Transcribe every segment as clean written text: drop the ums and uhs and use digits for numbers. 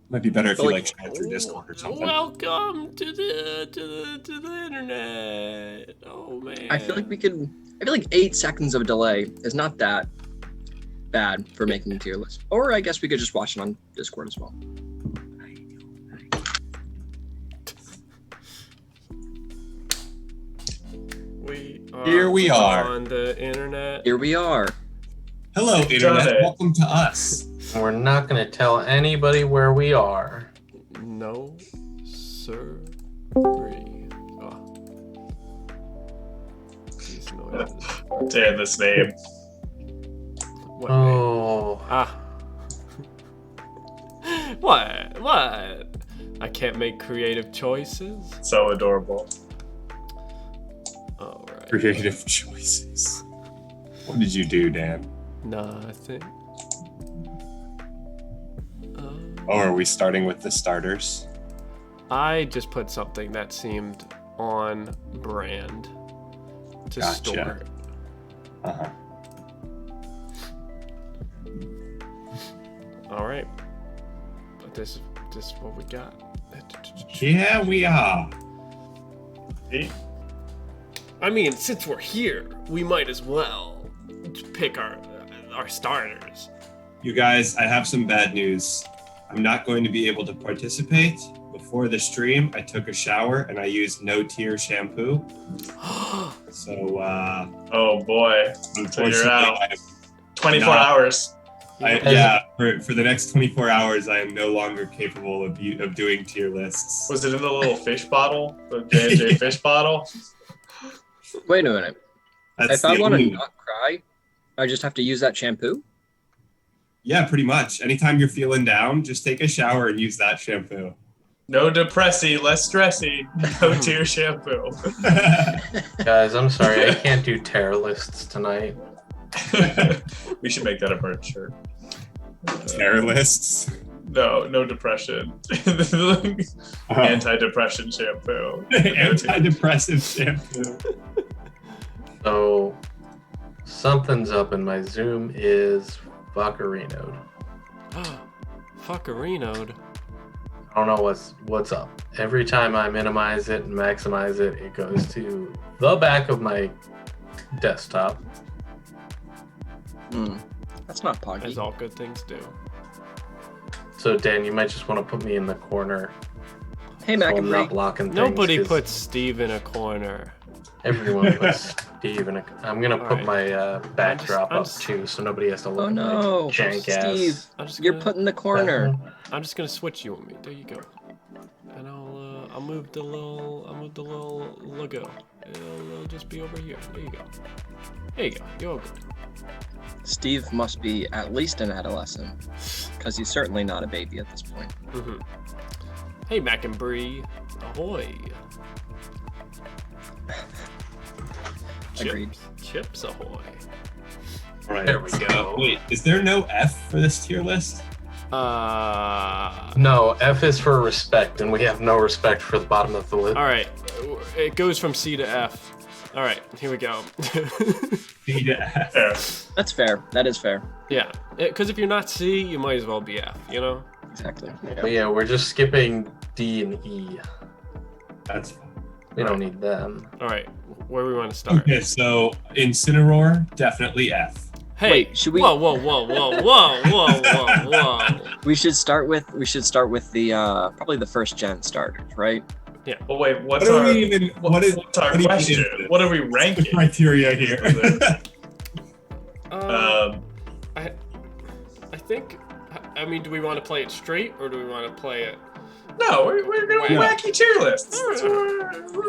Might be better if But, you like, chat through Discord or something. Welcome to the internet. Oh man. I feel like 8 seconds of a delay is not that bad for making a tier list. Or I guess we could just watch it on Discord as well. Here we are on the internet. Here we are. Hello, Done internet. it. Welcome to us. We're not going to tell anybody where we are. No, sir. Oh. These noises. Damn this name. What Oh. Ah. What? What? I can't make creative choices? So adorable. Alright. Creative choices. What did you do, Dan? Nothing. Oh, are we starting with the starters? I just put something that seemed on brand to Gotcha. store. Uh-huh. Alright. But this is what we got. Yeah, we are. Hey, I mean, since we're here, we might as well pick our starters. You guys, I have some bad news. I'm not going to be able to participate. Before the stream, I took a shower and I used no-tear shampoo. So, oh boy. unfortunately, you're out. 24 Nah. hours. for the next 24 hours, I am no longer capable of doing tier lists. Was it in the little fish bottle? The J&J fish bottle? Wait a minute. That's If I the want to only- not cry, I just have to use that shampoo? Yeah, pretty much. Anytime you're feeling down, just take a shower and use that shampoo. No depressy, less stressy. No tear shampoo. Guys, I'm sorry. I can't do tear lists tonight. We should make that a merch shirt. Tear lists. No depression. Anti-depression shampoo. Antidepressive shampoo. So, something's up and my Zoom is fuckerinoed. Fuckerinoed. I don't know what's up. Every time I minimize it and maximize it, it goes to the back of my desktop. That's not As poggy. all good things do. So Dan, you might just want to put me in the corner. Hey, Mac so and I'm Bree. not blocking things. Nobody 'cause puts Steve in a corner. Everyone puts Steve in a. I'm gonna put Alright. my backdrop I'm up just- too, so nobody has to look Oh at my no, jank Steve, ass. I'm just you're gonna, put in the corner. I'm just gonna switch you with me. There you go. And I'll move the little logo. It'll just be over here. There you go. There you go. You're all good. Steve must be at least an adolescent, because he's certainly not a baby at this point. Mm-hmm. Hey, Mac and Bree. Ahoy. Agreed. Chips ahoy. Right. There we go. Wait, is there no F for this tier list? No, F is for respect, and we have no respect for the bottom of the list. All right. It goes from C to F. All right, here we go. B to F. There. That's fair. That is fair. Yeah, because if you're not C, you might as well be F. You know. Exactly. But yeah, we're just skipping D and E. That's fine. We don't need them. All right, where do we want to start? Okay, so Incineroar, definitely F. Hey, Wait, should we- Whoa, whoa, whoa, whoa, whoa, whoa, whoa, whoa. We should start with the probably the first gen starters, right? But wait, What what's are our, we even? What is what's our what even question? is this? What are we What's the ranking? criteria here? I think. I mean, do we want to play it straight or do we want to play it? No, we're doing Yeah. wacky tier lists.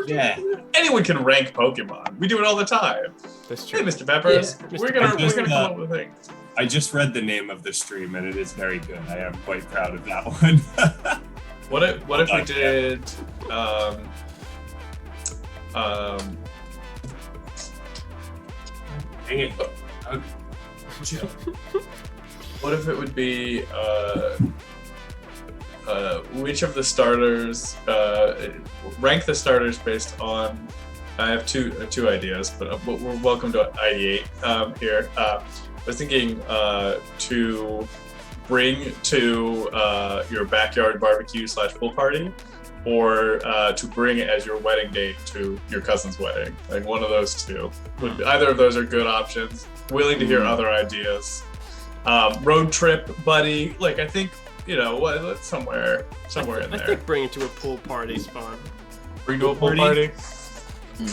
Yeah. Anyone can rank Pokemon. We do it all the time. That's Hey, true. Mr. Peppers, Yeah. we're Mr. gonna Peppers, come up with things. I just read the name of the stream and it is very good. I am quite proud of that one. What if we Okay. did Dang it. Chill. what if it would be which of the starters rank the starters based on I have two ideas, but we're welcome to ideate here. I was thinking to bring to your backyard barbecue / pool party, or to bring it as your wedding date to your cousin's wedding. Like one of those two. Either of those are good options. Willing to hear other ideas. Road trip, buddy. Like I think somewhere in there. I think bring it to a pool party's fun. Bring to a pool party.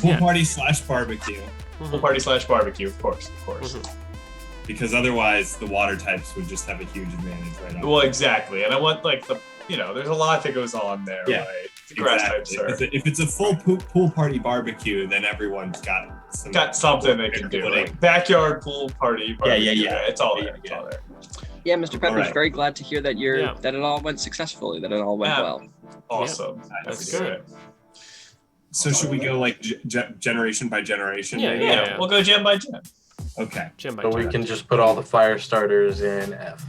Pool party / barbecue. Pool party / barbecue, of course. Because otherwise the water types would just have a huge advantage right off. Well, exactly. And I want like there's a lot that goes on there, Yeah, right? The grass exactly. types are If it's a full pool party barbecue, then everyone's got something they can do. Like backyard pool party barbecue. Yeah. It's all there. Yeah. It's all there. Yeah, Mr. Pepper's Alright. very glad to hear that that it all went successfully, that it all went Yeah. well. Awesome. That's That's good. good. So should we go like generation by generation? Yeah, maybe? Yeah, we'll go gen by gen. Okay. Gym by So we gym. can just put all the fire starters in F.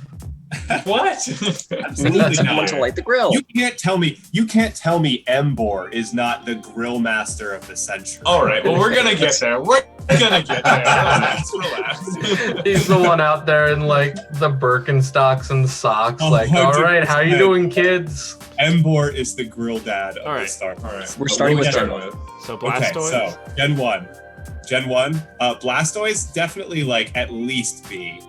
What? We Absolutely need someone not. to light the grill. You can't tell me Embor is not the grill master of the century. All right. Well, we're gonna get there. We're gonna get there. Relax. He's the one out there in like the Birkenstocks and socks. Like, all right, how you 100%. doing, kids? Embor is the grill dad of All the right. Star Wars. All right. We're starting with Gen Gen 1. So Okay, Blastoise. so Gen 1. Blastoise, definitely like at least B.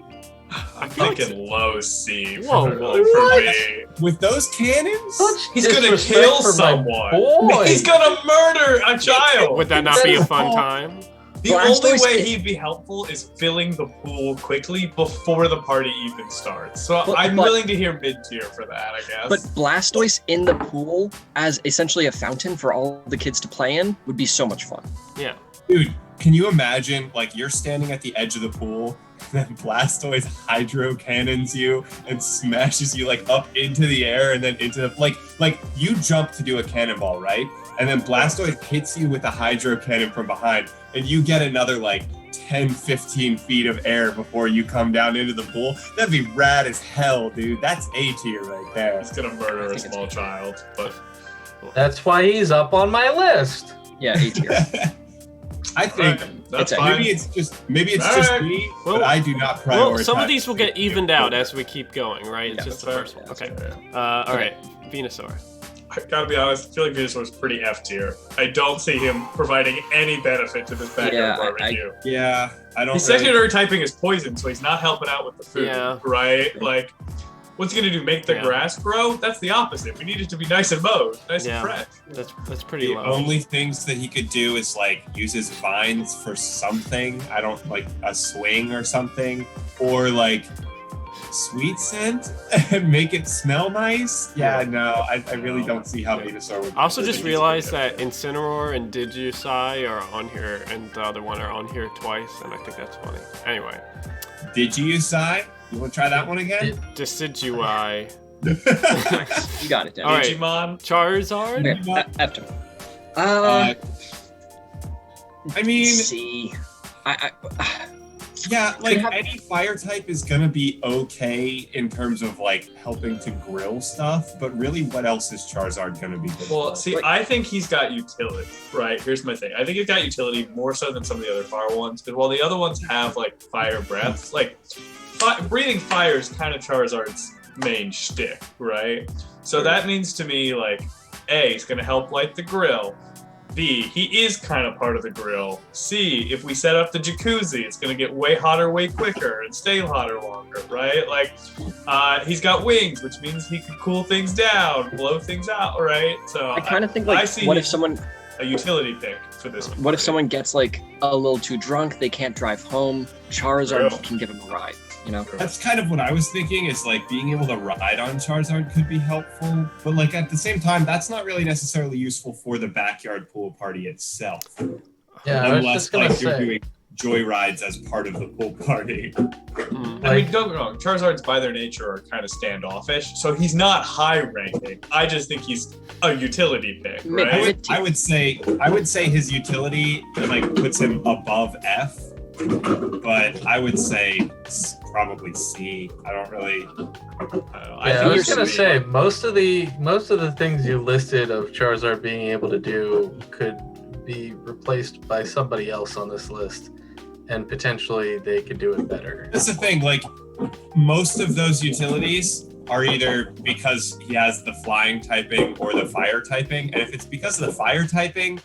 I'm thinking low C. Whoa, For me. With those cannons? He's gonna Disrespect kill for my someone. boy. He's gonna murder a child. Would that not be a fun time? The only Blastoise way is- he'd be helpful is filling the pool quickly before the party even starts. So But- I'm but- willing to hear mid-tier for that, I guess. But Blastoise in the pool as essentially a fountain for all the kids to play in would be so much fun. Yeah. Dude, can you imagine like you're standing at the edge of the pool and then Blastoise hydro cannons you and smashes you like up into the air and then into the like you jump to do a cannonball, right? And then Blastoise hits you with a hydro cannon from behind and you get another like 10, 15 feet of air before you come down into the pool. That'd be rad as hell, dude. That's A tier right there. He's gonna murder a small child, but That's why he's up on my list. Yeah, A tier. I think that's it's- fine. maybe it's just Alright. me, Well- but I do not prioritize. Well, some of these will get evened out as we keep going, right? It's Yeah, just the that's first fair. one. That's Okay. fair. All right. Venusaur. I gotta be honest, I feel like Venusaur's pretty F tier. I don't see him providing any benefit to this backyard Yeah, barbecue. Yeah, I don't. His really- secondary typing is poison, so he's not helping out with the food, Yeah. right? Like, what's he gonna do? Make the Yeah. grass grow? That's the opposite. We need it to be nice and mowed, nice Yeah. and fresh. That's pretty The low. only things that he could do is like use his vines for something. I don't like a swing or something, or like sweet scent and make it smell nice. Yeah, no, I really don't see how Venusaur would. I also just really realized use it. that Incineroar and Digusai are on here, and the other one are on here twice, and I think that's funny. Anyway, Digusai, you want to try that one again? Decidueye. You got it, Dan. All right. Digimon. Charizard? Okay, F tier. I mean, C. yeah, like have- any fire type is gonna be okay in terms of like helping to grill stuff, but really, what else is Charizard gonna be good Well, for? see, I think he's got utility, right? Here's my thing. I think he's got utility more so than some of the other fire ones, because while the other ones have like fire breath, like breathing fire is kind of Charizard's main shtick, right? So that means to me, like, A, it's going to help light the grill. B, he is kind of part of the grill. C, if we set up the jacuzzi, it's going to get way hotter way quicker and stay hotter longer, right? Like, he's got wings, which means he can cool things down, blow things out, right? So I kind of think I like, see what if someone a utility pick for this one. What if someone gets like a little too drunk, they can't drive home? Charizard True. can give them a ride, you know? That's kind of what I was thinking, is like being able to ride on Charizard could be helpful, but like at the same time, that's not really necessarily useful for the backyard pool party itself. Yeah, I was Unless just gonna like you're say. doing joy rides as part of the pool party. Hmm. I mean, don't get me wrong. Charizards, by their nature, are kind of standoffish, so he's not high ranking. I just think he's a utility pick, Mid- right? I would say his utility like puts him above F, but I would say probably C. I don't really. I don't know. Yeah, I think was you're gonna C. say most of the things you listed of Charizard being able to do could be replaced by somebody else on this list, and potentially they could do it better. That's the thing. Like most of those utilities are either because he has the flying typing or the fire typing. And if it's because of the fire typing,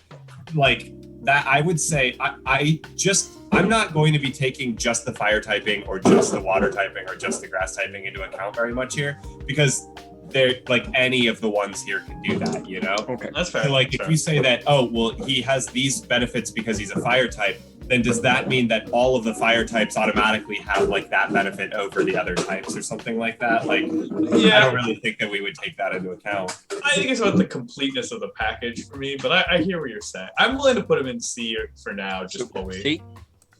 like that, I would say I'm not going to be taking just the fire typing or just the water typing or just the grass typing into account very much here, because they're like any of the ones here can do that, you know? Okay. That's fair. So like That's if you say that, oh, well, he has these benefits because he's a fire type, then does that mean that all of the fire types automatically have like that benefit over the other types or something like that? Like, I don't really think that we would take that into account. I think it's about the completeness of the package for me, but I hear what you're saying. I'm willing to put him in C for now, just while we See?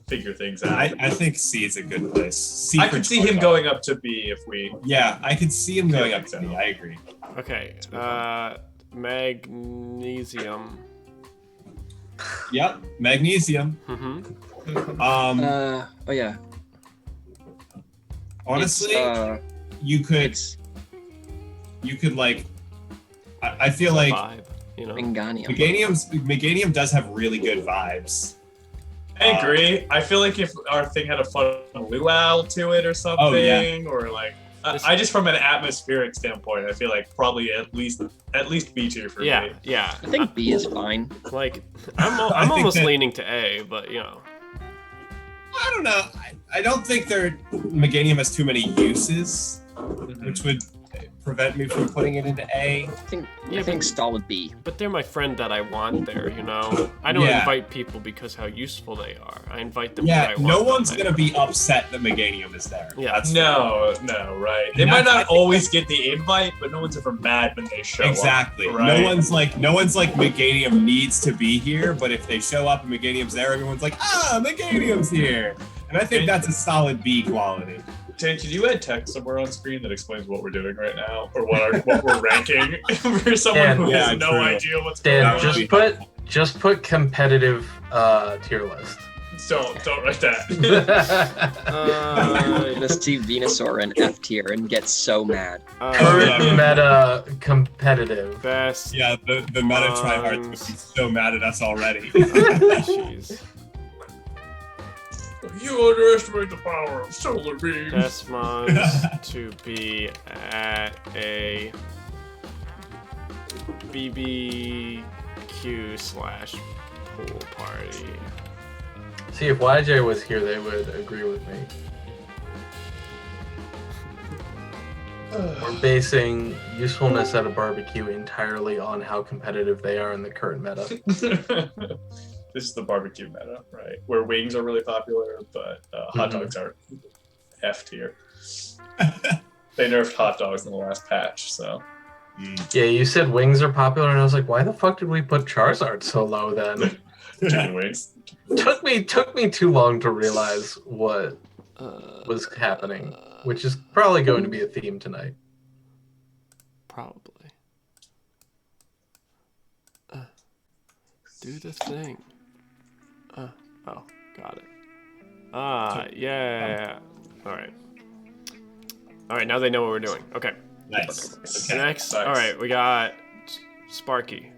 figure things out. I think C is a good place. C I for could see him going up to B if we. Yeah, I could see him going up to B. I agree. Okay. Magnesium. Yep, magnesium. Mm-hmm. Oh yeah. Honestly, It's, you could like. I feel like Vibe, you know. Winganium. Meganium does have really good vibes. I agree. I feel like if our thing had a fun luau to it or something, or like, I just from an atmospheric standpoint, I feel like probably at least B tier for me. Yeah. I think B is fine. Like, I I'm think almost that- leaning to A, but you know. I don't know. I don't think Meganium has too many uses, which would prevent me from putting it into A. I think solid B. But they're my friend that I want there, you know. I don't Yeah. invite people because how useful they are. I invite them Yeah, because I want no them one's there. gonna be upset that Meganium is there. Yeah. That's No, right. They And might that's- I not think always get the invite, but no one's ever mad when they show exactly. up. Right? No one's like Meganium needs to be here, but if they show up and Meganium's there, everyone's like, Meganium's here. And I think that's a solid B quality. Dan, could you add text somewhere on screen that explains what we're doing right now, or what we're ranking for someone Dan, who yeah, has no true. idea what's going Dan, on? just put competitive tier list. Don't write that. Let's see Venusaur in F tier and get so mad. Current yeah. meta competitive. Best. Yeah, the meta tryhards would be so mad at us already. Jeez. You underestimate the power of solar beams. Best mons to be at a BBQ/pool party. See, if YJ was here, they would agree with me. We're basing usefulness at a barbecue entirely on how competitive they are in the current meta. This is the barbecue meta, right? Where wings are really popular, but hot dogs are F tier. They nerfed hot dogs in the last patch, so. Yeah, you said wings are popular, and I was like, why the fuck did we put Charizard so low then? Chicken wings. took me too long to realize what was happening, which is probably going to be a theme tonight. Probably. Do the thing. Oh, got it. Yeah. All right. Now they know what we're doing. Okay. Nice. Okay. Next. Nice. All right, we got Sparky.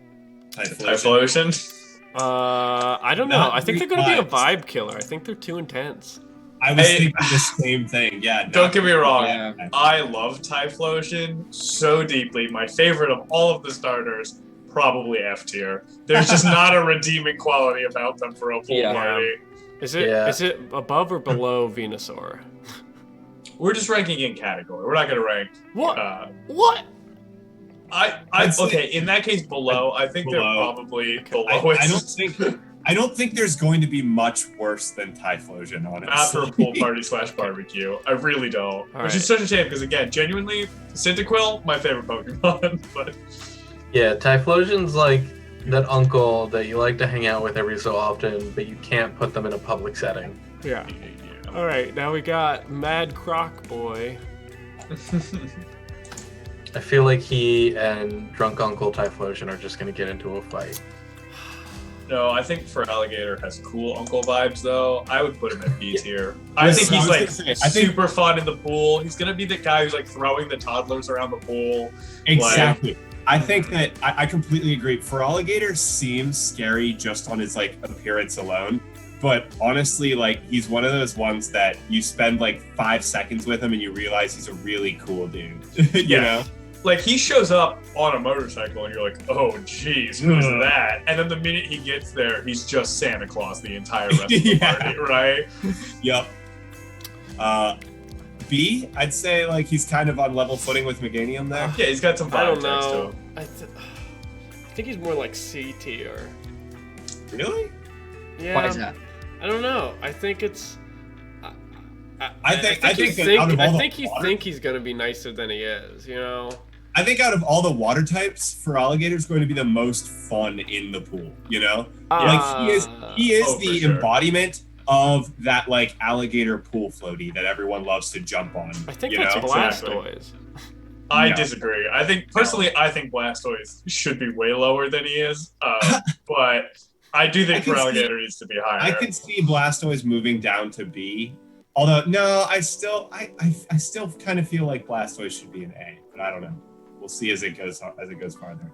Typhlosion. Typhlosion. I don't know. Not I think they're gonna be a vibes. vibe killer. I think they're too intense. I was thinking the same thing. Yeah. Don't get me wrong. Yeah. I love Typhlosion so deeply. My favorite of all of the starters, probably F tier. There's just not a redeeming quality about them for a pool Yeah. party. Is it Yeah. above or below Venusaur? We're just ranking in category. We're not going to rank. What? What? I'd say- Okay, in that case, below. I think Below. they're probably below. I don't think there's going to be much worse than Typhlosion, honestly. Not for a pool party / barbecue. I really don't. All Which is right. such a shame because, again, genuinely, Cyndaquil, my favorite Pokemon. But Yeah, Typhlosion's like that uncle that you like to hang out with every so often, but you can't put them in a public setting. Yeah. All right, now we got Mad Croc Boy. I feel like he and Drunk Uncle Typhlosion are just going to get into a fight. no, I think for Alligator has cool uncle vibes, though. I would put him in B tier. I Yes, think I he's was like gonna say, I think- super fun in the pool. He's going to be the guy who's like throwing the toddlers around the pool. Exactly. I think that I completely agree. Feraligatr seems scary just on his like appearance alone, but honestly, like he's one of those ones that you spend like 5 seconds with him and you realize he's a really cool dude. You know? Like he shows up on a motorcycle and you're like, oh geez, who's that? And then the minute he gets there, he's just Santa Claus the entire rest of the party, right? Yep. B, I'd say like he's kind of on level footing with Meganium there. Yeah, he's got some I don't vibe to know. him. I think he's more like C tier. Really? Yeah. Why is that? I don't know. I think it's. I think he think he's gonna be nicer than he is. You know. I think out of all the water types, Feraligatr is going to be the most fun in the pool. You know, like he is the embodiment of that like alligator pool floaty that everyone loves to jump on. I think you that's know? Blastoise. I No. disagree. I think personally, I think Blastoise should be way lower than he is. But I do think Feraligatr needs to be higher. I could see Blastoise moving down to B. Although no, I still kind of feel like Blastoise should be an A, but I don't know. We'll see as it goes farther.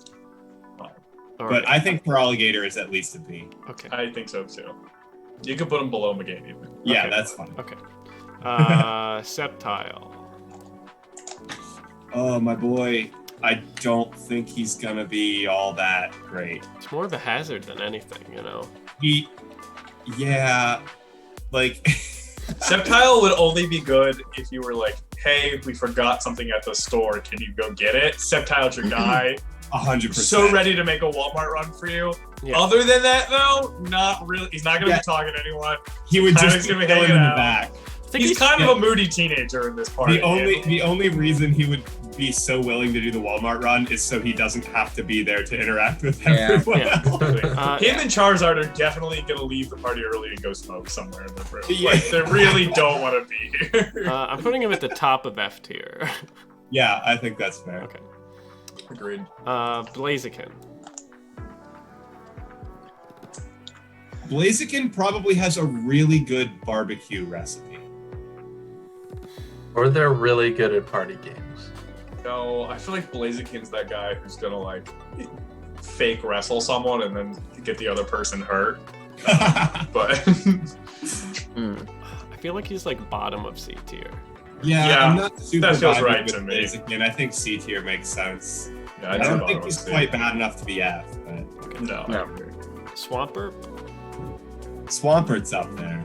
But I think Feraligatr is at least a B. Okay. I think so too. You could put him below Meganium. Yeah, Okay. that's fine. Okay. Sceptile. Oh, my boy. I don't think he's gonna be all that great. It's more of a hazard than anything, you know. Yeah, like Sceptile would only be good if you were like, hey, we forgot something at the store. Can you go get it? Sceptile's your guy. 100%. So ready to make a Walmart run for you. Yeah. Other than that, though, not really. He's not going to be talking to anyone. He would Kinda just gonna be be chilling in hanging the out. back. I think He's kind of a moody teenager in this party. The only reason he would be so willing to do the Walmart run is so he doesn't have to be there to interact with everyone Yeah. else. Him and Charizard are definitely going to leave the party early and go smoke somewhere in the room. Yeah. Like, they really don't want to be here. I'm putting him at the top of F tier. Yeah, I think that's fair. Okay. Agreed. Blaziken. Blaziken probably has a really good barbecue recipe. Or they're really good at party games. No, I feel like Blaziken's that guy who's going to, like, fake wrestle someone and then get the other person hurt. But I feel like he's like bottom of C tier. Yeah, I'm not super that feels vibing right with to me. Blaziken. I think C tier makes sense. yeah, I I'd say don't bottom think of he's C. quite bad enough to be F, but No. Swampert. Swampert's up there.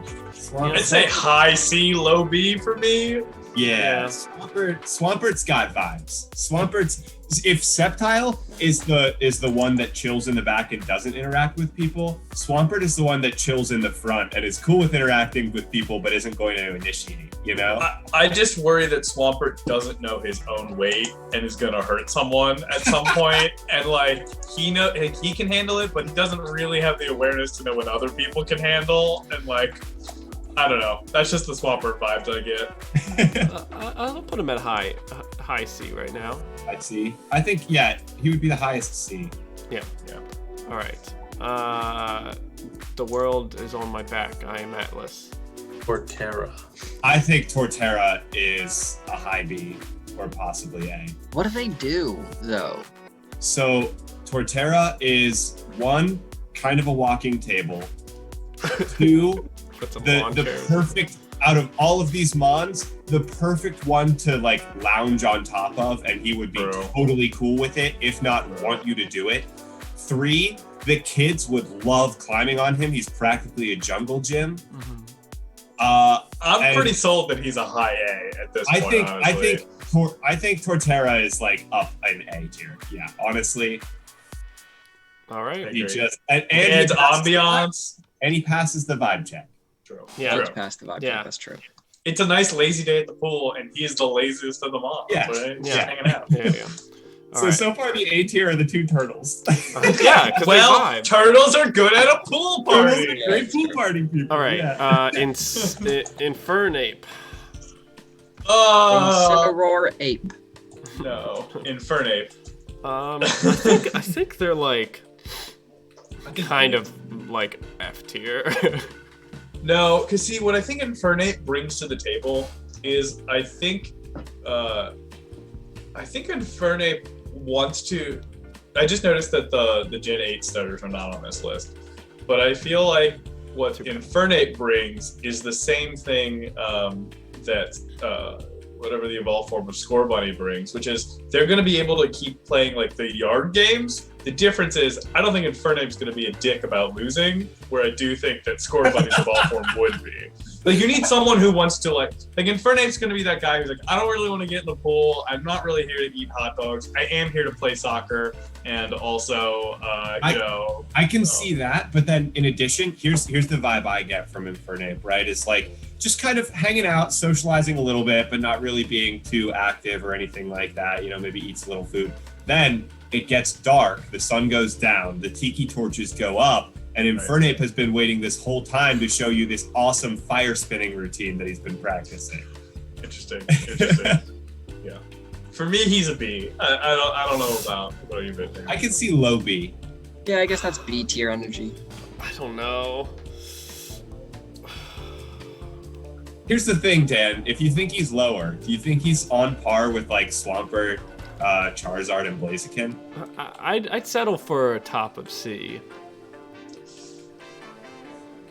I'd say high C, low B for me. Yeah, Swampert's got vibes. If Sceptile is the one that chills in the back and doesn't interact with people, Swampert is the one that chills in the front and is cool with interacting with people but isn't going to initiate, you know? I just worry that Swampert doesn't know his own weight and is gonna hurt someone at some point. And like he can handle it, but he doesn't really have the awareness to know what other people can handle. And like, I don't know. That's just the Swampert vibes I get. I'll put him at high C right now. I'd see. I think, yeah, he would be the highest C. Yeah. All right. The world is on my back. I am Atlas. Torterra. I think Torterra is a high B or possibly A. What do they do, though? So Torterra is one, kind of a walking table. Two, Put some the lawn chairs. perfect out of all of these mons, the perfect one to like lounge on top of, and he would be Bro. totally cool with it, if not want you to do it. Three, the kids would love climbing on him. He's practically a jungle gym. Mhm. I'm And- pretty sold that he's a high A at this I point. think honestly. I think Torterra is like up an A tier. Yeah, honestly, All right. he Agreed. just and he passes ambiance. and he passes the vibe check. True. Yeah. True. Let's pass the vibe. Yeah. That's true. It's a nice lazy day at the pool, and he's the laziest of them all. Yeah. Right? Just Yeah. hanging out. There you go. All right. So far the A tier are the two turtles. Yeah, because Well, they vibe. turtles are good at a pool Turtles party. are great pool party people. All right. Yeah. Infernape. Incineroar ape. No, Infernape. I think they're like kind of like F tier. No, because see, what I think Infernape brings to the table is I think Infernape wants to. I just noticed that the Gen 8 starters are not on this list, but I feel like what Infernate brings is the same thing that whatever the evolved form of Score Bunny brings, which is they're going to be able to keep playing like the yard games. The difference is I don't think Infernape's going to be a dick about losing, where I do think that Score Bunny's evolved form would be. Like you need someone who wants to like Infernape's going to be that guy who's like, I don't really want to get in the pool. I'm not really here to eat hot dogs. I am here to play soccer and also I can see that, but then in addition, here's the vibe I get from Infernape, right? It's like just kind of hanging out, socializing a little bit, but not really being too active or anything like that. You know, maybe eats a little food. Then it gets dark, the sun goes down, the tiki torches go up, and Infernape has been waiting this whole time to show you this awesome fire spinning routine that he's been practicing. Interesting. Yeah. For me, he's a B. I don't know about what you've been there. I can see low B. Yeah, I guess that's B tier energy. I don't know. Here's the thing, Dan. If you think he's lower, do you think he's on par with like Swampert, Charizard, and Blaziken? I'd settle for a top of C.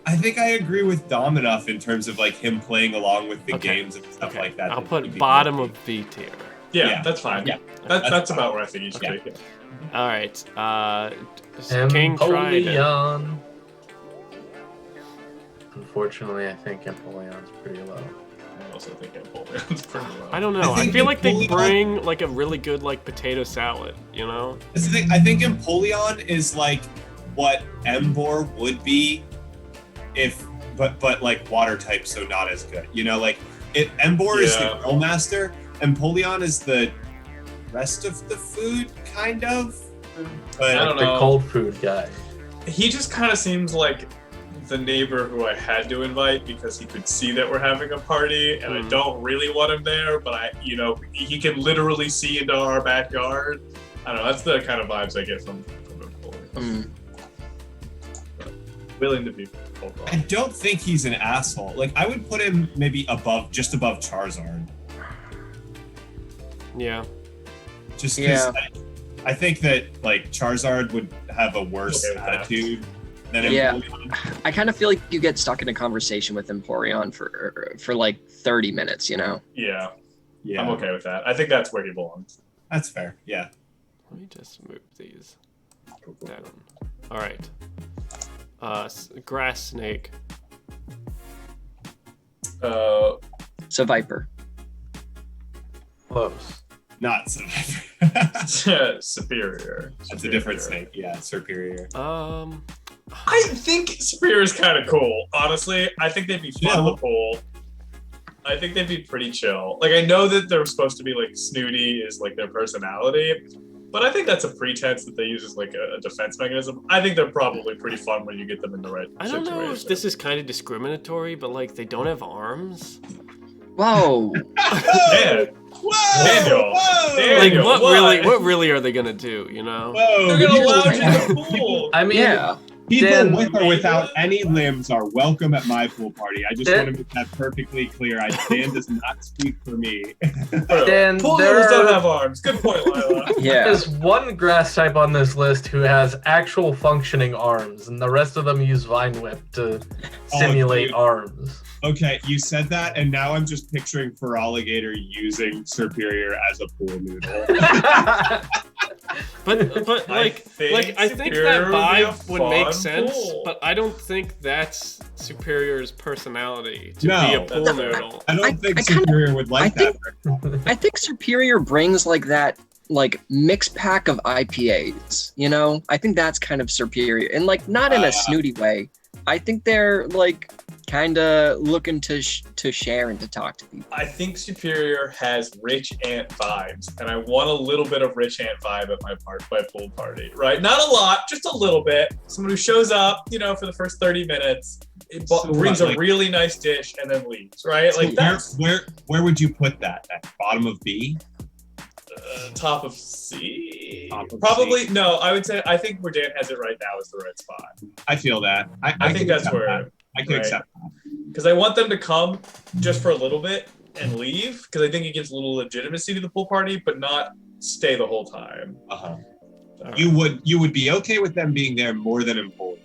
I think I agree with Dom enough in terms of like him playing along with the games and stuff like that. I'll put bottom of B tier. Yeah, that's fine. Yeah, that's about where I think he should be. All right. King Trident. Unfortunately, I think Empoleon's pretty low. I also think Empoleon's pretty low. I don't know. I feel like they bring like a really good like potato salad, you know? That's the thing. I think Empoleon is like what Emboar would be if but like water type, so not as good. You know, like Emboar is the grill master, Empoleon is the rest of the food, kind of. But I don't know. The cold food guy. He just kind of seems like the neighbor who I had to invite because he could see that we're having a party and I don't really want him there, but he can literally see into our backyard. I don't know, that's the kind of vibes I get from Empoleon. Willing to be cold. I don't think he's an asshole. Like I would put him maybe just above Charizard. Yeah. Just because I think that like Charizard would have a worse attitude than Empoleon. I kind of feel like you get stuck in a conversation with Empoleon for like 30 minutes, you know? Yeah. I'm okay with that. I think that's where he belongs. That's fair. Yeah. Let me just move these down. All right. Grass snake. So Viper. Close. Not Survivor. Superior. That's a different snake. Yeah, Superior. I think Superior is kind of cool, honestly. I think they'd be fun to pull. I think they'd be pretty chill. Like, I know that they're supposed to be, like, snooty is, like, their personality, but I think that's a pretense that they use as, like, a defense mechanism. I think they're probably pretty fun when you get them in the right situation. I don't know if this is kind of discriminatory, but, like, they don't have arms. Whoa. Man. Whoa! Daniel, like, what really are they gonna do, you know? Whoa! They're gonna lounge in the pool! I mean, People with or without any limbs are welcome at my pool party. I just want to make that perfectly clear. Dan does not speak for me. Dan, pool noodles don't have arms. Good point, Lila. There's one grass type on this list who has actual functioning arms, and the rest of them use Vine Whip to simulate arms. Okay, you said that, and now I'm just picturing Feraligatr using Superior as a pool noodle. but I think that vibe would make sense, but I don't think that's Superior's personality to be a pool noodle. I don't think Superior would like that. I think Superior brings like that mixed pack of IPAs, you know? I think that's kind of Superior, and like not in a snooty way. I think they're like kind of looking to share and to talk to people. I think Superior has rich ant vibes, and I want a little bit of rich ant vibe at my pool party, right? Not a lot, just a little bit. Someone who shows up, for the first 30 minutes, brings a really nice dish, and then leaves, right? Like that's where would you put that? At bottom of B? Top of C? Probably, no, I think where Dan has it right now is the right spot. I feel that. I think that's where... I can accept that. Because I want them to come just for a little bit and leave, because I think it gives a little legitimacy to the pool party, but not stay the whole time. You would be okay with them being there more than Empoleon.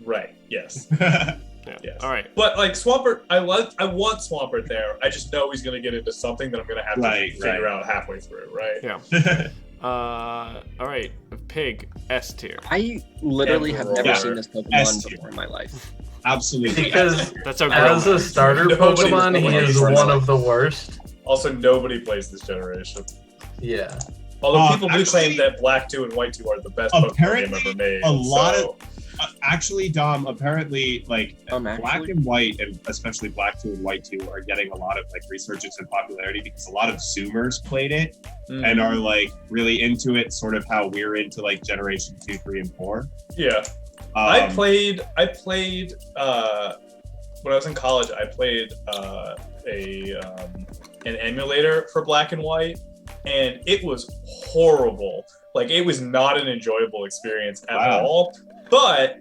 Right. Yes. Yeah. Yes. All right. But like Swampert, I want Swampert there. I just know he's gonna get into something that I'm gonna have to figure out halfway through, right? Yeah. All right. Pig S tier. I literally have never Yeah. seen this Pokemon S-tier. before in my life. Absolutely. Because That's a as grill. a starter Nobody's Pokemon, he playing is for one it. of the worst. Also, nobody plays this generation. Yeah. Although people do Actually- claim that Black 2 and White 2 are the best Pokemon game Apparently, ever made. a lot so- actually, Dom, apparently, like, Actually? Black and White, and especially Black 2 and White 2, are getting a lot of, like, resurgence and popularity because a lot of Zoomers played it Mm. and are, like, really into it, sort of how we're into, like, Generation 2, 3, and 4. Yeah. I played when I was in college, I played an emulator for Black and White, and it was horrible. Like, it was not an enjoyable experience at Wow. all. But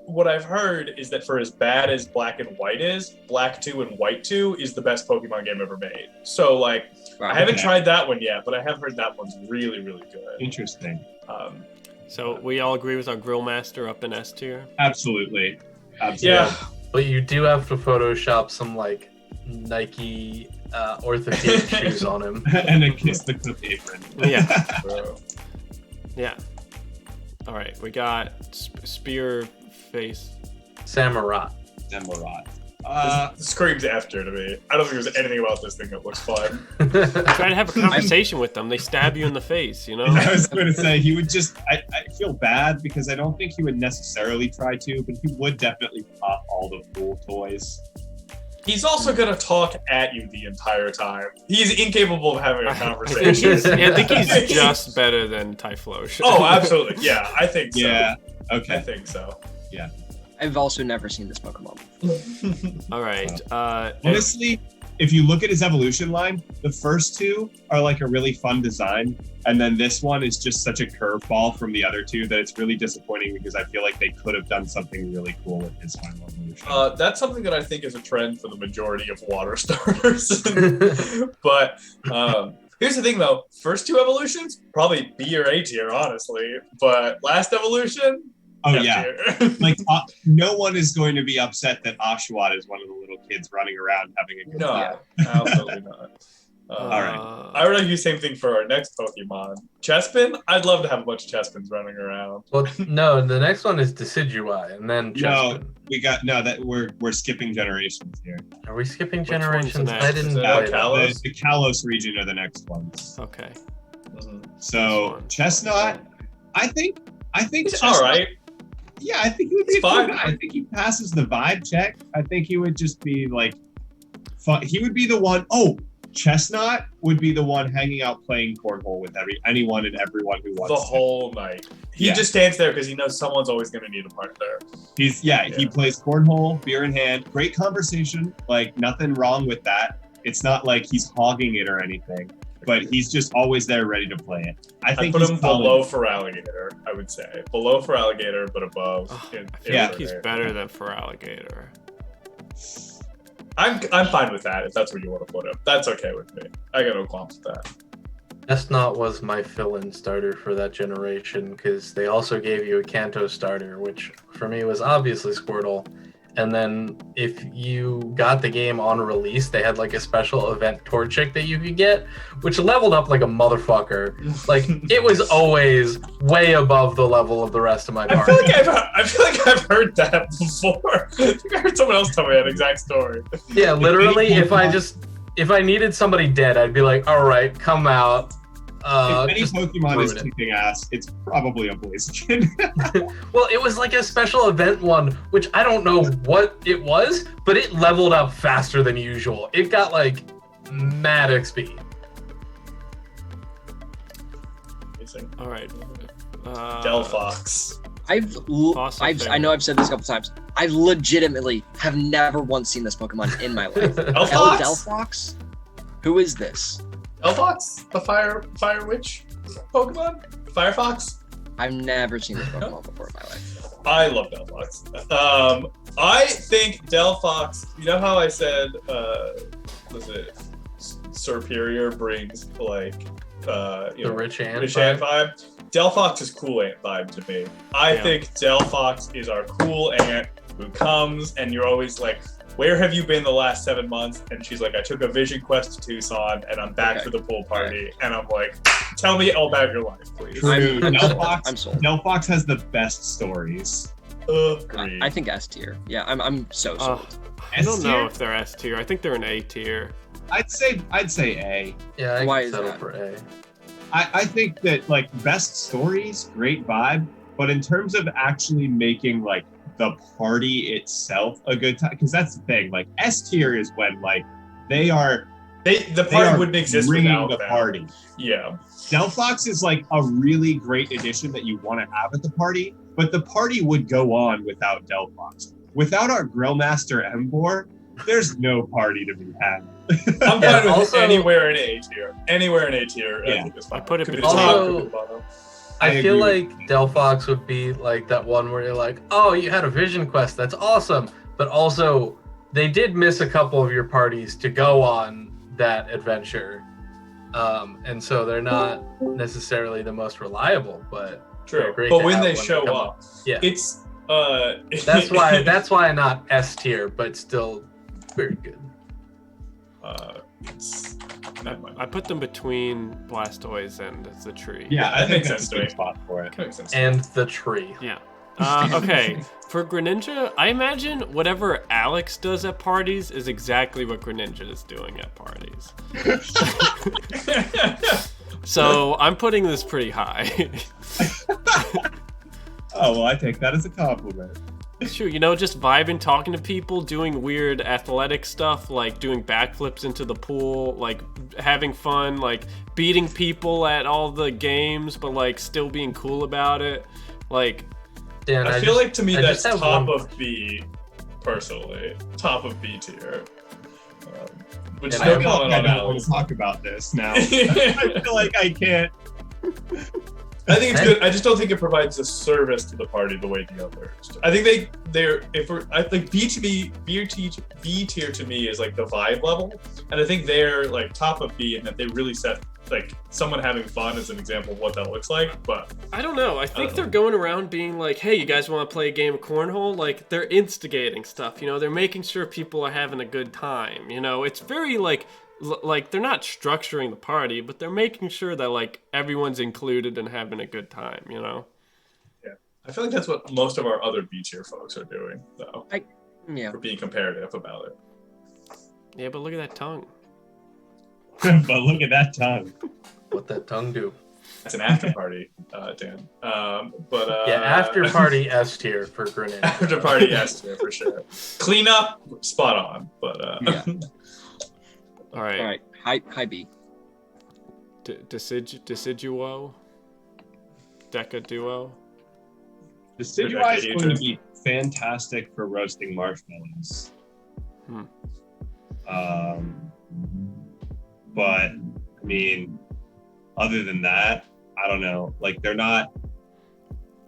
what I've heard is that for as bad as Black and White is, Black 2 and White 2 is the best Pokemon game ever made. So, like, Wow. I haven't Okay. tried that one yet, but I have heard that one's really, really good. Interesting. So we all agree with our grill master up in S tier. Absolutely. Yeah. But you do have to Photoshop some like Nike orthopedic shoes on him. And a kiss the cook apron. Yeah. Bro. Yeah. All right. We got spear face. Samurott. Demorat. This screams after to me. I don't think there's anything about this thing that looks fun. Try to have a conversation with them. They stab you in the face. You know. I was going to say, he would just, I feel bad because I don't think he would necessarily try to, but he would definitely pop all the cool toys. He's also gonna talk at you the entire time. He's incapable of having a I think conversation. he's just better than Typhlosion. Oh, absolutely. Yeah, I think so. Yeah. I Okay. think so. I've also never seen this Pokemon. All right. Honestly, if you look at his evolution line, the first two are like a really fun design. And then this one is just such a curveball from the other two that it's really disappointing because I feel like they could have done something really cool with his final evolution. That's something that I think is a trend for the majority of water starters. But here's the thing, though. First two evolutions, probably B or A tier, honestly. But last evolution, Oh, F yeah. tier. Like, no one is going to be upset that Oshawott is one of the little kids running around having a good No, time. absolutely not. all right. I would argue the same thing for our next Pokemon. Chespin? I'd love to have a bunch of Chespins running around. Well, no, the next one is Decidueye, and then No, Chespin. that we're skipping generations here. Are we skipping Which one's generations? next? I didn't Is it play that. Kalos? The Kalos region are the next ones. Okay. So Chestnut, I think It's Chestnut, all right. Yeah, I think he would be It's a cool fine. guy. I think he passes the vibe check. I think he would just be like fun. He would be the one. Oh, Chestnut would be the one hanging out playing cornhole with anyone and everyone who wants The to. whole night. He Yeah. just stands there because he knows someone's always going to need a partner. He Yeah. plays cornhole, beer in hand, great conversation, like nothing wrong with that. It's not like he's hogging it or anything, but he's just always there ready to play it. I I think put he's him solid. below for Alligator, I would say. Below for Alligator, but above. Oh, in I feel Yeah. like he's better than for alligator. I'm fine with that if that's where you want to put him. That's okay with me. I got no qualms with that. Chestnut was my fill-in starter for that generation because they also gave you a Kanto starter, which for me was obviously Squirtle. And then if you got the game on release, they had like a special event Torchic that you could get, which leveled up like a motherfucker. Like it was always way above the level of the rest of my I party. feel like I've heard that before. I think I heard someone else tell me that exact story. Yeah, literally, if I needed somebody dead, I'd be like, all right, come out. If any Just Pokemon is ruin it. kicking ass, it's probably a Blaziken. Well, it was like a special event one, which I don't know what it was, but it leveled up faster than usual. It got like mad XP. All right. Delphox. I know I've said this a couple times. I legitimately have never once seen this Pokemon in my life. Delphox? Delphox? Who is this? Delphox? The fire witch Pokemon? Firefox? I've never seen this Pokemon before in my life. I love Delphox. I think Delphox, you know how I said, was it Superior brings like, The Rich Hand Rich Hand vibe? Delphox is cool ant vibe to me. I think Delphox is our cool ant who comes and you're always like, where have you been the last 7 months? And she's like, I took a vision quest to Tucson and I'm back for the pool party. And I'm like, tell me all about your life, please. I'm Delphox, sold. Delphox has the best stories. Agreed. I think S tier. Yeah, I'm so sold. I don't know if they're S tier. I think they're an A tier. I'd say A. Yeah, I Why can is settle that? for A. I think that like best stories, great vibe, but in terms of actually making like the party itself a good time, because that's the thing. Like S tier is when like the party wouldn't exist without the party. Yeah. Delphox is like a really great addition that you want to have at the party, but the party would go on without Delphox. Without our Grillmaster Embor, there's no party to be had. I'm fine with anywhere in A tier. Anywhere in A tier. Yeah. I think it's fine. I put it Could be between- the top, Also- could be the bottom. I feel agree like Delphox would be like that one where you're like, oh, you had a vision quest, that's awesome. But also, they did miss a couple of your parties to go on that adventure. And so they're not necessarily the most reliable, but they're True. great But to when have they when show come up, Yeah. it's that's why not S tier, but still very good. it's I put them between Blastoise and the tree. Yeah, I That think makes that's sense a to good me. spot for it. makes sense. And the tree. Yeah. Okay, for Greninja, I imagine whatever Alex does at parties is exactly what Greninja is doing at parties. So I'm putting this pretty high. Oh, well, I take that as a compliment. Sure, you know, just vibing, talking to people, doing weird athletic stuff, like doing backflips into the pool, like having fun, like beating people at all the games, but like still being cool about it. Like, Dan, I feel like to me I that's just have top one- of B, personally. Top of B tier. Which is And I no feel like comment I on don't want Alex. to talk about this now. I feel like I can't. I think it's good. I just don't think it provides a service to the party the way the others do. I think I think B tier to me is like the vibe level, and I think they're like top of B in that they really set like someone having fun as an example of what that looks like. But I don't know. I think they're going around being like, hey, you guys want to play a game of cornhole? Like, they're instigating stuff, you know? They're making sure people are having a good time, you know? It's very, like they're not structuring the party, but they're making sure that, like, everyone's included and having a good time, you know? yeah, I feel like that's what most of our other B tier folks are doing, though. Yeah. For being comparative about it. Yeah, but look at that tongue. But look at that tongue. What that tongue do? It's an after party, Dan. Yeah, after party S tier for Greninja. After party S tier for sure. Clean up, spot on. But Yeah. All right. All right. High B. Deciduo? Deca Duo? The Decidueye is going to be fantastic for roasting marshmallows. But I mean, other than that, I don't know. Like they're not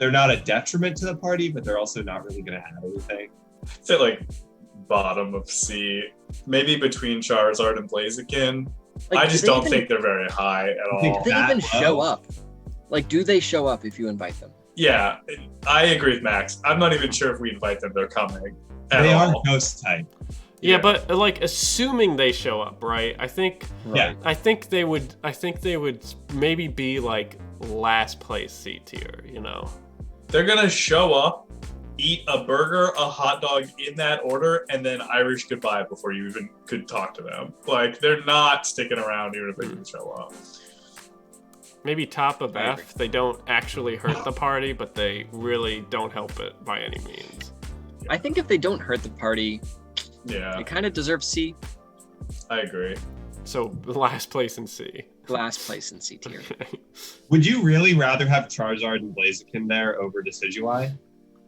a detriment to the party, but they're also not really going to have anything. I'd say like bottom of C, maybe between Charizard and Blaziken. Like, I just do they don't even- think they're very high at think all. Do they that even low? show up? Like, do they show up if you invite them? Yeah, I agree with Max. I'm not even sure if we invite them, they're coming at They all. are ghost type. Yeah, but like assuming they show up, right? I think Yeah. I think they would maybe be like last place C tier, you know. They're gonna show up, eat a burger, a hot dog in that order, and then Irish goodbye before you even could talk to them. Like they're not sticking around even if they do show up. Maybe top of I agree. F. They don't actually hurt the party, but they really don't help it by any means. I think if they don't hurt the party, Yeah, they kind of deserve C. I agree. So last place in C. Last place in C tier. Would you really rather have Charizard and Blaziken there over Decidueye?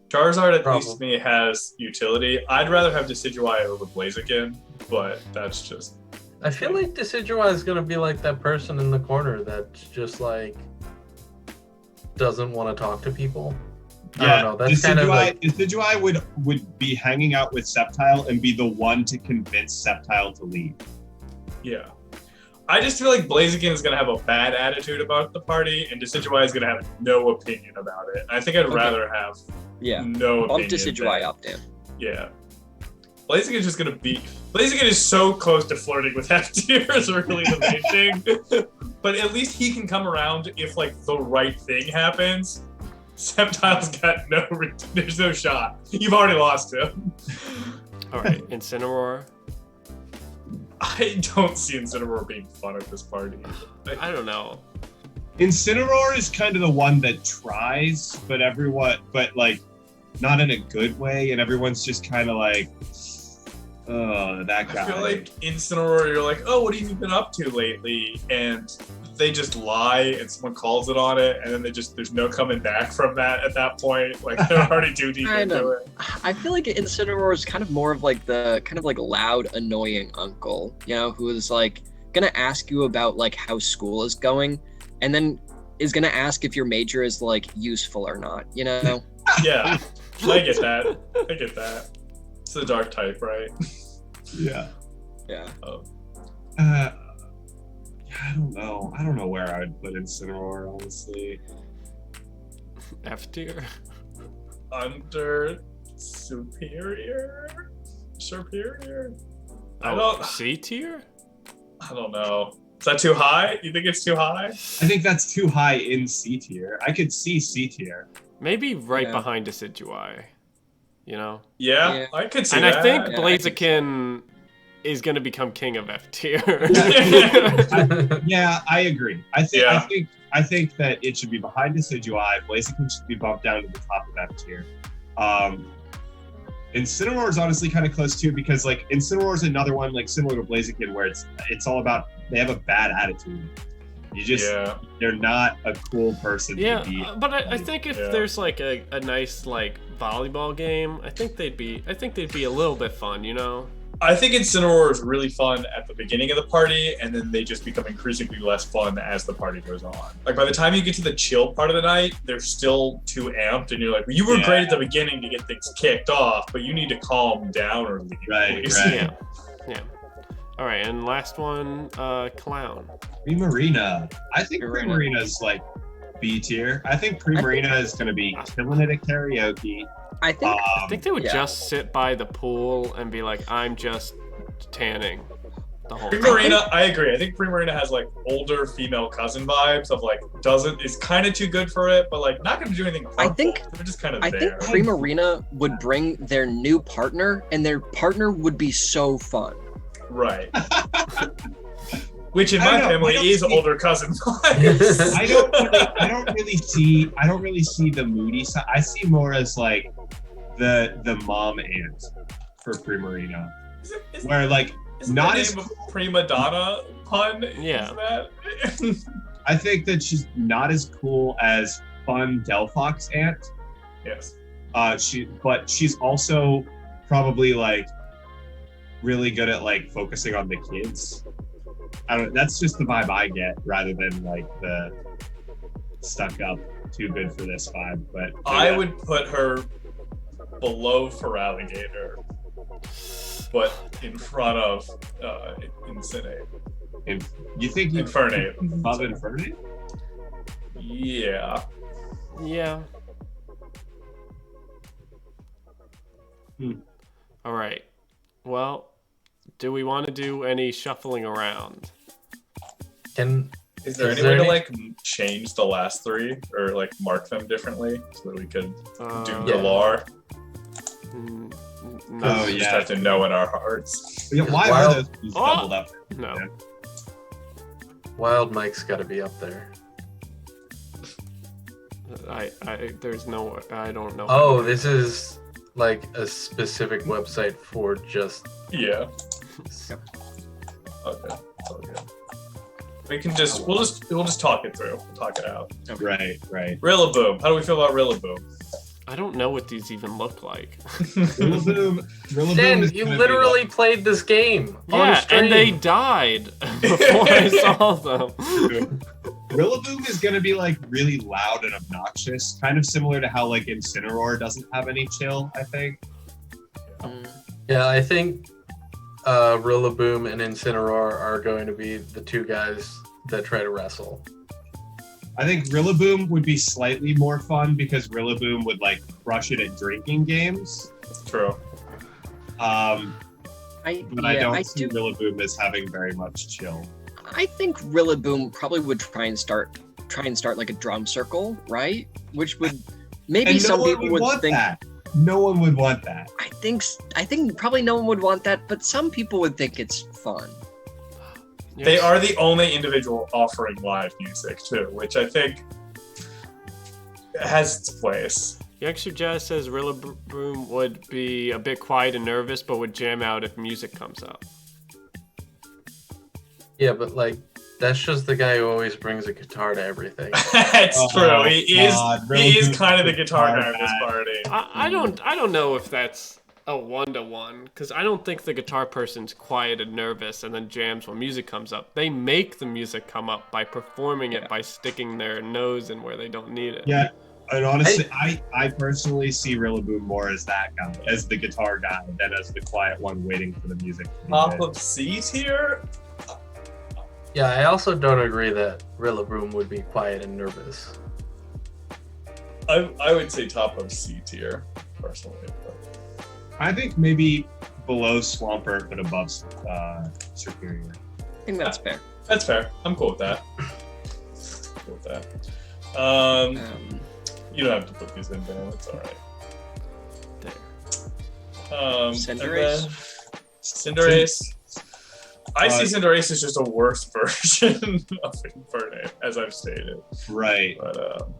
Charizard at Problem. least to me has utility. I'd rather have Decidueye over Blaziken, but that's just I feel like Decidueye is gonna be like that person in the corner that's just like doesn't want to talk to people. I don't know. That's kind of like Decidueye would be hanging out with Sceptile and be the one to convince Sceptile to leave. yeah. I just feel like Blaziken is gonna have a bad attitude about the party, and Decidueye is gonna have no opinion about it. I think I'd rather have Yeah. no Bump opinion. Decidueye up, Dan. Yeah. Blaziken is just gonna be. Blaziken is so close to flirting with F tier is really the main thing. But at least he can come around if like the right thing happens. Sceptile's got there's no shot. You've already lost him. All right, Incineroar. I don't see Incineroar being fun at this party. I don't know. Incineroar is kind of the one that tries, but like not in a good way, and everyone's just kind of like, oh, that guy. I feel like Incineroar, you're like, oh, what have you been up to lately? And they just lie, and someone calls it on it, and then there's no coming back from that at that point. Like they're already too deep into it. I feel like Incineroar is kind of more of like the kind of like loud, annoying uncle, you know, who is like gonna ask you about like how school is going, and then is gonna ask if your major is like useful or not, you know? Yeah, I get that. I get that. It's the dark type, right? Yeah. Yeah. Oh. I don't know. I don't know where I would put Incineroar, honestly. F tier. Under superior? Superior? C tier. I don't know. Is that too high? You think it's too high? I think that's too high in C tier. I could see C tier. Maybe right behind Decidueye. You know? Yeah, I could see and that. I think Yeah, Blaziken is going to become king of F tier. Yeah, I agree. I think that it should be behind Decidueye. Blaziken should be bumped down to the top of F tier. Incineroar is honestly kind of close too, because like Incineroar is another one like similar to Blaziken where it's all about they have a bad attitude. They're not a cool person to be. But I think if there's like a nice like volleyball game, I think they'd be a little bit fun, you know? I think Incineroar is really fun at the beginning of the party, and then they just become increasingly less fun as the party goes on. Like by the time you get to the chill part of the night, they're still too amped, and you're like, well, you were great at the beginning to get things kicked off, but you need to calm down or leave. Right. Yeah. All right, and last one, Clown. Primarina. I think Primarina is like B tier. I think Primarina is going to be killing it at karaoke. I think they would just sit by the pool and be like, I'm just tanning the whole time. Primarina, I agree. I think Primarina has like older female cousin vibes of like is kind of too good for it, but like not going to do anything harmful. They're just kind of there. I think Primarina would bring their new partner, and their partner would be so fun. Right. Which in my family is older cousin vibes. I don't really see the moody side. I see more as like the mom aunt for Primarina. Where like not as prima donna pun. Yeah. I think that she's not as cool as fun Delphox aunt. Yes. But she's also probably like really good at like focusing on the kids. That's just the vibe I get, rather than like the stuck up, too good for this vibe. But I would put her below Feraligatr, but in front of Incinerate. You think Infernape? Above Infernape? Yeah. Yeah. All right. Well, do we want to do any shuffling around? Is there any way to like change the last three or like mark them differently so that we could do Galar? No. We just have to know in our hearts. Yeah, why are those doubled up? No. Yeah. Wild Mike's got to be up there. I don't know. Oh, this is like a specific website for just. Yeah. Okay. It's all good. We can just we'll just talk it through. We'll talk it out. Right. Rillaboom. How do we feel about Rillaboom? I don't know what these even look like. Rillaboom Dan, is you gonna literally played this game. Yeah, and they died before I saw them. Rillaboom is going to be like really loud and obnoxious, kind of similar to how like Incineroar doesn't have any chill, I think. Yeah, I think Rillaboom and Incineroar are going to be the two guys that try to wrestle. I think Rillaboom would be slightly more fun because Rillaboom would like crush it at drinking games. True. But I don't see Rillaboom as having very much chill. I think Rillaboom probably would try and start like a drum circle, right? Which would maybe and some no one people would would want think that. No one would want that. I think probably no one would want that, but some people would think it's fun. Yes. They are the only individual offering live music too, which I think has its place. Youngster Jazz says Rillaboom would be a bit quiet and nervous, but would jam out if music comes up. Yeah, but like that's just the guy who always brings a guitar to everything. It's true. He is kind of the guitar guy of this guy. party. I don't know if that's a 1-to-1, because I don't think the guitar person's quiet and nervous and then jams when music comes up. They make the music come up by performing it by sticking their nose in where they don't need it. Yeah, and honestly, I personally see Rillaboom more as that guy, as the guitar guy, than as the quiet one waiting for the music to be Top hit. of C tier? Yeah, I also don't agree that Rillaboom would be quiet and nervous. I would say top of C tier, personally. But I think maybe below Swampert, but above Superior. I think that's fair. that's fair. I'm cool with that. Cool with that. You don't have to put these in there. It's all right. There. Cinderace? Cinderace. I see Cinderace as just a worse version of Infernape, as I've stated. Right. But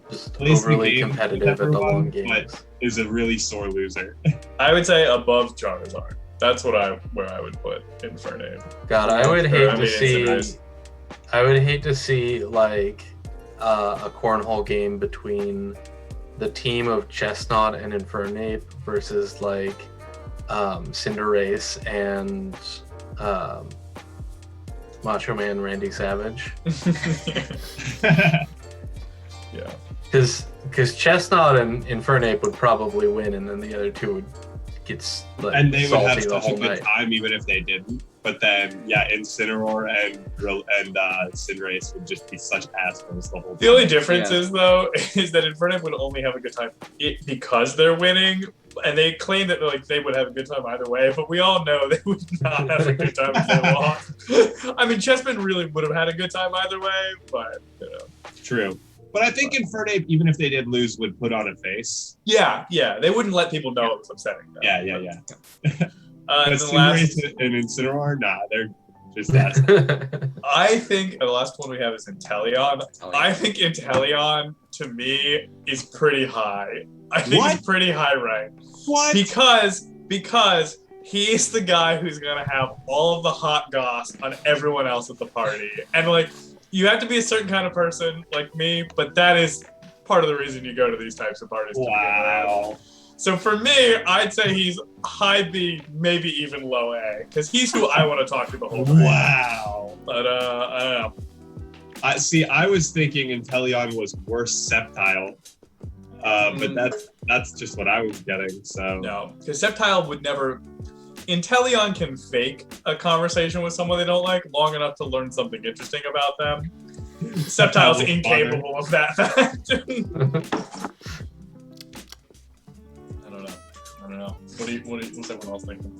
Just Plays the overly game competitive at the everyone, long but- games. Is a really sore loser. I would say above Charizard. That's where I would put Infernape. God, I would hate I to mean, see. Cinderace. I would hate to see like a cornhole game between the team of Chestnut and Infernape versus like Cinderace and Macho Man Randy Savage. Yeah. Because Chestnut and Infernape would probably win, and then the other two would get like, And they would salty have the such a whole good night. time even if they didn't. But then, yeah, Incineroar and Cinderace would just be such assholes the whole time. The only difference Yeah. is, though, is that Infernape would only have a good time because they're winning, and they claim that like they would have a good time either way, but we all know they would not have a good time if they lost. I mean, Chessman really would have had a good time either way, but, you know. True. But I think Infernape, even if they did lose, would put on a face. Yeah, they wouldn't let people know it was upsetting them. Yeah. And But the last, Cinderace and Incineroar, nah, they're just that. I think the last one we have is Inteleon. I think Inteleon, to me, is pretty high. I think What? it's pretty high ranked. What? Because he's the guy who's gonna have all of the hot goss on everyone else at the party. And like, you have to be a certain kind of person like me, but that is part of the reason you go to these types of parties. To begin with. Wow. So for me, I'd say he's high B, maybe even low A, because he's who I want to talk to the whole time. Wow. But I don't know. I was thinking Inteleon was worse Sceptile. But that's just what I was getting. So No, because Sceptile would never. Inteleon can fake a conversation with someone they don't like long enough to learn something interesting about them. Sceptile's incapable of that fact. I don't know. What's everyone else thinking?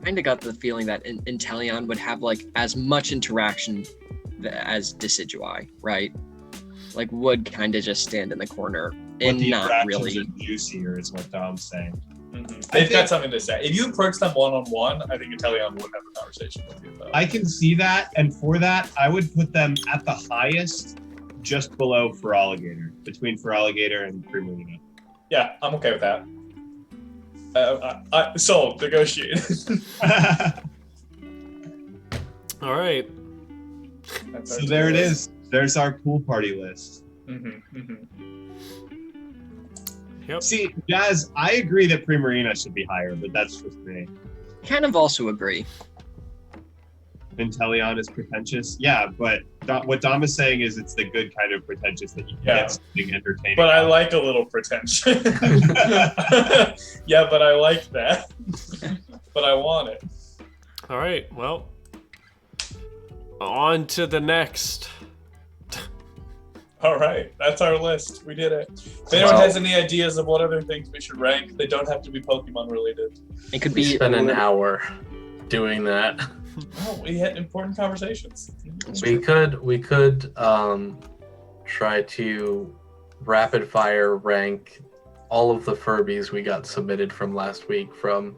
Kind of got the feeling that Inteleon would have like as much interaction as Decidueye, right? Like would kind of just stand in the corner but and the not interactions really. are juicier is what Dom's saying. They've got something to say. If you approach them one-on-one, I think Inteleon would have a conversation with you. Though. I can see that, and for that, I would put them at the highest, just below Feraligatr, between Feraligatr and Primarina. Yeah, I'm okay with that. Sold. Negotiate. All right. So there it is. There's our pool party list. Yep. See, Jazz, I agree that Primarina should be higher, but that's just me. Kind of also agree. Inteleon is pretentious. Yeah, but what Dom is saying is it's the good kind of pretentious that you can get something entertaining. But I like a little pretension. Yeah, but I like that. But I want it. All right, well, on to the next. All right, that's our list. We did it. If anyone has any ideas of what other things we should rank, they don't have to be Pokemon related. It could We be spent an hour doing that. Oh, we had important conversations. We could try to rapid fire rank all of the Furbies we got submitted from last week, from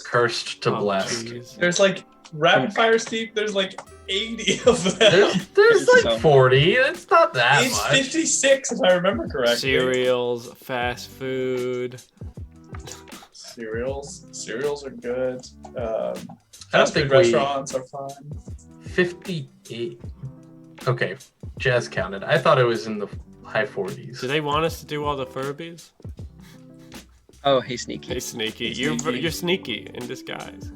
cursed to blessed. Jeez. There's like rapid fire, Steve. There's like 80 of them. There's like 40. It's not that It's much. 56 if I remember correctly. Cereals, fast food. Cereals are good. I don't Fast think food restaurants are fine. 58. Okay, Jazz counted. I thought it was in the high 40s. Do they want us to do all the Furbies? Oh, hey, Sneaky. Hey, Sneaky. Hey, You're Sneaky. you're sneaky in disguise.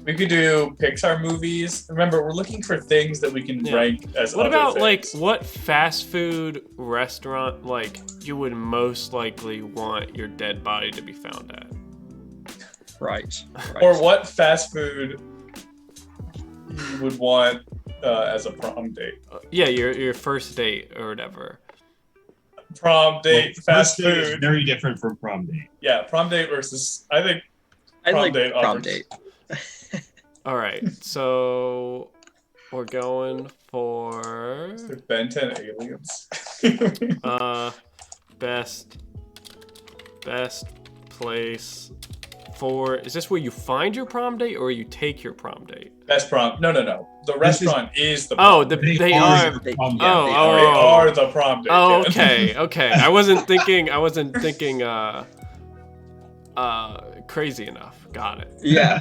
We could do Pixar movies. Remember, we're looking for things that we can Yeah. rank as What other about like things. what fast food restaurant like you would most likely want your dead body to be found at? Right. Or what fast food you would want as a prom date? Yeah, your first date or whatever. Prom date, Well, fast first date is food. very different from prom date. Yeah, prom date versus, I think, I Prom like date prom offers. date. All right, so we're going for Ben 10 aliens. best place for. Is this where you find your prom date or you take your prom date? Best prom. No. The restaurant is the Oh, prom. they are. They- prom date. Oh, they oh, They are the prom date. Oh, Ken. okay. I wasn't thinking crazy enough. Got it. Yeah.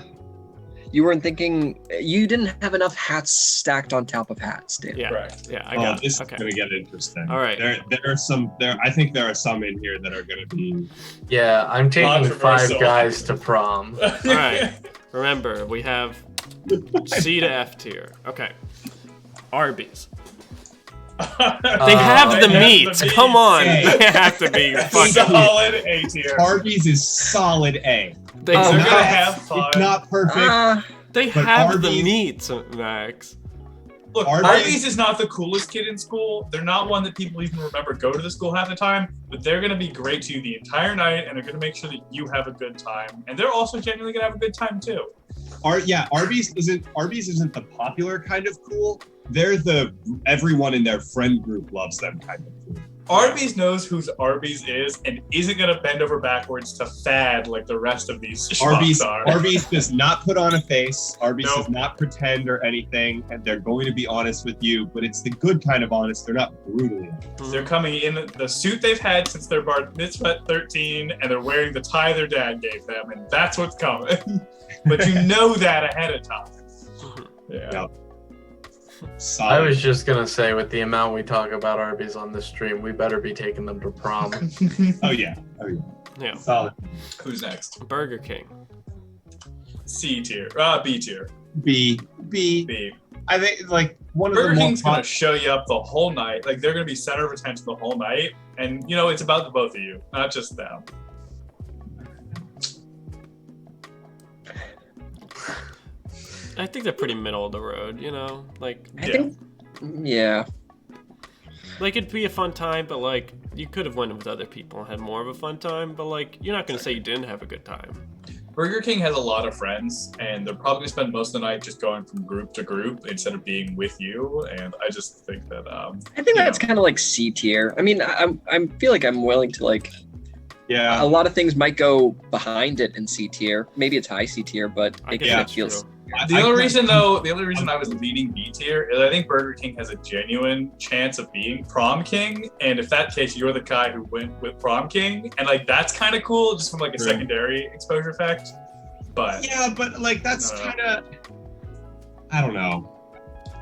You weren't thinking. You didn't have enough hats stacked on top of hats, Dan. Yeah. Correct. Yeah, I Oh, got this it. Okay. is gonna get interesting. All right. There are some. I think there are some in here that are gonna be. Yeah, I'm taking 5 Controversial. guys to prom. All right. Remember, we have C to F tier. Okay. Arby's. They have the meats. Come on. Hey. They have to be fucking. Solid A tier. Arby's is solid A. They, Oh, They're no. gonna have fun. It's not perfect. they but have the Arby's- meats, Max. Look, Arby's- Arby's is not the coolest kid in school. They're not one that people even remember go to the school half the time, but they're gonna be great to you the entire night, and they're gonna make sure that you have a good time, and they're also genuinely gonna have a good time too. Arby's isn't the popular kind of cool. They're the everyone in their friend group loves them kind of cool. Arby's knows whose Arby's is and isn't gonna bend over backwards to fad like the rest of these schmucks are. Arby's does not put on a face. Arby's Nope. does not pretend or anything, and they're going to be honest with you. But it's the good kind of honest. They're not brutally honest. They're coming in the suit they've had since their bar mitzvah at 13, and they're wearing the tie their dad gave them, and that's what's coming. But you know that ahead of time. Yeah. Yep. I Solid. was just gonna say, with the amount we talk about Arby's on this stream, we better be taking them to prom. Oh yeah. Yeah. Solid. Who's next? Burger King. C tier. B tier. B. B. I think like one Burger of the more King's gonna show you up the whole night. Like they're gonna be center of attention the whole night, and you know it's about the both of you, not just them. I think they're pretty middle of the road, you know? Like Yeah. it'd be a fun time, but like you could have went with other people and had more of a fun time, but like you're not gonna say you didn't have a good time. Burger King has a lot of friends, and they're probably gonna spend most of the night just going from group to group instead of being with you. And I just think that I think that's kind of like C tier. I mean, I feel like I'm willing to like. Yeah. A lot of things might go behind it in C tier. Maybe it's high C tier, but I it guess kind of that's feels. true. The only reason I was leaning B tier is I think Burger King has a genuine chance of being prom king, and if that case, you're the guy who went with prom king, and like that's kind of cool, just from like a True. secondary exposure effect. But Yeah, but like that's No. kind of. I don't know.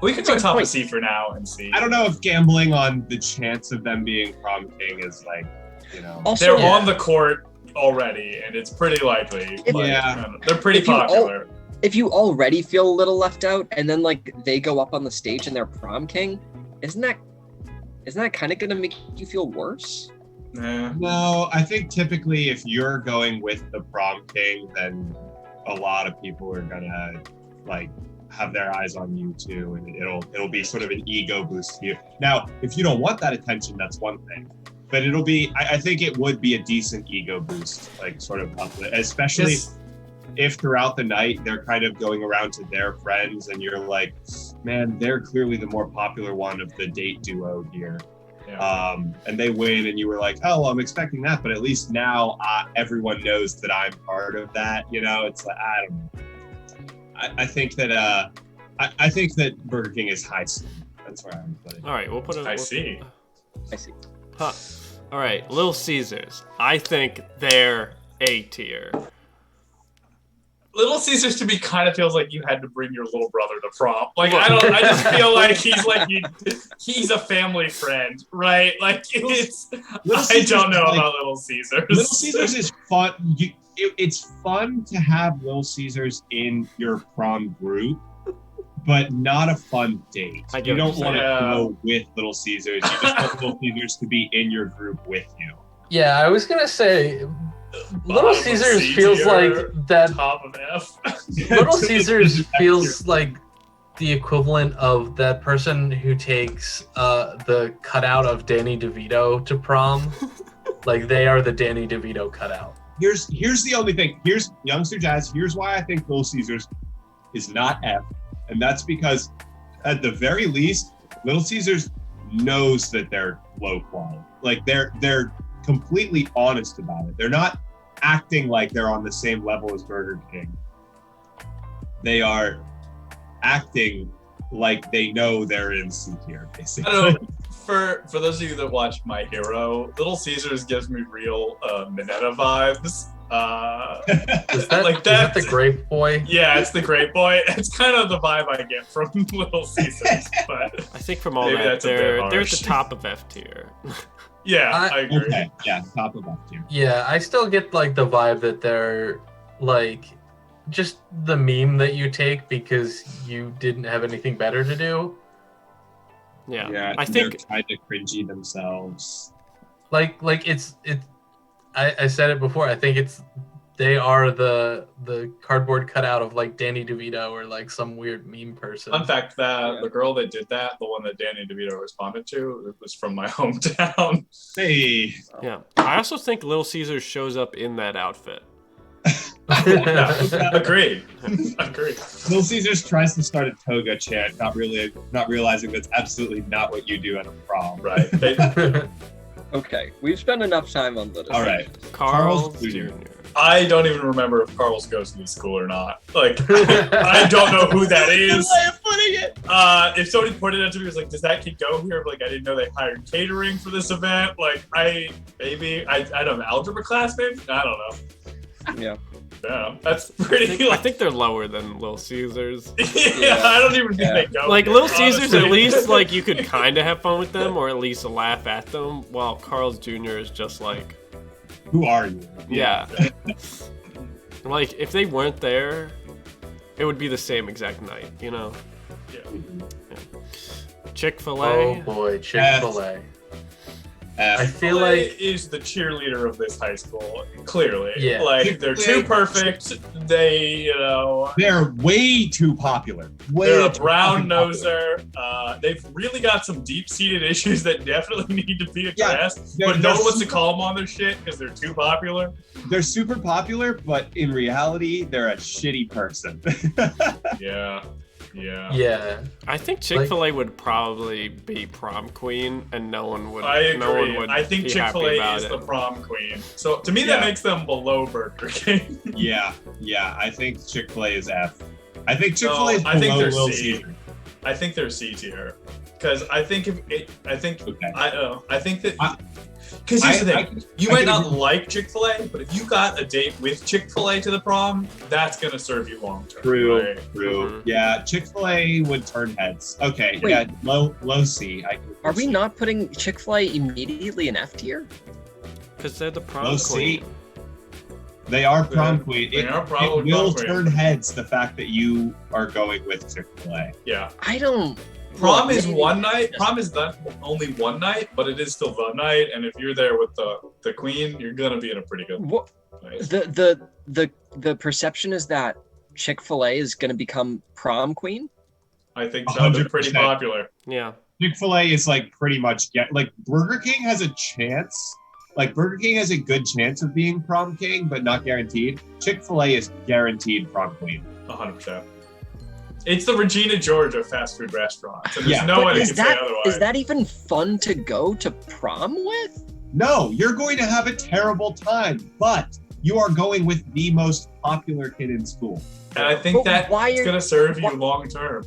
we could That's a go good top of point. C for now and see. I don't know if gambling on the chance of them being prom king is like, you know. Also, They're on the court already, and it's pretty likely. If- like, Yeah. they're pretty If you all- popular. if you already feel a little left out, and then like they go up on the stage and they're prom king, isn't that kind of gonna make you feel worse? Nah. No, I think typically if you're going with the prom king, then a lot of people are gonna like have their eyes on you too, and it'll be sort of an ego boost to you. Now, if you don't want that attention, that's one thing, but it'll be. I think it would be a decent ego boost, like sort of uplift, especially if throughout the night they're kind of going around to their friends, and you're like, man, they're clearly the more popular one of the date duo here. Yeah. And they win, and you were like, oh, well, I'm expecting that, but at least now everyone knows that I'm part of that. You know, it's like I don't know. I think that I think that Burger King is high C. That's where I'm putting. All right, we'll put it. I see. I see. Huh. All right, Little Caesars. I think they're A tier. Little Caesars to me kind of feels like you had to bring your little brother to prom. Like I just feel like he's a family friend, right? Like it's. I don't know about Little Caesars. Little Caesars is fun. It's fun to have Little Caesars in your prom group, but not a fun date. You don't want to go with Little Caesars. You just want Little Caesars to be in your group with you. Yeah, I was gonna say, Little Caesars feels like that. Top of F. Little Caesars feels like the equivalent of that person who takes the cutout of Danny DeVito to prom. Like they are the Danny DeVito cutout. Here's the only thing. Here's Youngster Jazz. Here's why I think Little Caesars is not F, and that's because at the very least, Little Caesars knows that they're low quality. Like they're completely honest about it. They're not acting like they're on the same level as Burger King. They are acting like they know they're in C tier, basically. I don't know. For those of you that watch My Hero, Little Caesars gives me real Minetta vibes. Is that the Grape Boy? Yeah, it's the Grape Boy. It's kind of the vibe I get from Little Caesars. But I think from all that, they're at the top of F tier. Yeah, I agree. Okay, yeah, top of F tier. Yeah, I still get like the vibe that they're like just the meme that you take because you didn't have anything better to do. Yeah, I they're think kind of cringy themselves. Like it's I said it before. I think they are the cardboard cutout of like Danny DeVito or like some weird meme person. Fun fact that the girl that did that, the one that Danny DeVito responded to, it was from my hometown. Hey. Yeah, I also think Little Caesars shows up in that outfit. Yeah, agreed. Little Caesars tries to start a toga chant, not realizing that's absolutely not what you do at a prom. Right. Okay, we've spent enough time on Little All right. Carl's Jr. Jr. I don't even remember if Carl's goes to the school or not. Like, I don't know who that is. If somebody pointed out to me, was like, "Does that kid go here?" Like, I didn't know they hired catering for this event. Like, I don't know, algebra class maybe. I don't know. Yeah. Yeah, that's pretty. I think they're lower than Little Caesars. Yeah, I don't even think they go. Like there, Little Caesars, honestly. at least like you could kind of have fun with them, or at least laugh at them. While Carl's Jr. is just like, who are you? yeah. Like if they weren't there, it would be the same exact night, you know. Yeah. Chick-fil-A. Oh boy, Chick-fil-A. I feel Chick-fil-A like is the cheerleader of this high school. Clearly, Yeah. like they're too perfect. They, They're way too popular. they're a brown noser. They've really got some deep-seated issues that definitely need to be addressed. Yeah, but no they're one wants to call them on their shit because they're too popular. They're super popular, but in reality, they're a shitty person. Yeah. Yeah. yeah. I think Chick-fil-A would probably be prom queen, and no one would. I agree. No one would I think be Chick-fil-A happy about is it. the prom queen. So to me, Yeah. that makes them below Burger King. yeah. I think Chick-fil-A is F. I think Chick-fil-A is No, I think below they're Little C. Caesars. I think they're C tier. Because I think Okay. I think that. Because I- here's the I thing, can- you I might can not agree. like Chick-fil-A, but if you got a date with Chick-fil-A to the prom, that's gonna serve you long term. True. Right? Mhm. Yeah, Chick-fil-A would turn heads. Okay, Wait. yeah, low C. Are we not putting Chick-fil-A immediately in F tier? Because they're the prom Low C. queen. They are prom queen. They are It probably will prom queen. turn heads the fact that you are going with Chick-fil-A. Yeah. I don't. Prom is maybe- one night. Prom is not only one night, but it is still the night. And if you're there with the queen, you're gonna be in a pretty good What, place. the perception is that Chick-fil-A is going to become prom queen. I think so. They're pretty 100%. popular. Yeah. Chick-fil-A is like pretty much like Burger King has a chance. Like Burger King has a good chance of being prom king, but not guaranteed. Chick-fil-A is guaranteed prom queen. 100%. It's the Regina George of fast food restaurants. And there's Yeah. no But one who is can say that otherwise. is that even fun to go to prom with? No, you're going to have a terrible time, but you are going with the most popular kid in school. And I think But that's why are- gonna serve you why- long term.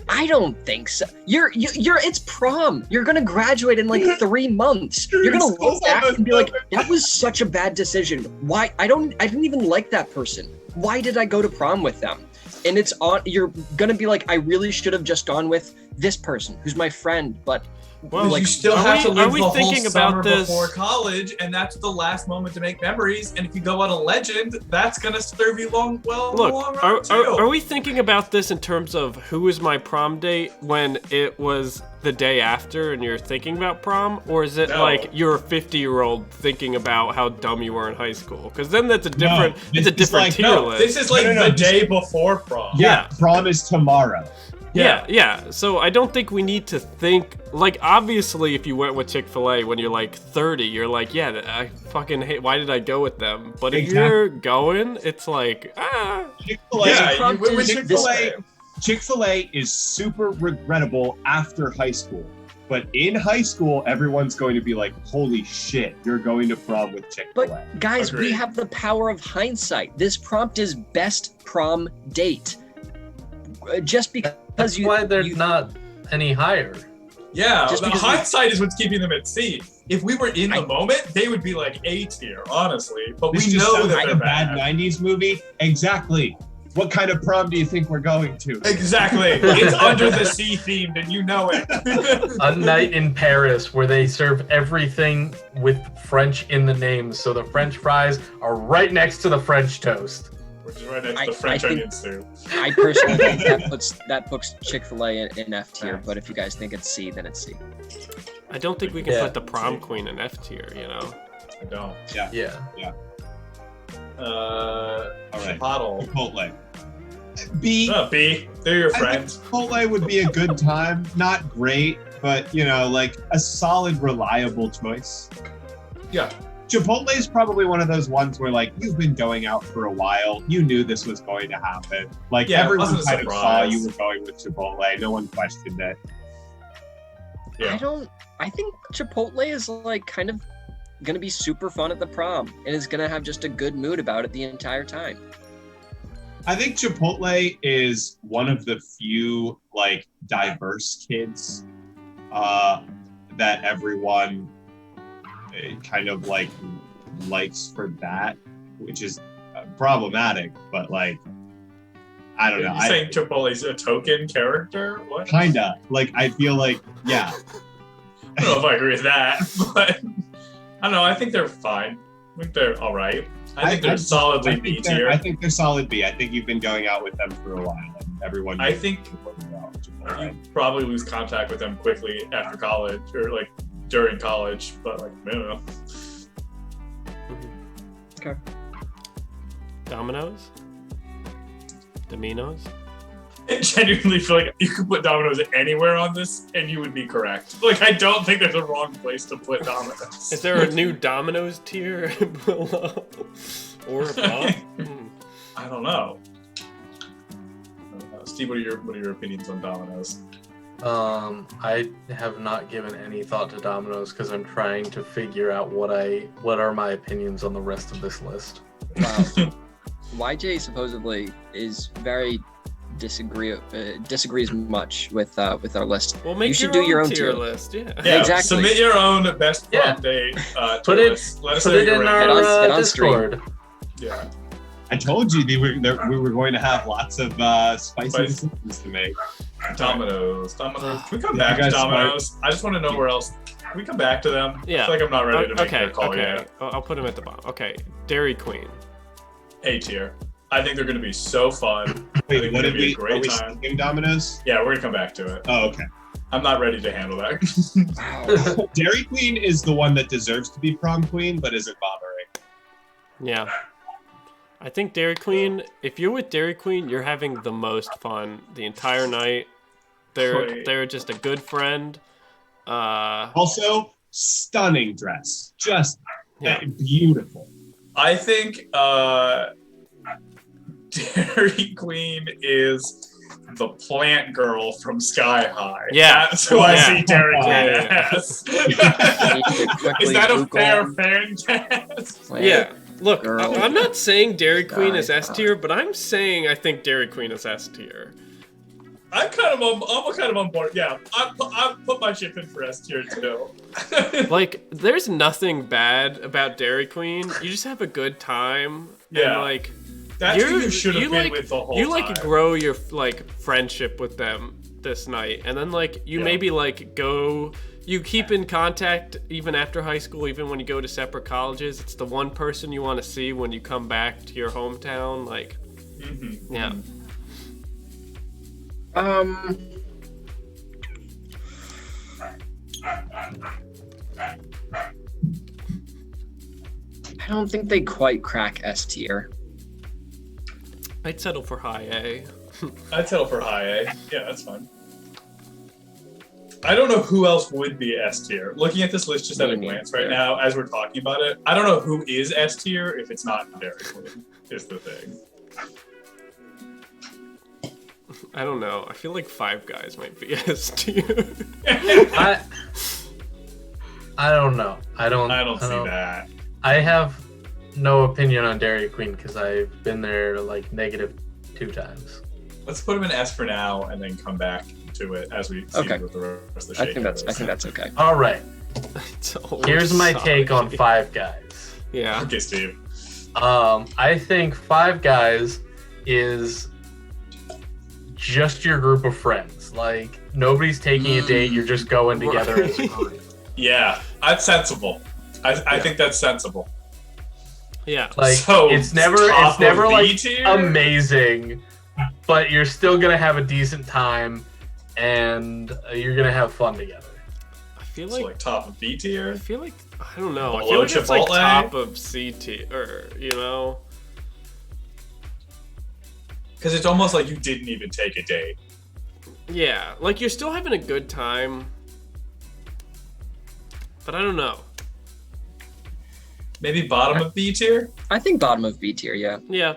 I don't think so. You're it's prom. You're gonna graduate in like 3 months. You're gonna You're look so back and be like, homophobic. that was such a bad decision. Why? I didn't even like that person. Why did I go to prom with them? And it's on. You're gonna be like, I really should have just gone with this person who's my friend, but Well, like, you still are have we- to are live we the whole thinking summer about this- before college, and that's the last moment to make memories. And if you go on a legend, that's gonna serve you long in the long Look, run too. are we thinking about this in terms of who was my prom date when it was the day after and you're thinking about prom? Or is it No. like you're a 50-year-old thinking about how dumb you were in high school? Because then that's a different, it's a it's different like- tier No, list. this is like No, the just- day before prom. Yeah. Prom is tomorrow. Yeah. So I don't think we need to think, like, obviously if you went with Chick-fil-A when you're like 30, you're like, yeah, I fucking hate, why did I go with them? But if Exactly. you're going, it's like, Chick-fil-A, Yeah, prom you went with is Chick-fil-A, Chick-fil-A. Chick-fil-A is super regrettable after high school. But in high school, everyone's going to be like, holy shit, you're going to prom with Chick-fil-A. But guys, we Agreed. have the power of hindsight. This prompt is best prom date. Just because That's you, why they're you- not any higher. Yeah, Just the because we- hindsight is what's keeping them at C. If we were in the moment, they would be like A tier, honestly. But This we just know sounds that like they're a bad bad. 90s movie. Exactly. What kind of prom do you think we're going to? Exactly. It's under the sea themed, and you know it. A night in Paris where they serve everything with French in the name, so the French fries are right next to the French toast. Which is right next I- to French I think- onion stew. I personally think that puts Chick-fil-A in F tier. Right. But if you guys think it's C, then it's C. I don't think we can Yeah. put the prom queen in F tier, you know? I don't. Yeah. All right. Chipotle. Chipotle. B. B. They're your I think friends. Chipotle would be a good time. Not great, but you know, like a solid, reliable choice. Yeah. Chipotle is probably one of those ones where, like, you've been going out for a while. You knew this was going to happen. Like, Yeah, it everyone wasn't a kind of saw surprise. you were going with Chipotle. No one questioned it. Yeah. I think Chipotle is like kind of gonna be super fun at the prom and is gonna have just a good mood about it the entire time. I think Chipotle is one of the few, like, diverse kids that everyone kind of, like, likes for that, which is problematic, but, like, I don't know. Are you saying Chipotle's a token character? What? Kinda. Like, I feel like, yeah. I don't know if I agree with that, but I don't know. I think they're fine. I think they're all right. I think they're solidly B tier. I think they're solid B. I think you've been going out with them for a while, and everyone. I think Chipotle. you probably lose contact with them quickly after college or like during college, but like I don't know. Okay. Domino's? Domino's? I genuinely feel like you could put Domino's anywhere on this and you would be correct. Like I don't think there's a wrong place to put Domino's. Is there a new Domino's tier below? Or above? I don't know. Steve, what are your opinions on Domino's? I have not given any thought to Domino's because I'm trying to figure out what are my opinions on the rest of this list. Wow. YJ supposedly is very disagrees much with our list. Well, make You should your do your own own tier tier. list, yeah. Yeah, Exactly. Submit your own best Yeah. prom date. Put to it- us. Let us Put know it your in rating. our Get on stream. Discord. Yeah. I told you we were going to have lots of spicy Spice. decisions to make. Domino's. Can we come Yeah, back you to guys Domino's? I just want to know where else. Can we come back to them? Yeah. I feel like I'm not ready to make Okay, their call okay. yet. I'll put him at the bottom. Okay, Dairy Queen. A tier. I think they're going to be so fun. I Wait, think what they're did gonna be we? a great Are we time. skipping Domino's? Yeah, we're going to come back to it. Oh, okay. I'm not ready to handle that. Wow. Dairy Queen is the one that deserves to be prom queen, but isn't bothering. Yeah. I think Dairy Queen, if you're with Dairy Queen, you're having the most fun the entire night. They're just a good friend. Also, stunning dress. Just Yeah. beautiful. I think Dairy Queen is the plant girl from Sky High. Yeah. That's who I Yeah. see Dairy Queen Yeah. as. I need to quickly Is that a Google fair fan cast? plant Yeah. Look, girl. I'm not saying Dairy Queen is Sky S tier, but I'm saying I think Dairy Queen is S tier. I'm kind of on board. Yeah, I put my chip in for S tier too. Like, there's nothing bad about Dairy Queen. You just have a good time. Yeah. And, like, That's who you should have been with the whole you time. like grow your like friendship with them this night, and then like you Yeah. maybe like you keep in contact even after high school, even when you go to separate colleges. It's the one person you want to see when you come back to your hometown. Like, Mm-hmm. yeah. I don't think they quite crack S tier. I'd settle for high A. I'd settle for high A. Yeah, that's fine. I don't know who else would be S tier. Looking at this list just at a Me glance right neither. now, as we're talking about it, I don't know who is S tier if it's not Dairy Queen. Is the thing. I don't know. I feel like Five Guys might be S tier. I don't know. I don't see that. I have no opinion on Dairy Queen because I've been there like -2 times. Let's put them in S for now and then come back to it as we see Okay. what the rest of the I shake think that's okay. All right. It's always Here's my take on sorry. Five Guys. Yeah. Okay, Steve. I think Five Guys is just your group of friends. Like nobody's taking a date. You're just going together as a group. Yeah, that's sensible. I think that's sensible. Yeah. Like So, it's never top of B like tier? amazing, but you're still gonna have a decent time, and you're gonna have fun together. I feel So like like top of B tier. I feel like I don't know. I Below feel like it's like Chipotle? top of C tier, or you know. Because it's almost like you didn't even take a date. Yeah, like you're still having a good time, but I don't know. Maybe bottom of B tier? I think bottom of B tier, yeah. Yeah,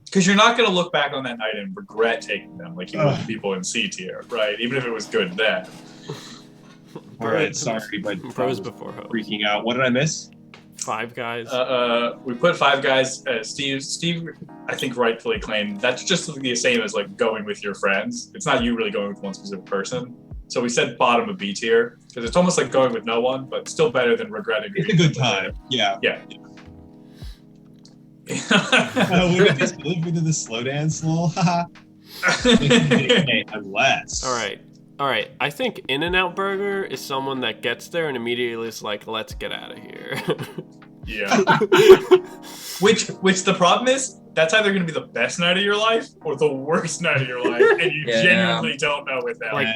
Because you're not going to look back on that night and regret taking them like you would the people in C tier, right? Even if it was good then. All right, sorry, but Bros before hoes. freaking out. What did I miss? Five Guys. We put Five Guys. Steve, I think rightfully claimed that's just the same as like going with your friends. It's not you really going with one specific person. So we said bottom of B tier because it's almost like going with no one, but still better than regretting. It's a good time. Yeah. Yeah. Look at this. We did the slow dance, lol. Haha. Unless. All right. I think In-N-Out Burger is someone that gets there and immediately is like, "Let's get out of here." Yeah. Which the problem is, that's either going to be the best night of your life or the worst night of your life, and you Yeah. genuinely don't know with that. Like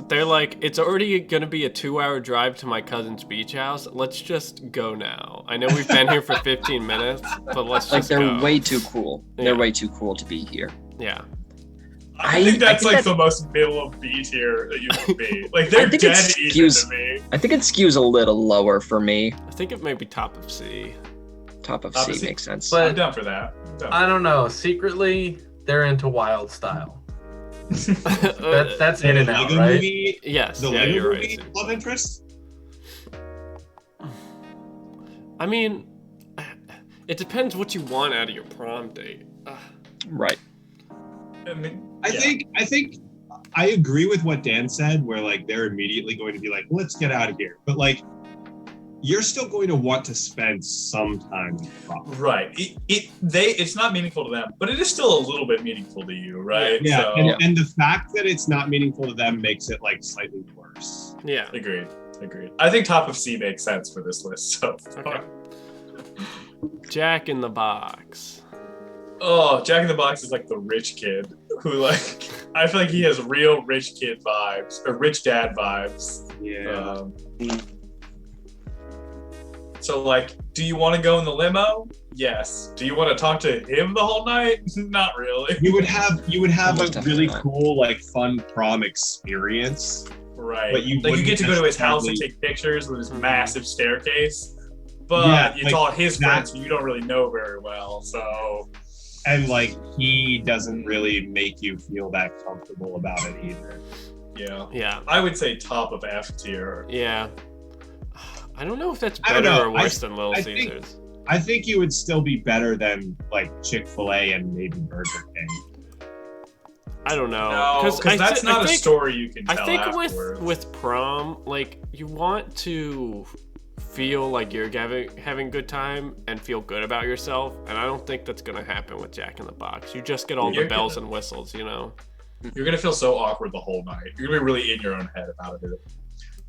they're like, it's already gonna be a 2-hour drive to my cousin's beach house. Let's just go now. I know we've been here for 15 minutes, but let's Like just they're go. way too cool. Yeah. They're way too cool to be here. Yeah. I think that's I think like the most middle of B tier that you can be. Like they're I think dead it even skews- to me. I think it skews a little lower for me. I think it may be top of C. Top of Top C of C. makes sense. But- I'm down for that. I'm down. I don't know. Secretly, they're into wild style. That's The in and out, Lego right? movie. Yes. The yeah, Lego you're movie. right. Love interest. I mean, it depends what you want out of your prom date. Right. I mean, I think I agree with what Dan said, where like they're immediately going to be like, let's get out of here. But like, you're still going to want to spend some time in the prom. right. It's not meaningful to them, but it is still a little bit meaningful to you, right? Yeah, So, and the fact that it's not meaningful to them makes it like slightly worse. Yeah. agreed. I think top of C makes sense for this list. So Okay. Jack in the Box. Oh, Jack in the Box is like the rich kid who like I feel like he has real rich kid vibes or rich dad vibes. Yeah. So like, do you want to go in the limo? Yes. Do you want to talk to him the whole night? Not really. You would have Almost a really definitely not. cool, like, fun prom experience. Right. But you like you get to go to his house and necessarily- take pictures with his Mhm. massive staircase. But Yeah, it's like, all his that- friends who you don't really know very well. So And like he doesn't really make you feel that comfortable about it either. yeah. Yeah. I would say top of F tier. Yeah. I don't know if that's I don't better know. or worse than Little I think- Caesars. I think you would still be better than like Chick-fil-A and maybe Burger King. I don't know. No, because that's not a story you can tell I think afterwards. with prom, like you want to feel like you're having a good time and feel good about yourself, and I don't think that's gonna happen with Jack in the Box. You just get all the You're bells gonna- and whistles, you know. You're gonna feel so awkward the whole night. You're gonna be really in your own head about it.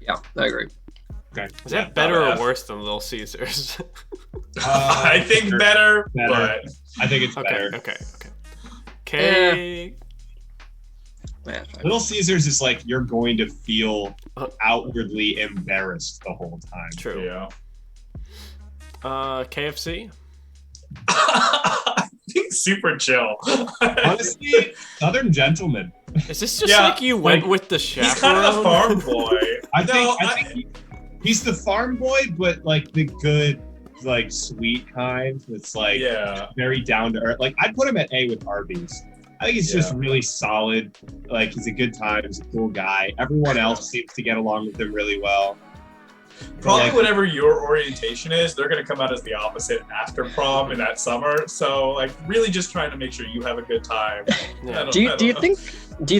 Yeah, I agree. Okay. Is Yeah, that better not or F. worse than Little Caesars? I think better, Better. but I think it's okay, better. okay. Okay. Yeah, fine. Little Caesars is like you're going to feel Uh, outwardly embarrassed the whole time. True. yeah. KFC. I think super chill. Honestly, Southern Gentleman. Is this just Yeah, like you went like, with the He's chaperone? kind of a farm boy. I No, think he's the farm boy, but like the good, like sweet kind. That's like Yeah. very down to earth. Like I'd put him at A with Arby's. I think he's just Yeah. really solid. Like he's a good time. He's a cool guy. Everyone else seems to get along with him really well. Probably Like- whatever your orientation is, they're gonna come out as the opposite after prom in that summer. So like really just trying to make sure you have a good time. Yeah. Do you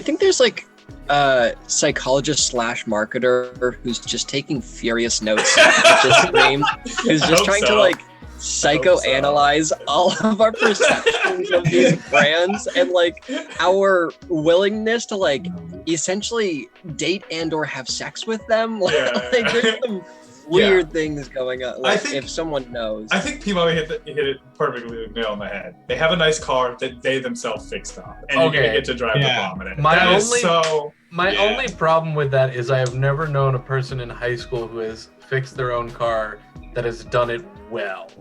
think there's like a psychologist slash marketer who's just taking furious notes at this stream, who's I just hope trying to so. like psychoanalyze all of our perceptions of these brands and like our willingness to like essentially date and or have sex with them? Like, Yeah. like there's some weird things going on. Like think- if someone knows. I think P-Mommy hit it perfectly the nail on the head. They have a nice car that they themselves fixed up, and you're gonna Okay. get to drive Yeah. the prom in it. My That is only- so My Yeah. only problem with that is I have never known a person in high school who has fixed their own car that has done it well.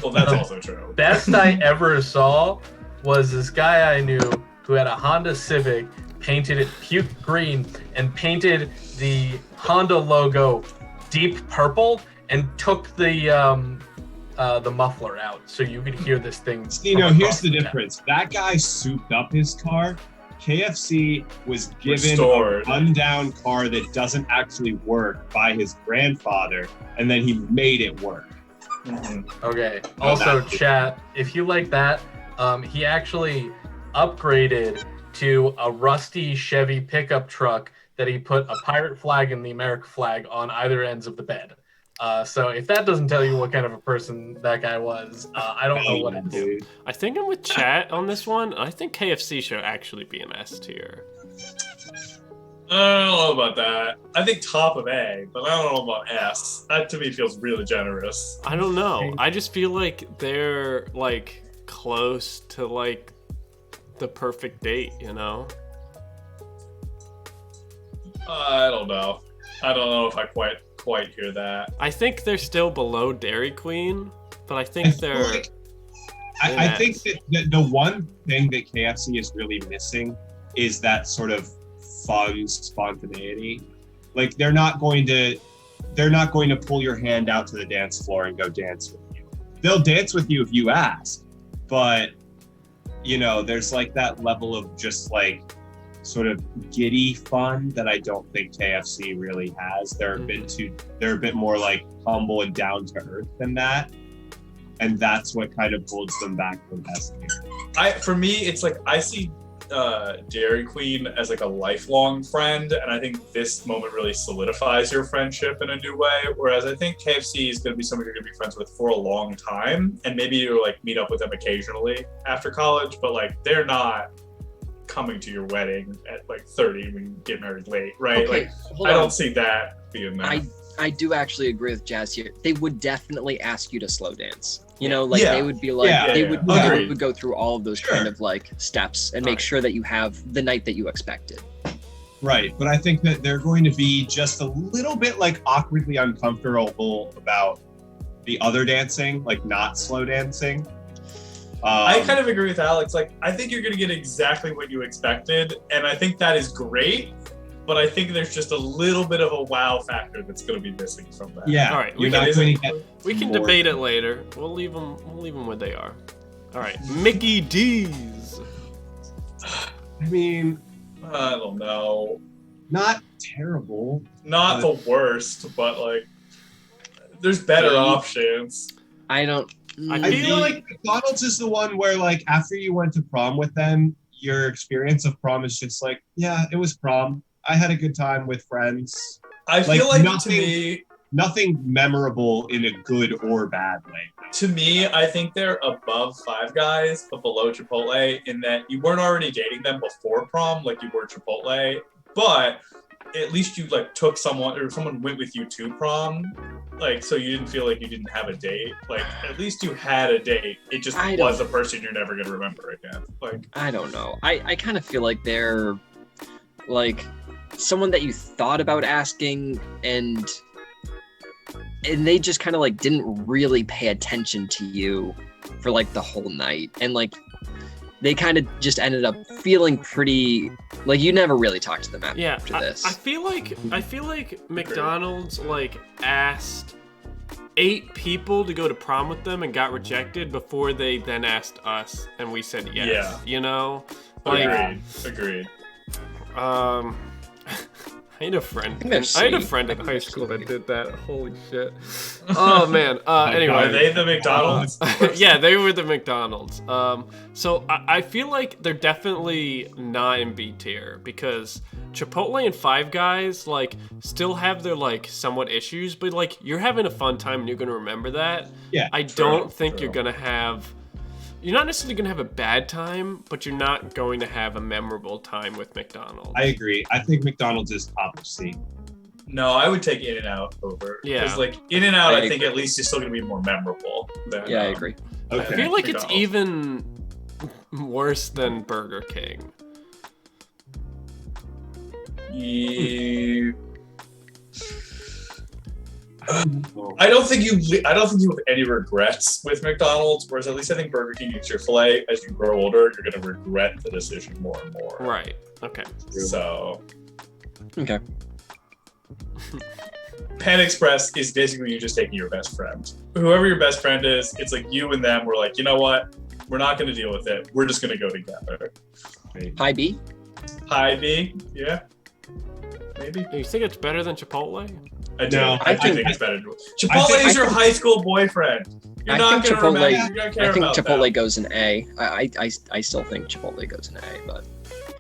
well. That's also true. Best I ever saw was this guy I knew who had a Honda Civic, painted it puke green, and painted the Honda logo deep purple, and took the muffler out so you could hear this thing. You know, from here's across the town. difference. That guy souped up his car. KFC was given Restored. a rundown car that doesn't actually work by his grandfather, and then he made it work. Mhm. Okay. Oh, Also, that- chat, if you like that, he actually upgraded to a rusty Chevy pickup truck that he put a pirate flag and the American flag on either ends of the bed. So if that doesn't tell you what kind of a person that guy was, I don't know what it is. Dude. I think I'm with chat on this one. I think KFC should actually be an S tier. I don't know about that. I think top of A, but I don't know about S. That to me feels really generous. I don't know. I just feel like they're like close to like the perfect date, you know? I don't know. I don't know if I quite hear that. I think they're still below Dairy Queen, but I I think feel they're like- I think that the one thing that KFC is really missing is that sort of fun spontaneity. Like they're not going to pull your hand out to the dance floor and go dance with you. They'll dance with you if you ask, but you know, there's like that level of just like sort of giddy fun that I don't think KFC really has. They're a bit more like humble and down to earth than that. And that's what kind of holds them back from S tier. For me, it's like I see Dairy Queen as like a lifelong friend, and I think this moment really solidifies your friendship in a new way. Whereas I think KFC is going to be someone you're going to be friends with for a long time, and maybe you like meet up with them occasionally after college, but like they're not coming to your wedding at like 30 when you get married late, right? Okay, Like hold I on. don't see that being there. I I do actually agree with Jazz here. They would definitely ask you to slow dance. You know, like they would be like, they would go through all of those kind of like steps and make sure that you have the night that you expected. Right, but I think that they're going to be just a little bit like awkwardly uncomfortable about the other dancing, like not slow dancing. I kind of agree with Alex. Like, I think you're going to get exactly what you expected, and I think that is great. But I think there's just a little bit of a wow factor that's going to be missing from that. Yeah. All right. We can debate it later. We'll leave them where they are. All right. Mickey D's. I mean, I don't know. Not terrible. Not the worst, but like, there's better options. I feel like McDonald's is the one where like after you went to prom with them, your experience of prom is just like, yeah, it was prom. I had a good time with friends. I feel like nothing, to me, nothing memorable in a good or bad way. To me, I think they're above Five Guys, but below Chipotle in that you weren't already dating them before prom like you were Chipotle, but at least you like took someone or someone went with you to prom, like so you didn't feel like you didn't have a date. Like at least you had a date. It just was a person you're never gonna remember again. Like I don't know. I kind of feel like they're like someone that you thought about asking and they just kind of like didn't really pay attention to you for like the whole night, and like they kind of just ended up feeling pretty like you never really talked to them after this. I feel like McDonald's like asked 8 people to go to prom with them and got rejected before they then asked us and we said yes. Yeah. You know? Like, Agreed. I had a friend in high school that did that. Holy shit. Oh man. Anyway. Are they the McDonald's? Yeah, they were the McDonald's. So I feel like they're definitely not in B tier because Chipotle and Five Guys like still have their like somewhat issues, but like you're having a fun time and you're gonna remember that. Yeah. I don't think you're gonna have. You're not necessarily going to have a bad time, but you're not going to have a memorable time with McDonald's. I agree. I think McDonald's is top of C. No, I would take In-N-Out over. Yeah. Because, like, In-N-Out, I think at least is still going to be more memorable. Than, I agree. Okay. I feel like McDonald's. it's even worse than Burger King. I don't think you have any regrets with McDonald's, whereas at least I think Burger King and Chick-fil-A, as you grow older, you're going to regret the decision more and more. Right. Okay. So. Okay. Pan Express is basically you just taking your best friend. Whoever your best friend is, it's like you and them were like, you know what? We're not going to deal with it. We're just going to go together. High B? High B? Yeah. Maybe. You think it's better than Chipotle? I do. No, I think it's better. Chipotle is your high school boyfriend. You're not going to remember. You're going to care about Chipotle that. goes in A. I still think Chipotle goes in A, but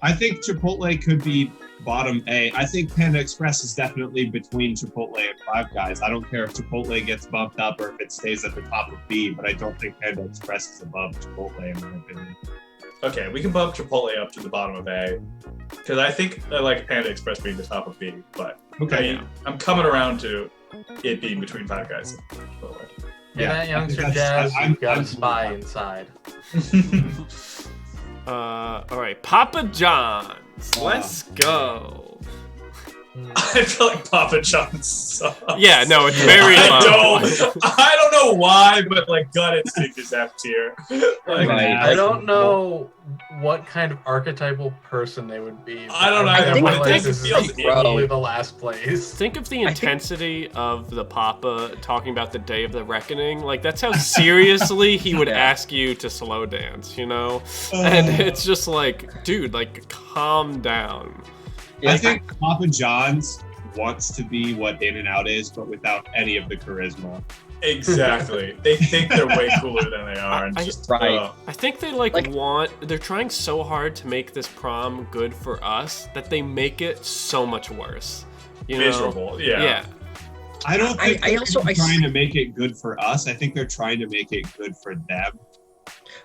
I think Chipotle could be bottom A. I think Panda Express is definitely between Chipotle and Five Guys. I don't care if Chipotle gets bumped up or if it stays at the top of B, but I don't think Panda Express is above Chipotle in my opinion. Okay, we can bump Chipotle up to the bottom of A. Because I think I like Panda Express being the top of B, but Okay. I'm coming around to it being between Five Guys and Chipotle. Yeah, that youngster Jazz, you've got a spy inside. All right, Papa John's. Let's go. I feel like Papa John's sucks. Yeah, no, it's very low. I don't know why, but like gut instinct is F tier. Like, I don't know what kind of archetypal person they would be. I don't know. I think this this feels is probably the last place. Think of the intensity of the Papa talking about the day of the reckoning. Like, that's how seriously he would ask you to slow dance, you know? And it's just like, dude, like, calm down. I think Papa John's wants to be what In-N-Out is, but without any of the charisma. Exactly. They think they're way cooler than they are. And Right. I think they they're trying so hard to make this prom good for us that they make it so much worse. You know? Miserable. Yeah. I don't think I they're also- trying to make it good for us. I think they're trying to make it good for them.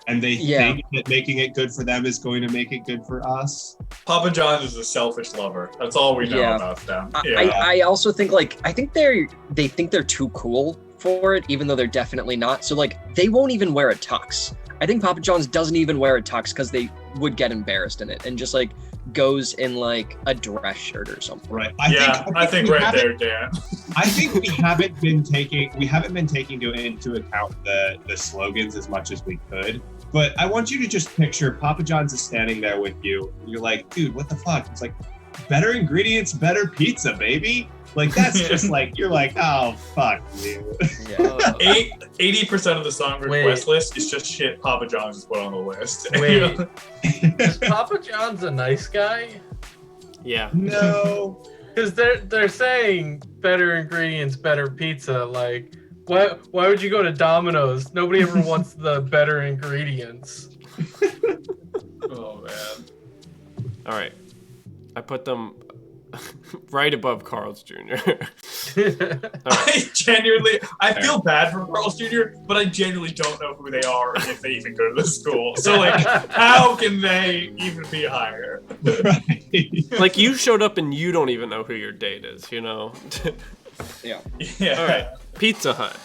and they Yeah. think that making it good for them is going to make it good for us. Papa John's is a selfish lover. That's all we know Yeah. about them. I also think I think they think they're too cool for it, even though they're definitely not. So they won't even wear a tux. I think Papa John's doesn't even wear a tux because they would get embarrassed in it, and just goes in a dress shirt or something. Right. I think right there, Dan. I think we haven't been taking into account the slogans as much as we could. But I want you to just picture Papa John's is standing there with you. And you're like, dude, what the fuck? It's like, better ingredients, better pizza, baby. That's just you're like, oh fuck, dude. Yeah. 80% of the song request list is just shit Papa John's has put on the list. Wait, is Papa John's a nice guy? Yeah. No. Because they're saying better ingredients, better pizza. Why would you go to Domino's? Nobody ever wants the better ingredients. Oh man. All right. I put them right above Carl's Jr. I feel bad for Carl's Jr., but I genuinely don't know who they are and if they even go to the school. So how can they even be higher? Right. You showed up and you don't even know who your date is, you know? Yeah. Yeah. All right. Pizza Hut.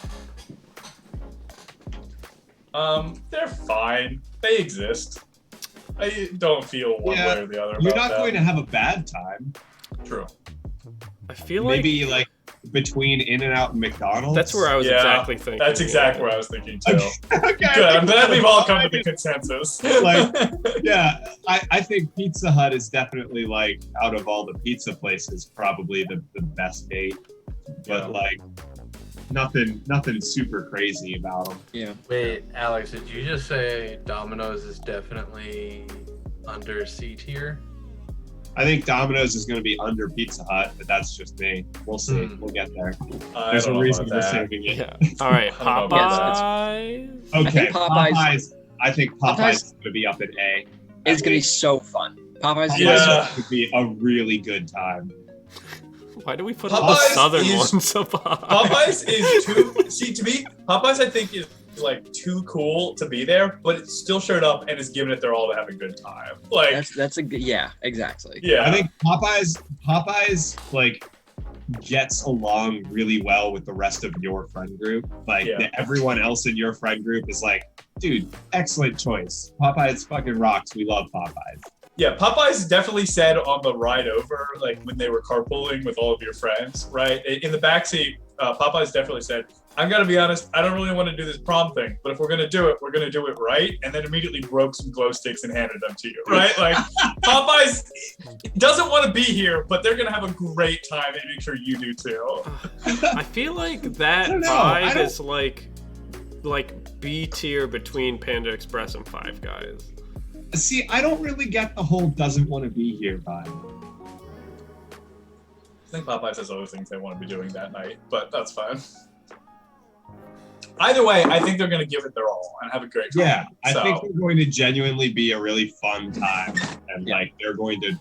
They're fine. They exist. I don't feel one way or the other about You're not that. going to have a bad time. True. I feel Maybe between In-N-Out and McDonald's. that's where I was exactly thinking. That's exactly what I was thinking too. Okay. Good. I'm glad we've all come to the consensus. Yeah, I think Pizza Hut is definitely out of all the pizza places, probably the best date. But nothing super crazy about them. Yeah. Wait, Alex, did you just say Domino's is definitely under C tier? I think Domino's is going to be under Pizza Hut, but that's just me. We'll see. We'll get there. There's a reason we're saving it. Yeah. All right. I don't know about Popeyes. Okay, Popeyes- I think Popeyes is going to be up at A. It's gonna be so fun. Popeyes. Yeah. Would be a really good time. Why do we put all the Popeyes southern is- ones up high? Popeyes is too. See, to me, Popeyes I think is too cool to be there, but it still showed up and is giving it their all to have a good time. That's a good. Yeah, exactly. Yeah. I think Popeyes gets along really well with the rest of your friend group. Everyone else in your friend group is dude, excellent choice. Popeyes fucking rocks. We love Popeyes. Yeah, Popeyes definitely said on the ride over, when they were carpooling with all of your friends, right? In the backseat, Popeyes definitely said, I'm gonna be honest, I don't really want to do this prom thing, but if we're gonna do it, we're gonna do it right. And then immediately broke some glow sticks and handed them to you, right? Popeyes doesn't want to be here, but they're gonna have a great time and make sure you do too. I feel that vibe is B tier between Panda Express and Five Guys. See, I don't really get the whole doesn't want to be here vibe. I think Popeyes has other things they want to be doing that night, but that's fine. Either way, I think they're going to give it their all and have a great time. Yeah, I think they're going to genuinely be a really fun time, and they're going to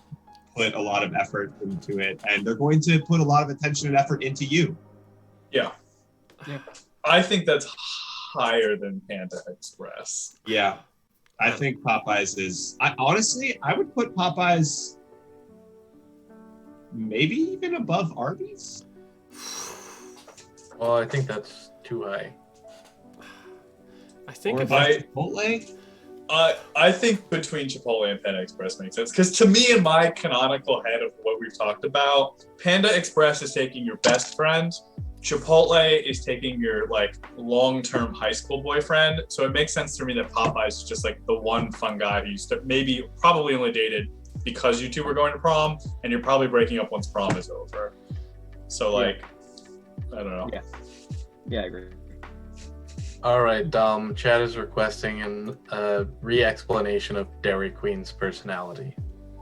put a lot of effort into it, and they're going to put a lot of attention and effort into you. Yeah. I think that's higher than Panda Express. Yeah, I think Popeyes is. I would put Popeyes maybe even above Arby's. Well, I think that's too high. I think Or if above I Chipotle. I think between Chipotle and Panda Express makes sense. Because to me, in my canonical head of what we've talked about, Panda Express is taking your best friend. Chipotle is taking your long-term high school boyfriend. So it makes sense to me that Popeyes is just the one fun guy who you probably only dated because you two were going to prom, and you're probably breaking up once prom is over. So I don't know. Yeah, I agree. All right, Chad is requesting a re-explanation of Dairy Queen's personality.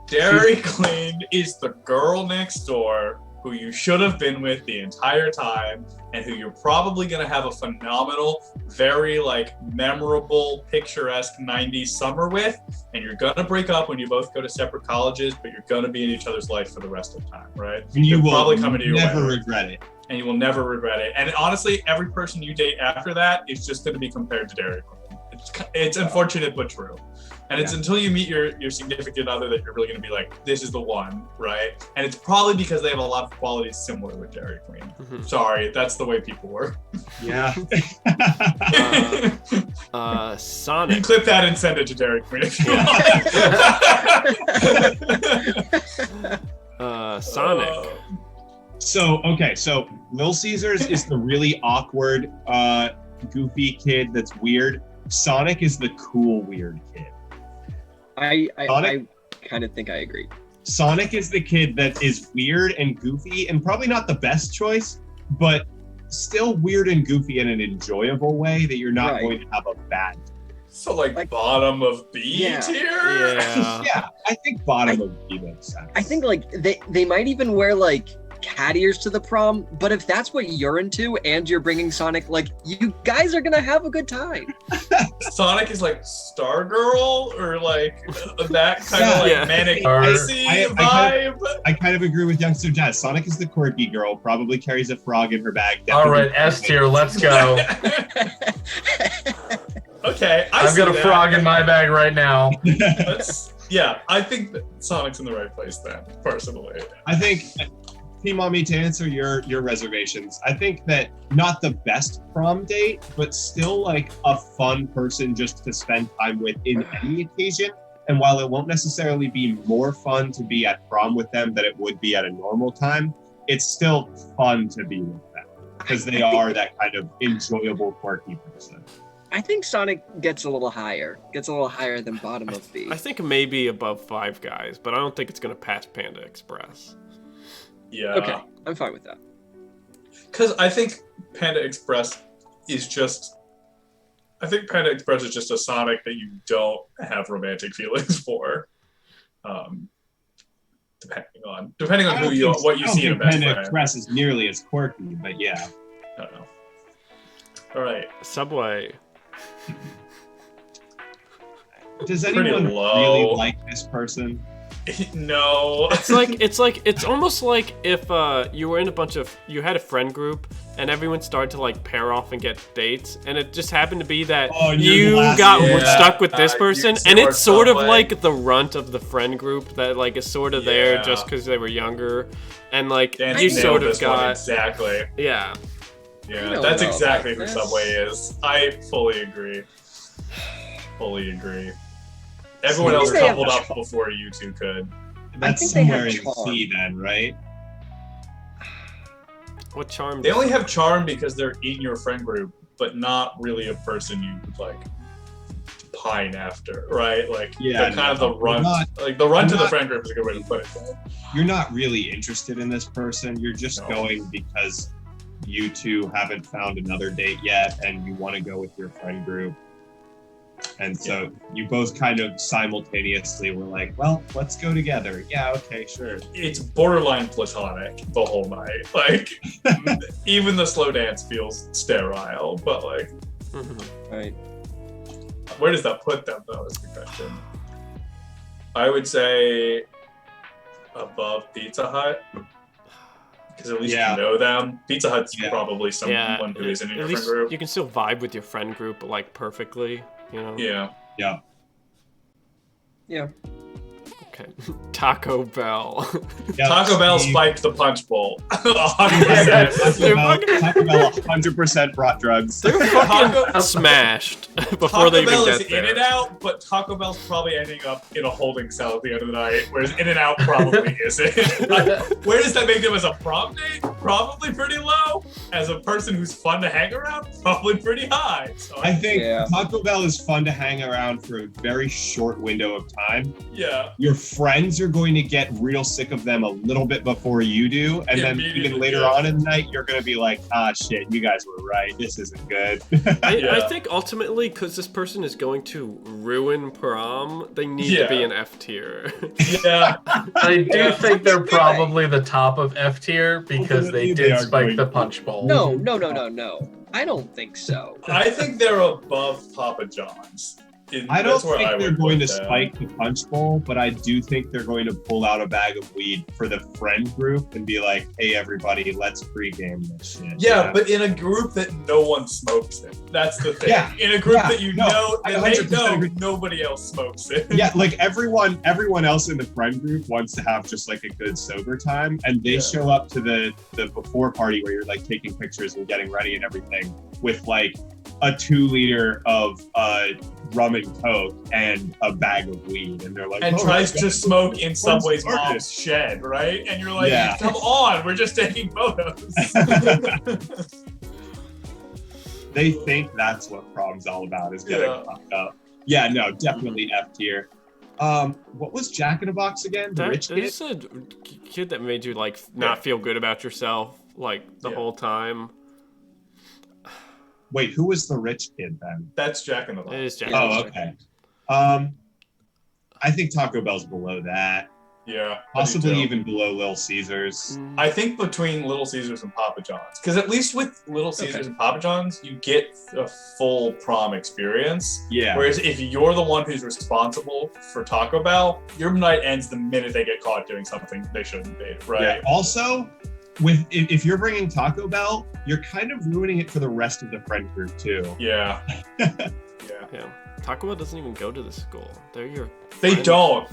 Dairy Queen is the girl next door who you should have been with the entire time, and who you're probably going to have a phenomenal, very memorable, picturesque 90s summer with, and you're going to break up when you both go to separate colleges, but you're going to be in each other's life for the rest of the time, right? And you They're will probably coming to your never wedding, regret it. and you will never regret it. And honestly, every person you date after that is just going to be compared to Dairy Queen. it's unfortunate but true. And it's until you meet your significant other that you're really going to be like, this is the one, right? And it's probably because they have a lot of qualities similar with Dairy Queen. Mhm. Sorry, that's the way people work. Yeah. You Sonic. can clip that and send it to Dairy Queen if you want. Sonic. So Little Caesars is the really awkward, goofy kid that's weird. Sonic is the cool, weird kid. I Sonic? kind of think I agree. Sonic is the kid that is weird and goofy, and probably not the best choice, but still weird and goofy in an enjoyable way that you're not Right. going to have a bad. So like bottom of B Yeah. tier? Yeah. Yeah, I think bottom of B makes sense. I think like they might even wear like cat ears to the prom, but if that's what you're into and you're bringing Sonic, like you guys are gonna have a good time. Sonic is like Stargirl or like that kind of like Yeah. manic I- pixie vibe. I kind of agree with Youngster Jazz. Sonic is the quirky girl, probably carries a frog in her bag. All right, definitely- S tier, let's go. Okay, I've got a see frog that. in my bag right now. Yeah, I think that Sonic's in the right place then, personally. I think, Team Mommy, to answer your reservations, I think that not the best prom date, but still like a fun person just to spend time with in any occasion. And while it won't necessarily be more fun to be at prom with them than it would be at a normal time, it's still fun to be with them because they are that kind of enjoyable, quirky person. I think Sonic gets a little higher than bottom of B. I think maybe above Five Guys, but I don't think it's gonna pass Panda Express. Yeah. Okay, I'm fine with that. Because I think Panda Express is just a Sonic that you don't have romantic feelings for. Depending on what you see in a best Panda friend. Express is nearly as quirky, but yeah. I don't know. All right. Subway. Does Pretty anyone low. really like this person? No. It's almost like if you were in you had a friend group and everyone started to like pair off and get dates, and it just happened to be that Oh, you're you the last got one. stuck with this You person, see and our it's sort of Subway. like the runt of the friend group that like is sort of there Yeah. just because they were younger, and like Dan you nailed sort of this one got exactly. yeah. I Yeah, don't that's know exactly about who this. Subway is. I fully agree. Fully agree. Everyone I else think they have coupled up charm. before you two could. That's think they have somewhere in charm. C then, right? What charm? They only have charm because they're in your friend group, but not really a person you would like pine after, right? Like Yeah, they're kind of no, the runt. not- Like the runt I'm of the not- friend group is a good way to put it. You're not really interested in this person. You're just No. going because you two haven't found another date yet and you want to go with your friend group. And so you both kind of simultaneously were like, well, let's go together. Yeah, okay, sure. It's borderline platonic the whole night. Like even the slow dance feels sterile, but like Mhm. Right. where does that put them though is the question. I would say above Pizza Hut. Because at least Yeah. you know them. Pizza Hut's Yeah. probably someone Yeah, who isn't in at your least friend group. you can still vibe with your friend group like perfectly, you know. Yeah. Yeah. Yeah. Okay. Taco Bell. Yeah, Taco Bell Steve- spiked the punch bowl. Yeah, 100%. Taco Bell 100% brought drugs. They're fucking smashed before they Taco even Bell is get there. in and out, but Taco Bell's probably ending up in a holding cell at the end of the night, whereas In and Out probably isn't. Where does that make them as a prom date? Probably pretty low. As a person who's fun to hang around, probably pretty high. So I think Yeah. Taco Bell is fun to hang around for a very short window of time. yeah. Your friends are going to get real sick of them a little bit before you do, and then Immediately, even later yeah. on in the night, you're going to be like, ah, shit, you guys were right. This isn't good. I Yeah. think ultimately, because this person is going to ruin prom, they need Yeah. to be an F tier. Yeah. I do Yeah. think they're probably the top of F tier because they Ultimately, they did are spike going the to. punch bowl. No. I don't think so. I think they're above Papa John's. I don't that's where think I they're would going put to that. spike the punch bowl, but I do think they're going to pull out a bag of weed for the friend group and be like, "Hey, everybody, let's pregame this shit." Yeah, but in a group that no one smokes it. That's the thing. Yeah, In a group yeah, that you no, know, I that they 100% know agree. nobody else smokes it. Yeah, like everyone else in the friend group wants to have just like a good sober time, and they Yeah. show up to the before party where you're like taking pictures and getting ready and everything with like a 2-liter of rum and coke and a bag of weed, and they're like, And "Oh, tries that's to good." smoke in Subway's started. mom's shed, right? And you're like, Yeah. come on, we're just taking photos. They think that's what prom's all about, is getting Yeah. fucked up. Yeah, no, definitely F tier. What was Jack in a Box again? The rich kid? There's a kid that made you like not feel good about yourself like the whole time. Wait, who was the rich kid then? That's Jack in the Box. It is Jack. Oh, okay. I think Taco Bell's below that. Yeah. I do Possibly too. even below Little Caesars. I think between Little Caesars and Papa John's, because at least with Little Caesars and Papa John's, you get a full prom experience. Yeah. Whereas if you're the one who's responsible for Taco Bell, your night ends the minute they get caught doing something they shouldn't be, right? Yeah. Also, if you're bringing Taco Bell, you're kind of ruining it for the rest of the friend group too. Yeah. Yeah. Taco Bell doesn't even go to the school. They're your. They friend. don't.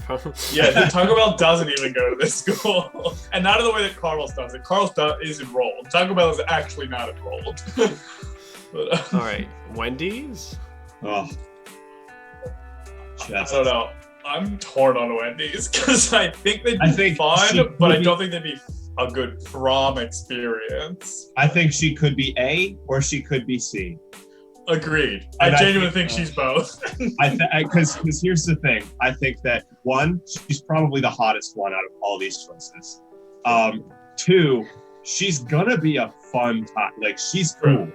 Yeah, the Taco Bell doesn't even go to this school. And not in the way that Carl's does it. Carl's is enrolled. Taco Bell is actually not enrolled. But, All right, Wendy's. Oh. I don't know. I'm torn on Wendy's because I think they'd I be think she fun, but I could don't think they'd be a good prom experience. I think she could be A or she could be C. Agreed. I And I genuinely think, think she's both. Because here's the thing. I think that 1, she's probably the hottest one out of all these choices. 2, she's gonna be a fun time. Like, she's cool.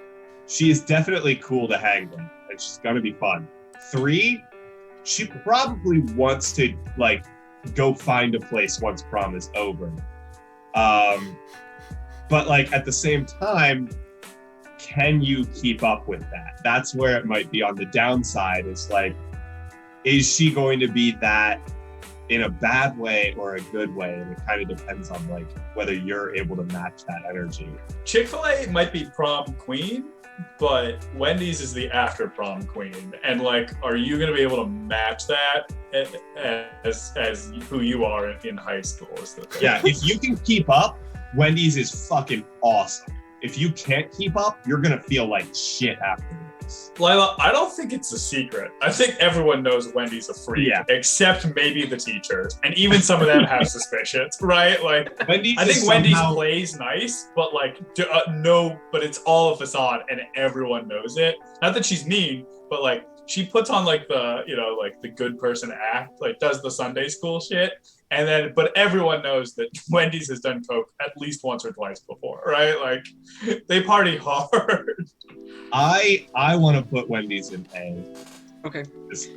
She is definitely cool to hang with, and she's gonna be fun. 3, she probably wants to like go find a place once prom is over. But like at the same time, can you keep up with that? That's where it might be on the downside. Is like, is she going to be that in a bad way or a good way? And it kind of depends on like whether you're able to match that energy. Chick-fil-A might be prom queen, but Wendy's is the after prom queen. And like, are you going to be able to match that as who you are in high school? Is the thing. Yeah, if you can keep up, Wendy's is fucking awesome. If you can't keep up, you're gonna feel like shit afterwards. Lila, I don't think it's a secret. I think everyone knows Wendy's a freak, Yeah. except maybe the teachers, and even some of them have suspicions, right? Like, Wendy's I think is Wendy's somehow- plays nice, but like, no, but it's all a facade, and everyone knows it. Not that she's mean, but like, she puts on like the, like the good person act, like does the Sunday school shit. And then, but everyone knows that Wendy's has done coke at least once or twice before, right? Like, they party hard. I want to put Wendy's in A. Okay.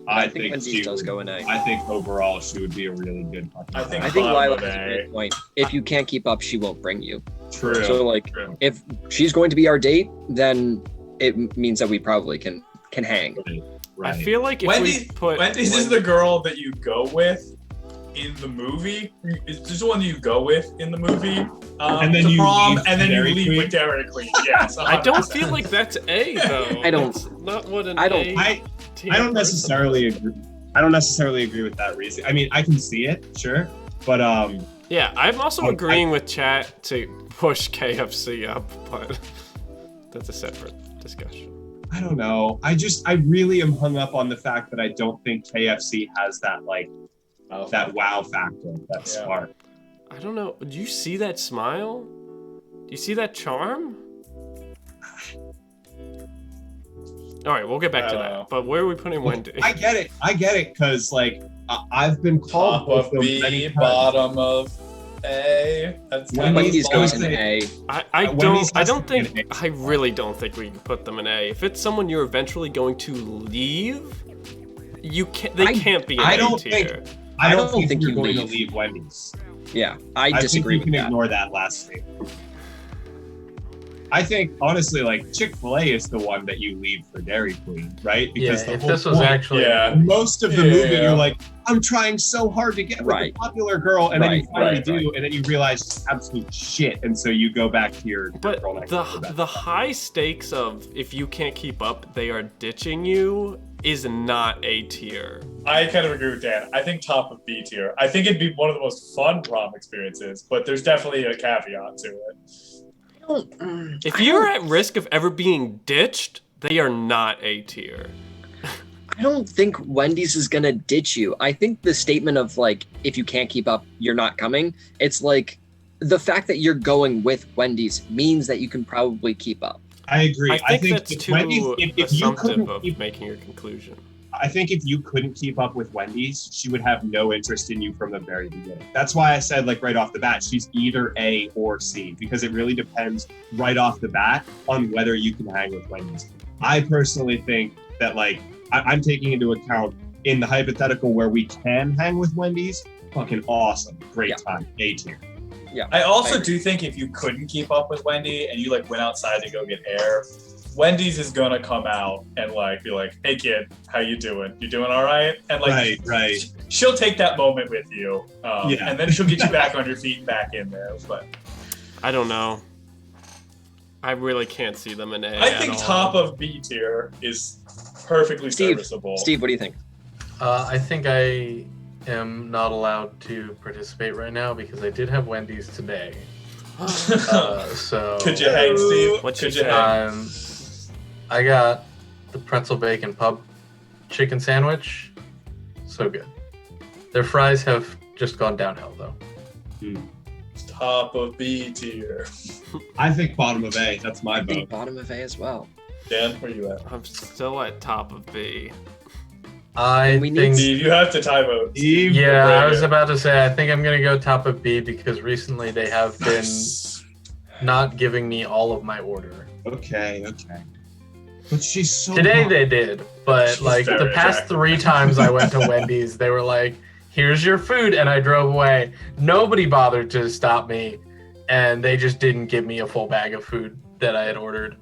I think Wendy's she does would- go in A. I think overall she would be a really good fucking I think- I think bottom Lila of has a A. great point. If you can't keep up, she won't bring you. True. So like, True. if she's going to be our date, then it means that we probably can hang. Right. I feel like if Wendy's, we put Wendy's is the girl that you go with in the movie. It's just the one you go with in the movie. And then to you prom, leave and then you Dairy leave Queen? with Dairy Queen. Yes, I don't 100%. feel like that's A though. I don't- It's not what an I don't- A I tier don't person- necessarily agree. I don't necessarily agree with that reason. I mean, I can see it, sure, but Yeah, I'm also Oh, agreeing with chat to push KFC up, but that's a separate discussion. I don't know. I really am hung up on the fact that I don't think KFC has that like that wow factor. That's Yeah. smart. I don't know. Do you see that smile? Do you see that charm? All right, we'll get back I to don't that. know. But where are we putting Wendy? I get it, because like I've been called Top both of them B, many times. bottom of A. That's kind of Wendy's goes fun. in A. I Wendy's don't. I has don't to be an think. A. I really don't think we can put them in A. If it's someone you're eventually going to leave, you can't. They can't be an I A don't tier. I don't think you you're going to leave. leave Wendy's. Yeah, I I think disagree you with can that. ignore that last statement. I think honestly, like Chick-fil-A is the one that you leave for Dairy Queen, right? Because Yeah, the if whole this was point, actually most of the movie, you're like, I'm trying so hard to get with Right. the popular girl, and then you Right, finally right, do, and then you realize it's absolute shit, and so you go back to your But girl next door. the high stakes of if you can't keep up, they are ditching you is not A tier. I kind of agree with Dan. I think top of B tier. I think it'd be one of the most fun prom experiences, but there's definitely a caveat to it. If you're at risk of ever being ditched, they are not A tier. I don't think Wendy's is gonna ditch you. I think the statement of like, if you can't keep up, you're not coming. It's like the fact that you're going with Wendy's means that you can probably keep up. I agree. I think that's if too Wendy's, if you assumptive couldn't of keep, making your conclusion. I think if you couldn't keep up with Wendy's, she would have no interest in you from the very beginning. That's why I said, like, right off the bat, she's either A or C, because it really depends right off the bat on whether you can hang with Wendy's. I personally think that, like, I'm taking into account in the hypothetical where we can hang with Wendy's, fucking awesome. Great time. A tier. Yeah. I also do think if you couldn't keep up with Wendy and you like went outside to go get air, Wendy's is gonna come out and like be like, "Hey kid, how you doing? You doing all right?" And like, right. she'll take that moment with you, Yeah. and then she'll get you back on your feet and back in there. But I don't know. I really can't see them in A. I think top of B tier is perfectly serviceable. Steve, what do you think? I think I am not allowed to participate right now because I did have Wendy's today. So Could you hang, Steve? What Could you you hang? I got the pretzel bacon pub chicken sandwich. So good. Their fries have just gone downhill though. Top of B tier. I think bottom of A. That's my I think vote. bottom of A as well. Dan, where you at? I'm still at top of B. I We need think. Steve, you have to tie vote. Steve, Yeah, bring I was it. about to say. I think I'm gonna go top of B because recently they have been not giving me all of my order. Okay. But she's so Today hot. they did, but She's like the very past attractive. 3 times I went to Wendy's, they were like, "Here's your food," and I drove away. Nobody bothered to stop me, and they just didn't give me a full bag of food that I had ordered.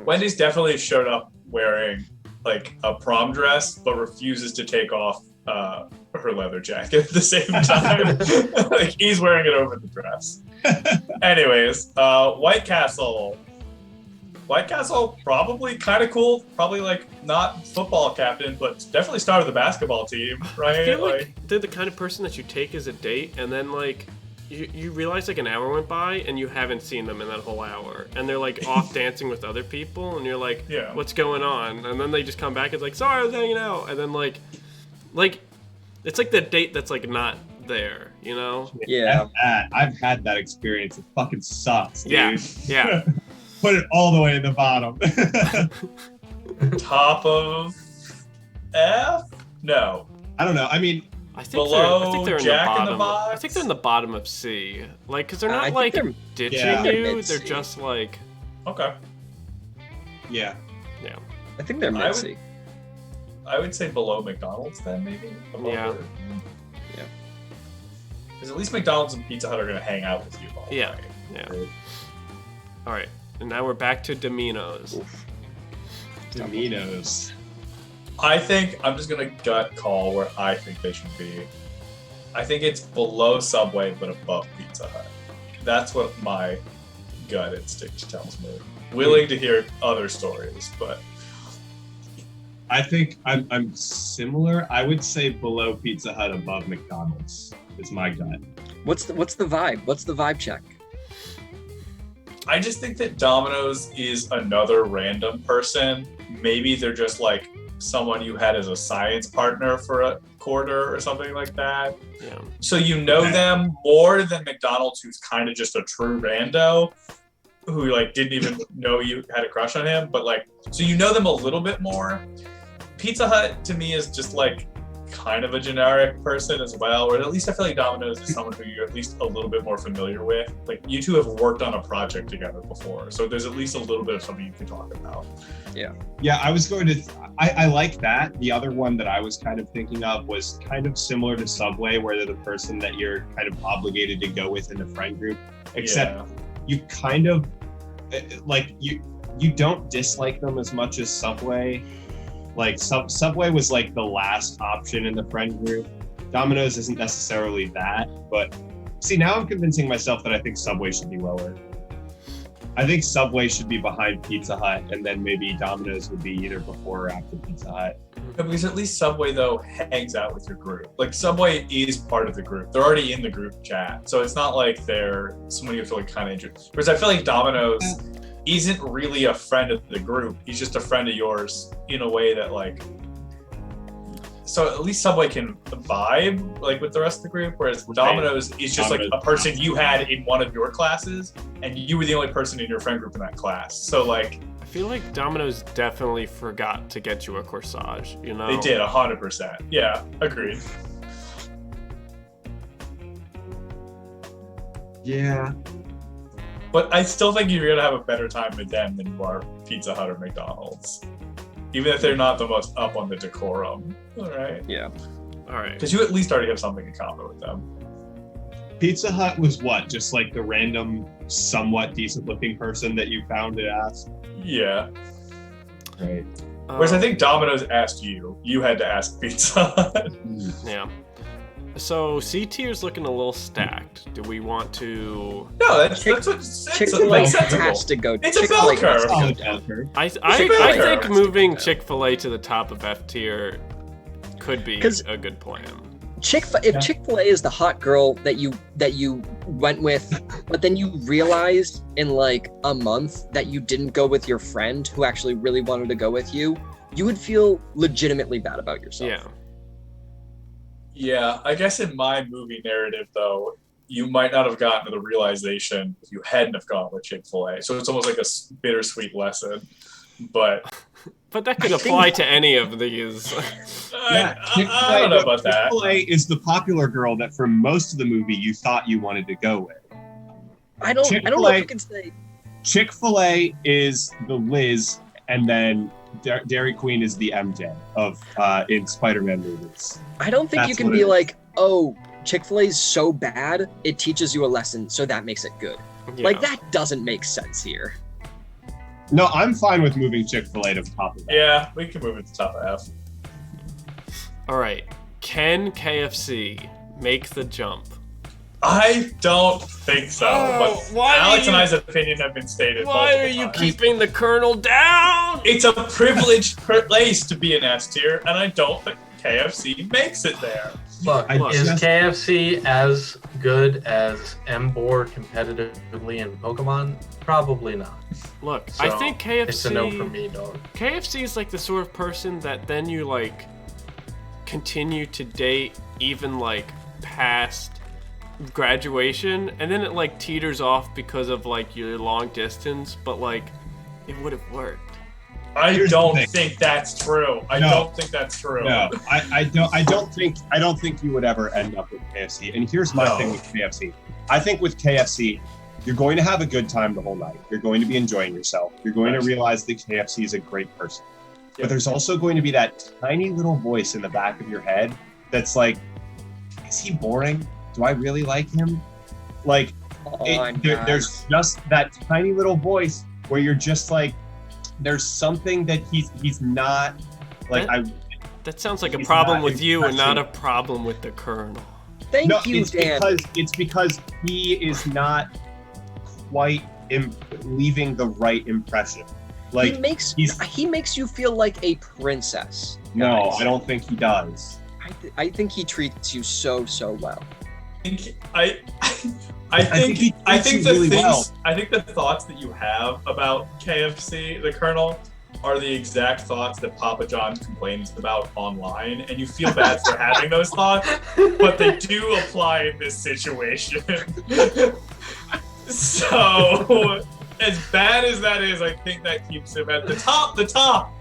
Wendy's definitely showed up wearing like a prom dress, but refuses to take off her leather jacket at the same time. Like he's wearing it over the dress. Anyways, White Castle. White Castle, probably kind of cool. Probably like not football captain, but definitely star of the basketball team, right? I feel like they're the kind of person that you take as a date, and then like you realize like an hour went by and you haven't seen them in that whole hour, and they're like off dancing with other people, and you're like, Yeah. what's going on? And then they just come back and like, sorry, I was hanging out, and then like it's like the date that's like not there, you know? Yeah. I've had that experience. It fucking sucks, dude. Yeah. Put it all the way in the bottom. top of F? No. I don't know. I mean, I think Below they're in Jack in the the bottom. Box? I think they're in the bottom of C. Like, cause they're I not think like they're- ditching Yeah. you. Mid-C. They're just like, Okay. yeah. yeah. I think they're I would- mid-C. I would say below McDonald's then maybe. Above Yeah. her. Yeah. Because at least McDonald's and Pizza Hut are gonna hang out with you all Yeah. night. Yeah. Right. All right, and now we're back to Domino's. Domino's. I think I'm just gonna gut call where I think they should be. I think it's below Subway but above Pizza Hut. That's what my gut instinct tells me. Willing to hear other stories, but I think I'm similar. I would say below Pizza Hut, above McDonald's is my gut. What's the vibe? What's the vibe check? I just think that Domino's is another random person. Maybe they're just like someone you had as a science partner for a quarter or something like that. Yeah. So you know them more than McDonald's, who's kind of just a true rando who like didn't even know you had a crush on him, but like, so you know them a little bit more. Pizza Hut to me is just like kind of a generic person as well, or at least I feel like Domino's is someone who you're at least a little bit more familiar with. Like you two have worked on a project together before, so there's at least a little bit of something you can talk about. Yeah, I was going to. I like that. The other one that I was kind of thinking of was kind of similar to Subway, where they're the person that you're kind of obligated to go with in the friend group, except Yeah. you kind of like you don't dislike them as much as Subway. Like Subway was like the last option in the friend group. Domino's isn't necessarily that, but see, now I'm convincing myself that I think Subway should be lower. I think Subway should be behind Pizza Hut, and then maybe Domino's would be either before or after Pizza Hut. Because at least Subway, though, hangs out with your group. Like, Subway is part of the group. They're already in the group chat. So it's not like they're someone you have to, like, kind of introduce. Whereas I feel like Domino's isn't really a friend of the group. He's just a friend of yours in a way that, like... So at least Subway can vibe, like, with the rest of the group, whereas Domino's is just, like, a person you had in one of your classes, and you were the only person in your friend group in that class. So, like... I feel like Domino's definitely forgot to get you a corsage, you know? They did, 100%. Yeah, agreed. Yeah. But I still think you're gonna have a better time with them than you are Pizza Hut or McDonald's. Even if they're not the most up on the decorum. Alright. Yeah. Alright. Because you at least already have something in common with them. Pizza Hut was what? Just like the random, somewhat decent looking person that you found to ask? Yeah. Right. Whereas I think Domino's asked you. You had to ask Pizza Hut. Yeah. So C tier's looking a little stacked. Do we want to? No, that's what Chick-fil-A has to go. It's a bell curve. I Chick-fil-A think curve. moving Chick-fil-A to the top of F tier could be a good plan. If Chick-fil-A is the hot girl that you went with, but then you realized in like a month that you didn't go with your friend who actually really wanted to go with you, you would feel legitimately bad about yourself. Yeah. Yeah, I guess in my movie narrative, though, you might not have gotten to the realization if you hadn't have gone with Chick-fil-A. So it's almost like a bittersweet lesson. But that could apply to any of these. Yeah, I don't know about that. Chick-fil-A is the popular girl that for most of the movie you thought you wanted to go with. I don't know if you can say Chick-fil-A is the Liz, and then Dairy Queen is the MJ of in Spider-Man movies. I don't think you can be like, oh, Chick-fil-A is so bad, it teaches you a lesson, so that makes it good. Yeah. Like, that doesn't make sense here. No, I'm fine with moving Chick-fil-A to the top of that. Yeah, we can move it to top of F. All right. Can KFC make the jump? I don't think so. But why Alex and I's opinion have been stated. Why are you keeping the Colonel down? It's a privileged place to be an S tier, and I don't think KFC makes it there. Look, is KFC as good as Embor competitively in Pokemon? Probably not. Look, So, I think KFC. It's a no for me, dog. KFC is like the sort of person that then you like continue to date even like past graduation, and then it like teeters off because of like your long distance, but like it would have worked. I don't think that's true. I don't think that's true. No, I don't think you would ever end up with KFC. And here's my thing with KFC. I think with KFC, you're going to have a good time the whole night. You're going to be enjoying yourself. You're going to realize that KFC is a great person. But there's also going to be that tiny little voice in the back of your head that's like, is he boring? Do I really like him? Like, there's just that tiny little voice where you're just like, there's something that he's not like. That sounds like a problem with you and not a problem with the Colonel. Thank you, Dan. It's because he is not quite leaving the right impression. Like he makes you feel like a princess. No, guys. I don't think he does. I think he treats you so well. I think the really things well. I think the thoughts that you have about KFC, the Colonel, are the exact thoughts that Papa John complains about online, and you feel bad for having those thoughts, but they do apply in this situation. So, as bad as that is, I think that keeps him at the top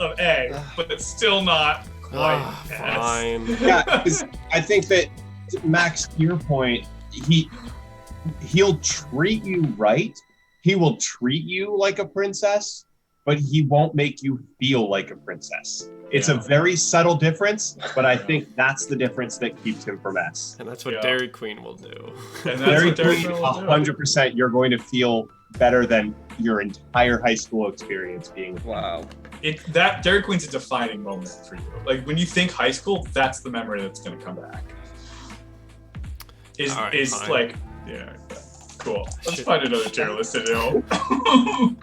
of A, but it's still not quite fine. Yeah, because I think that Max, to your point, he'll treat you right. He will treat you like a princess, but he won't make you feel like a princess. It's a very subtle difference, but I think that's the difference that keeps him from S. And that's what Dairy Queen will do. And that's Dairy what Dairy Queen, Queen will do. 100%, you're going to feel better than your entire high school experience being. Wow. That Dairy Queen's a defining moment for you. Like when you think high school, that's the memory that's gonna come back. Is Fine. like, yeah, cool. Let's find another tier list to do.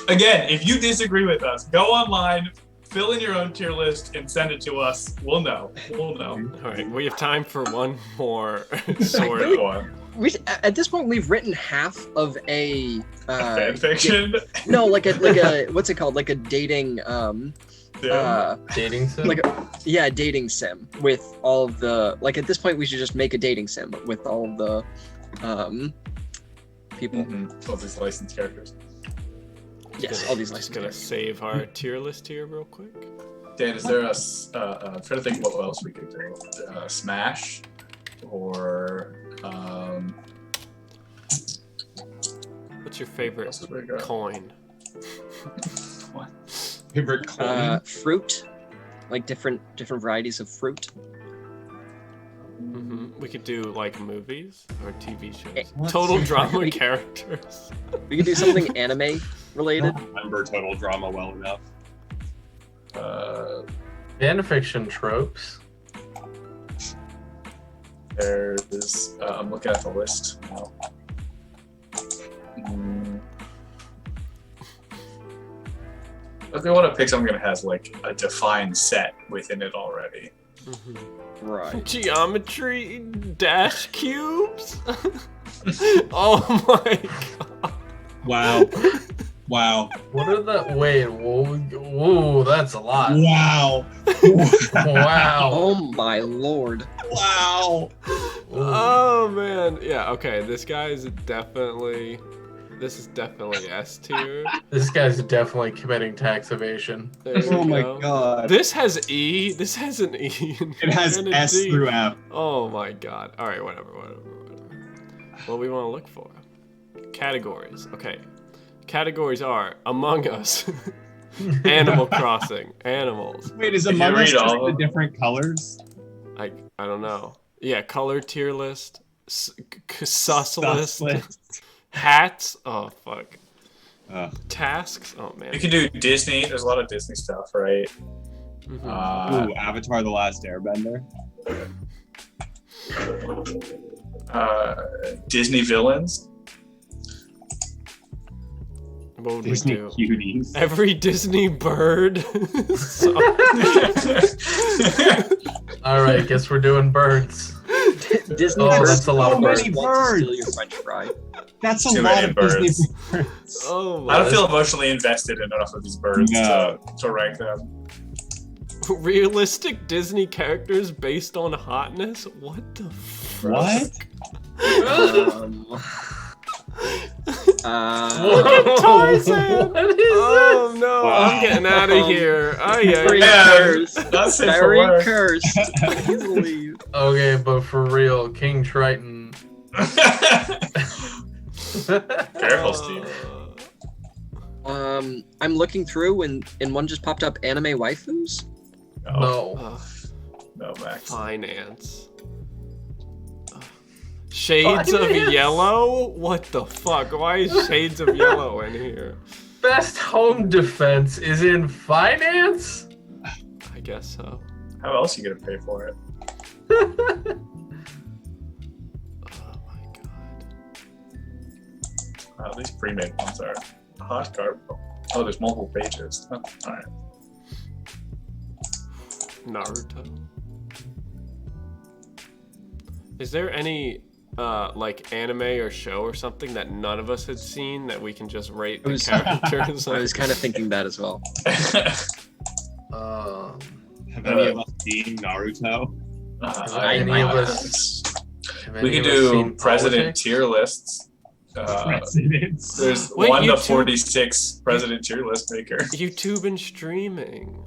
Again, if you disagree with us, go online, fill in your own tier list, and send it to us. We'll know. We'll know. All right, we have time for one more sort really- of. Go on. At this point, we've written half of a Fan fiction. no, like a what's it called? Like a dating Dating sim? like a dating sim with all of the at this point we should just make a dating sim with all of the people. All these licensed characters. Yes, all these Just licensed gonna characters. save our tier list here real quick. Dan, is there a? I'm trying to think what else we could do. Smash, or What's your favorite else did we got? coin? What? Favorite coin? Fruit, like different varieties of fruit. We could do like movies or TV shows. What's Total your drama favorite- characters. We could do something anime I related. don't remember Total Drama well enough. Fan fiction tropes. There's. I'm looking at the list now. If they want to pick something that has like a defined set within it already. Right. Geometry dash cubes. Oh my god. Wow. Wow. What are the wait? Whoa, that's a lot. Wow. Wow. Oh my lord. Wow. Oh man. Yeah. Okay. This guy is definitely. This is definitely S tier. This guy's definitely committing tax evasion. There we Oh my go. god. This has E. This has an E. It has and a S D. through F. Oh my god. All right. Whatever. What we want to look for? Categories. Okay. Categories are Among Us, Animal Crossing, Animals. Wait, is Did you Among Us read just all the of them? different colors? I don't know. Yeah, color tier list, sus list, list. hats. Oh fuck. Ugh. Tasks. Oh man. You can do Disney. There's a lot of Disney stuff, right? Mhm. Ooh, Avatar: The Last Airbender. Disney villains. What would Disney we do? cuties. Every Disney bird. So- All right, guess we're doing birds. Disney Oh, birds that's a lot of wants birds. to steal your French fry. That's a Too lot many of birds. Disney birds. oh I my. don't feel emotionally invested in enough of these birds No. to rank them. Realistic Disney characters based on hotness? What the fuck? What? Look at Tarzan! What is Oh no, Wow. I'm getting out of here. Oh Very yeah. cursed. That's it for Very work. cursed. Please leave. this? Okay, but for real, King Triton. Careful, Steve. I'm looking through and one just popped up anime waifus. No. No, Max. Finance. Shades of Finance? yellow? What the fuck? Why is shades of yellow in here? Best home defense is in finance? I guess so. How else are you gonna pay for it? Oh my god. Wow, these pre-made ones are hot card. Oh, there's multiple pages. Oh, all right. Naruto. Is there any like anime or show or something that none of us had seen that we can just rate the characters? I was kind of thinking that as well. Have any of us seen Naruto? Any of us? have We any could of us do seen president politics? tier lists. Presidents. There's Wait, 1 to YouTube- 46 president tier list maker. YouTube and streaming.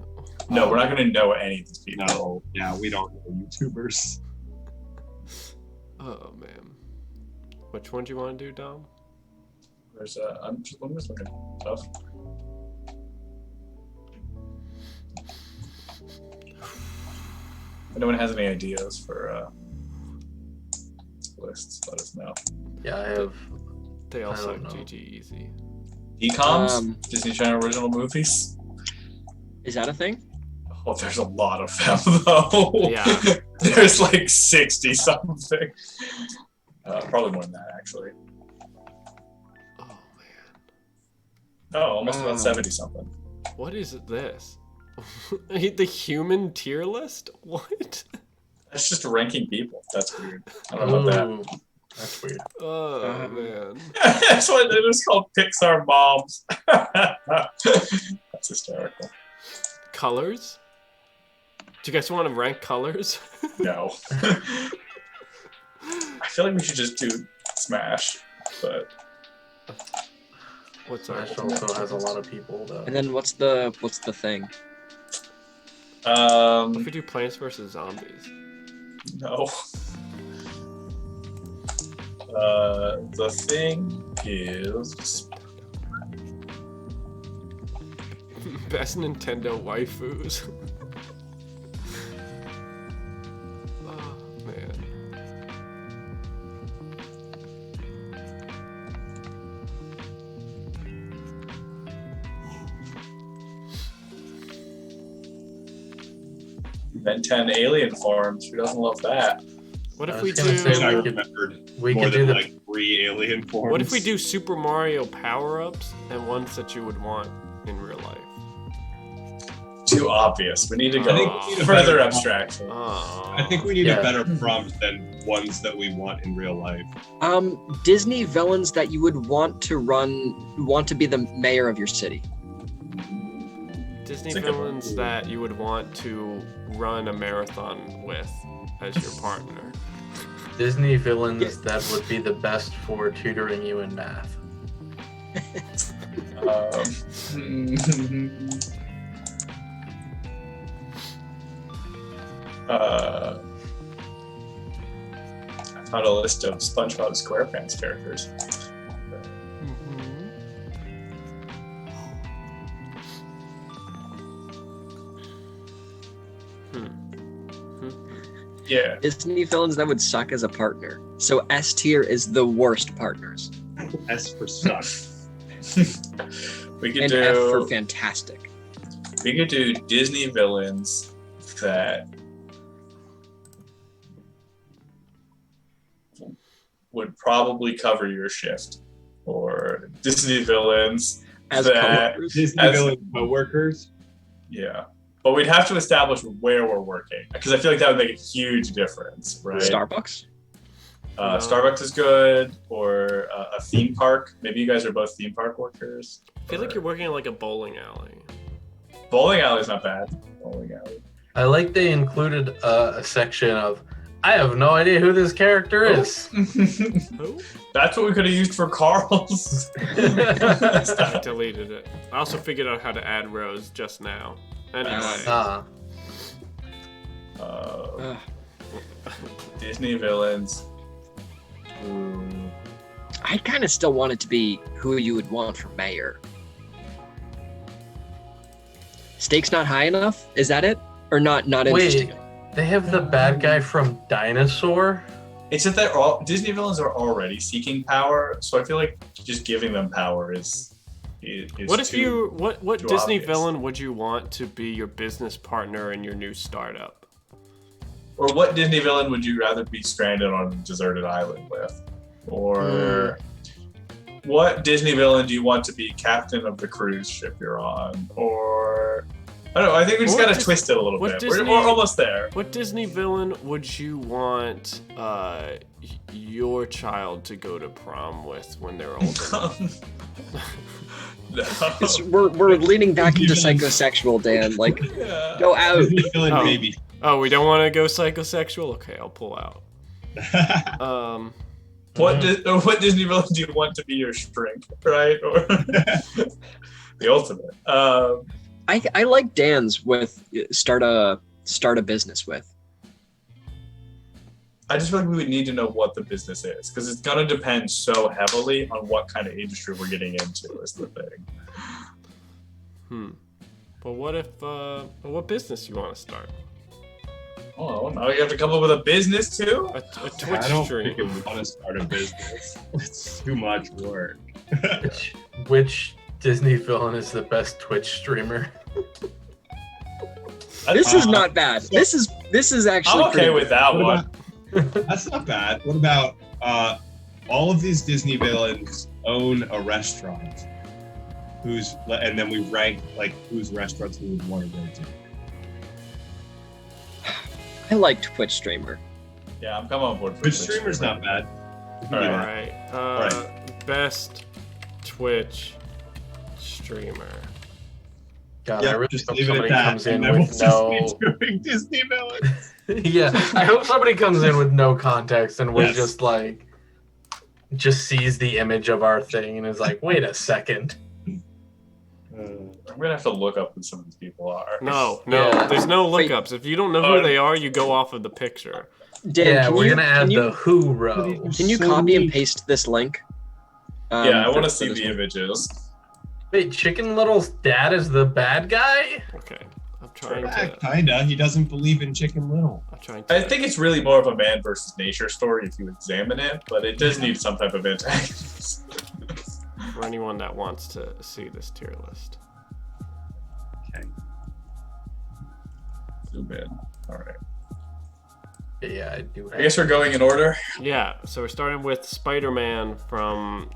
No, we're not gonna know any of these people. No, yeah, we don't know YouTubers. Oh man. Which one do you want to do, Dom? There's I'm just looking at stuff. If anyone has any ideas for lists, let us know. Yeah, I have They all I suck. don't know. GG easy. DComs, Disney Channel original movies. Is that a thing? Oh, there's a lot of them though. Yeah. There's like 60 something. Probably more than that actually. Oh man. Oh, almost about 70 something. What is this? The human tier list? What? That's just ranking people. That's weird. I don't know about Ooh, that's weird. Oh man. that. That's why they're just called Pixar moms. That's hysterical. Colors? Do you guys want to rank colors? No. I feel like we should just do Smash, but What's our? Smash also has a lot of people though. And then what's the thing? What if we do Plants vs Zombies? no. The thing is Best Nintendo waifus. Oh man. Ben 10 alien forms. Who doesn't love that? What I if was we gonna say do? I we could- remembered We more could than do the like 3 alien forms. What if we do Super Mario power-ups and ones that you would want in real life? Too obvious. We need to I go think we need a further better- abstraction. Oh. I think we need Yeah. a better prompt than ones that we want in real life. Disney villains that you would want to be the mayor of your city. Disney It's a good one. villains that you would want to run a marathon with as your partner. Disney villains that would be the best for tutoring you in math. I found a list of SpongeBob SquarePants characters. Yeah. Disney villains that would suck as a partner. So S tier is the worst partners, S for suck. We could and F for do fantastic. Disney villains that would probably cover your shift, or Disney villains As that coworkers. Disney As- villain coworkers. yeah. But we'd have to establish where we're working, because I feel like that would make a huge difference, right? Starbucks. Starbucks is good, or a theme park. Maybe you guys are both theme park workers. I feel like you're working in like a bowling alley. Bowling alley's not bad. Bowling alley. I like they included a section of, I have no idea who this character is. Who? That's what we could have used for Carl's. I deleted it. I also figured out how to add rows just now. Anyway. Ah, Ugh. Disney villains. I kind of still want it to be who you would want for mayor. Stakes not high enough? Is that it? Or not interesting? wait, they have the bad guy from Dinosaur? It's that they're all Disney villains are already seeking power, so I feel like just giving them power is What if too- you what too Disney obvious. villain would you want to be your business partner in your new startup? Or what Disney villain would you rather be stranded on a deserted island with? Or what Disney villain do you want to be captain of the cruise ship you're on? Or I don't know. I think we just What gotta Dis- twist it a little what bit. Disney- We're almost there. What Disney villain would you want your child to go to prom with when they're older? No. We're leaning back into psychosexual, Dan. Like, Yeah. go out. Disney villain Oh. baby. Oh, we don't want to go psychosexual? Okay, I'll pull out. What Disney villain do you want to be your shrink, right? Or the ultimate. I like Dan's with start a business with. I just feel like we would need to know what the business is, because it's gonna depend so heavily on what kind of industry we're getting into. Is the thing. But what if what business you want to start? Oh, now you have to come up with a business too? A Twitch I don't stream. freaking want to start a business. It's too much work. Which Disney villain is the best Twitch streamer? This is not bad. This is actually. I'm okay pretty with that What one. That's not bad. What about all of these Disney villains own a restaurant? And then we rank like whose restaurants we would want to go to. I like Twitch streamer. Yeah, I'm coming on board for Twitch streamer's not bad. We can do All that. Alright. Best Twitch streamer. God, I Yeah, really just hope leave it at somebody that. comes in and then we'll with just no. be doing Disney villains. Yeah, I hope somebody comes in with no context and was Yes. just like, just sees the image of our thing and is like, wait a second. I'm gonna have to look up who some of these people are. No, Yeah. there's no Wait. lookups. If you don't know who they are, you go off of the picture. Dan, Yeah, can we're you, gonna add can you, the who row. Can you So copy and weak. paste this link? Yeah, I for- want to for see this the one. images. Wait, Chicken Little's dad is the bad guy? Okay. I'm trying Yeah, to. kinda. He doesn't believe in Chicken Little. I'm trying to. I think it's really more of a man versus nature story if you examine it, but it does need some type of antagonist. For anyone that wants to see this tier list. Okay. Zoom in. All right. Yeah, I do. I guess we're going in order. Yeah, so we're starting with Spider-Man from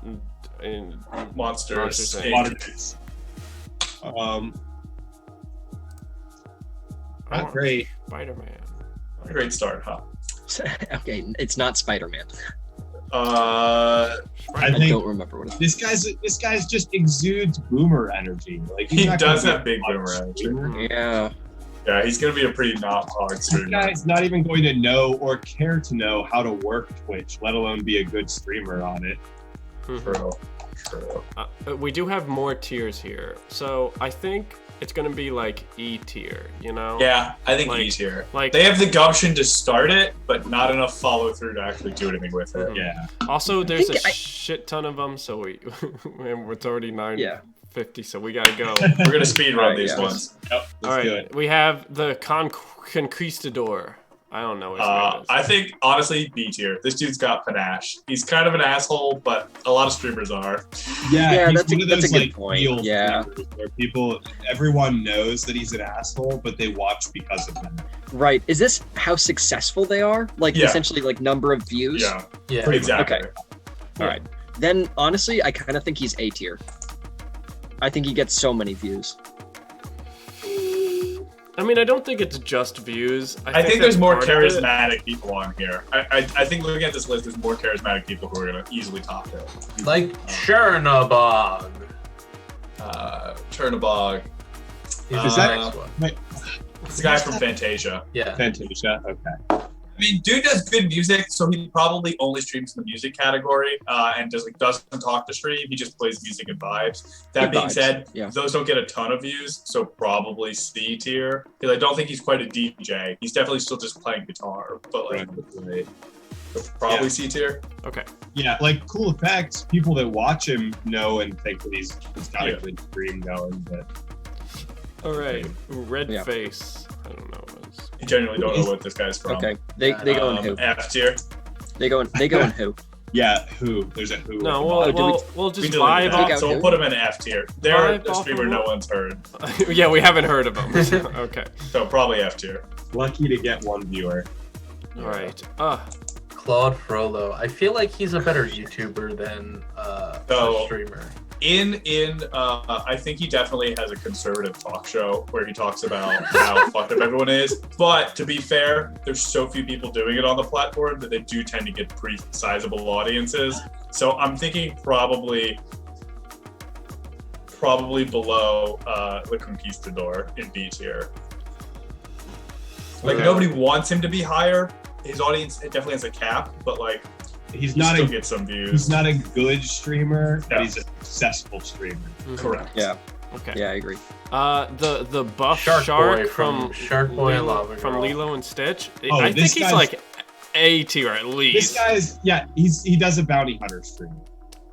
Monsters. Monsters, Inc. Water Days. Not great. Spider-Man. Great start, huh? Okay, it's not Spider-Man. I I think don't remember what it is. this guy's just exudes boomer energy. Like he's He not does gonna have be big a hard boomer energy. streamer. Yeah. Yeah, he's gonna be a pretty not hard This streamer. guy's not even going to know or care to know how to work Twitch, let alone be a good streamer on it. True. True. We do have more tiers here, so I think it's gonna be like E tier, you know? Yeah, I think Like- he's here. Like, They have the gumption to start it, but not enough follow through to actually do anything with it. Mhm. Yeah. also, there's a think I- shit ton of them, so and it's already 9:50, so we gotta go. We're gonna speed run Alright, these yeah. ones. Yep. All Let's do right, it. we have the Conquistador. I don't know what his name is. I think honestly B tier. This dude's got panache. He's kind of an asshole, but a lot of streamers are. Yeah, he's that's a- one of that's a those good like point. real Yeah. streamers where everyone knows that he's an asshole, but they watch because of him. Right. Is this how successful they are? Like Yeah. essentially like number of views? Yeah, Yeah. exactly. Okay. All right. Then honestly, I kind of think he's A tier. I think he gets so many views. I mean, I don't think it's just views. I think there's that's more part of it. charismatic people on here. I think looking at this list, there's more charismatic people who are gonna easily top it. Like Chernobog. Chernobog. He's Is the that- next one. It's the guy from Fantasia. Yeah. Fantasia. Okay. I mean, dude does good music, so he probably only streams in the music category, and doesn't talk to stream. He just plays music and vibes. That Good being vibes, said, yeah. those don't get a ton of views, so probably C tier. Because I don't think he's quite a DJ. He's definitely still just playing guitar, but like Right. probably Yeah. C tier. Okay. Yeah, like cool effects. People that watch him know and think that he's got Yeah. a good stream going, but All right. Red Yeah. face. I don't know what it is. I genuinely don't know what this guy's from. Okay. They go in who? F tier. They go in who? yeah, who? There's a who. No, Oh, do we'll We just deleted vibe that, off. out so we'll who? put him in F tier. They're Vibe a off streamer of no what? one's heard, Yeah, we haven't heard of him. So, okay. so probably F tier. Lucky to get one viewer. All right. Claude Frollo. I feel like he's a better YouTuber than So- a streamer. I think he definitely has a conservative talk show where he talks about how fucked up everyone is. But to be fair, there's so few people doing it on the platform that they do tend to get pretty sizable audiences. So I'm thinking probably below the Conquistador in B tier. Like Okay. nobody wants him to be higher. His audience definitely has a cap, but like He's he not still a gets some views. he's not a good streamer, but Yeah. he's a successful streamer. Correct. Yeah. Okay. Yeah, I agree. The buff Shark shark, Boy from Shark Boy and Lilo, Lava from Girl. Lilo and Stitch. Oh, I think this he's guy's- like A tier at This least. guy's he does a bounty hunter stream.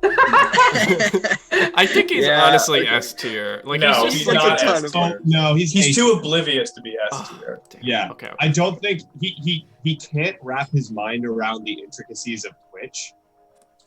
I think he's Yeah, honestly okay. S tier. Like No, he's he's just like not a ton S of tier. work. No, he's He's A too oblivious to be S Oh, tier. damn. Yeah, Okay. I don't think he can't wrap his mind around the intricacies of Twitch.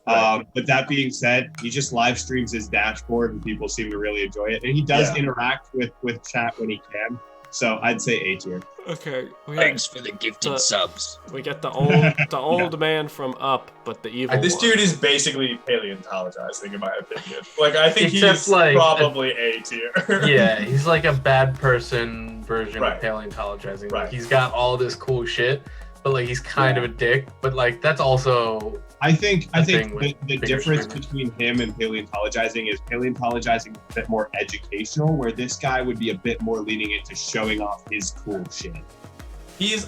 Right. But that being said, he just live streams his dashboard, and people seem to really enjoy it. And he does Yeah. interact with chat when he can. So I'd say A tier. Okay. Thanks for the gifted subs. We get the old man from Up, but the evil This one. dude is basically paleontologizing, in my opinion. Like, I think Except, he's like, probably A tier. Yeah, he's like a bad person version Right. of paleontologizing. Right. Like, he's got all this cool shit, but like he's kind of a dick. But like that's also I think thing with the bigger difference streamers. between him and paleontologizing is paleontologizing is a bit more educational, where this guy would be a bit more leaning into showing off his cool shit.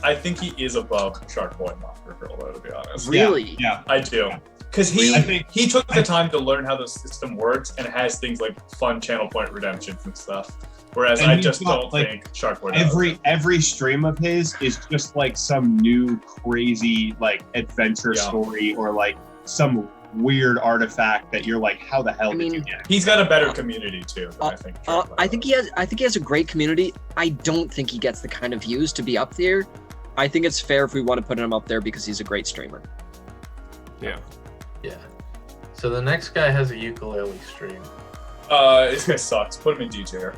I think he is above Shark Boy and Monster Girl, though, to be honest. Really? Yeah. I do. Yeah. Because I think- he took the time to learn how the system works and has things like fun channel point redemptions and stuff. Whereas And I he's just got, don't like, think Shark Boy does. Every stream of his is just like some new crazy like adventure Yeah. story or like some weird artifact that you're like, how the hell did you get? He's got a better community too than I think. Shark Boy I think does. he has a great community. I don't think he gets the kind of views to be up there. I think it's fair if we want to put him up there because he's a great streamer. Yeah. yeah. So the next guy has a ukulele stream. This guy sucks. Put him in D tier.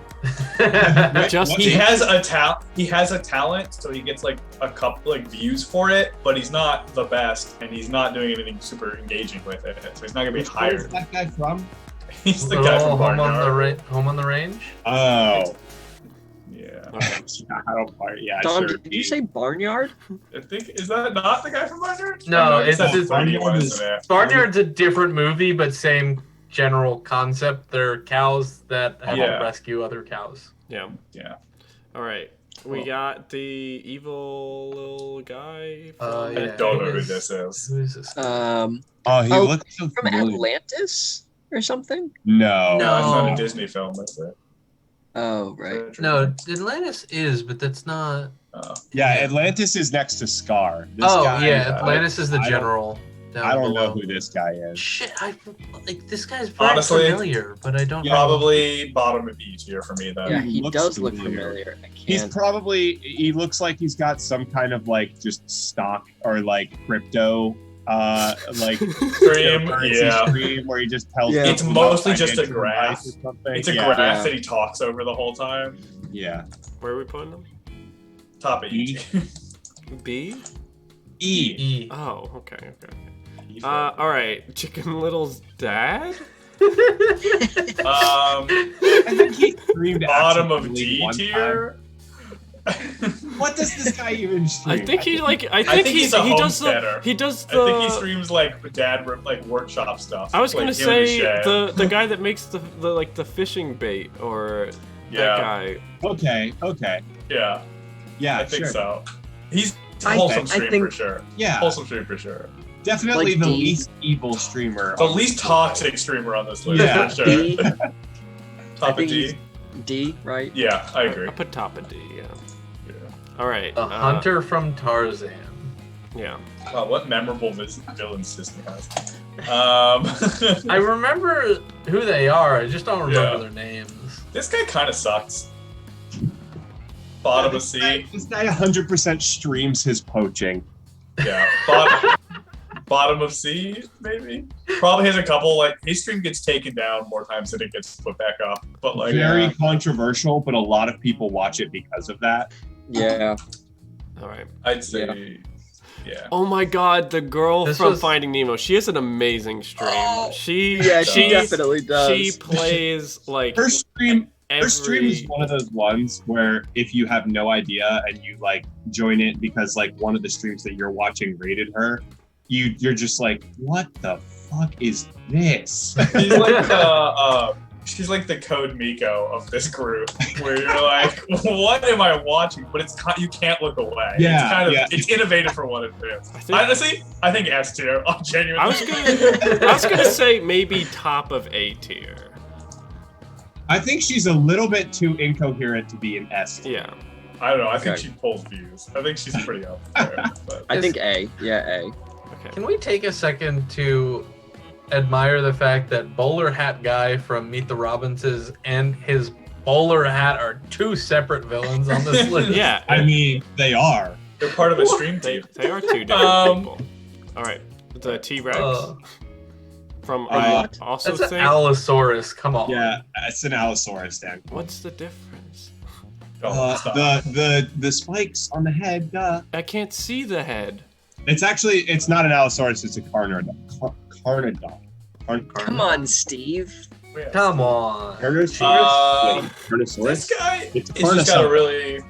Just What? He has a talent, so he gets like a couple like views for it, but he's not the best, and he's not doing anything super engaging with it. So he's not gonna be Which one is hired. that guy from? He's the guy from Home on the Barnyard. Home on the Range. Oh, Yeah, Okay. I don't. Yeah, Dom, sure. did you say Barnyard? I think is that not the guy from Barnyard? No, Oh, it's- that it's- Barnyard Barnyard is is- in it. Barnyard's a different movie, but same general concept. They're cows that have Yeah. to rescue other cows. Yeah. Yeah. All right. We got the evil little guy. Uh, From... yeah. I don't know who Who is- this is. Who is this? Oh, he Oh, looks so From familiar. Atlantis or something? No. No. It's not a Disney film, that's it. Oh, right. No, Atlantis is, but that's not. Oh. Yeah, Atlantis is next to Scar. This Oh guy, yeah, Atlantis is the I don't- general. Down I don't know below. who this guy is. Shit, like this guy's very Honestly, familiar, but I don't know. Probably bottom of E tier for me then. Yeah, He he looks does look familiar. familiar. I He's can't. probably. He looks like he's got some kind of like just stock or like crypto, like Stream, cryptocurrency yeah. stream where he just tells. Yeah. It's people about mostly just a financial graph. advice or something. It's a yeah. graph Yeah. that he talks over the whole time. Yeah. Where are we putting him? Top of E. B? E. E. Oh, okay. All right. Chicken Little's dad? I think he streamed Bottom of accidentally D one tier. time. What does this guy even stream? I think he like. I think think he's a he does the. homesteader. He does I the. think he streams like workshop stuff. I was like gonna him in the say shed. the guy that makes the like the fishing bait or that Yeah. guy. Okay. Yeah, Yeah, I think sure. so. He's I wholesome think- stream for sure. Yeah, Wholesome stream for sure. definitely Like the D. least evil streamer. The on least this toxic streamer on this list Yeah. for sure. D, I Top of think D. he's D, right? Yeah, I agree. I put top of D. Yeah. Yeah. All right. The hunter from Tarzan. Yeah. Wow, what memorable villains Disney has. I remember who they are. I just don't remember Yeah. their names. This guy kind of sucks. Bottom of This C. guy- This guy 100% streams his poaching. Yeah. Bottom of C, maybe. Probably has a couple like his stream gets taken down more times than it gets put back up. But like Very controversial, but a lot of people watch it because of that. Yeah. All right. I'd say yeah. Oh my God, the girl This from was- Finding Nemo. She has an amazing stream. Oh, she Yeah, she she definitely does. she plays like Her stream every. stream is one of those ones where if you have no idea and you like join it because like one of the streams that you're watching rated her, you're just like, what the fuck is this? She's like the Code Miko of this group, where you're like, what am I watching? But you can't look away. Yeah, it's kind of yeah. it's innovative for what it is. I think- Honestly, I think S tier. I'm genuinely. I was gonna say maybe top of A tier. I think she's a little bit too incoherent to be an S. Yeah. I don't know. I think Okay. she pulls views. I think she's pretty up there. But I think A. Yeah, A. Okay. Can we take a second to admire the fact that Bowler Hat Guy from Meet the Robinses and his bowler hat are two separate villains on this list. Yeah, I mean, they are. They're part of a stream they, team. they are two different people. All right, the T-Rex from what? also That's an thing. Allosaurus. Come on. Yeah, it's an Allosaurus, Dan. What's the difference? Stop. The spikes on the head. I can't see the head. It's not an Allosaurus. It's a Carnodon. Carnodon. Come on, Steve. Come on. Carnosaurus. Wait, Carnosaurus. This guy It's is just got a Carnosaurus. really.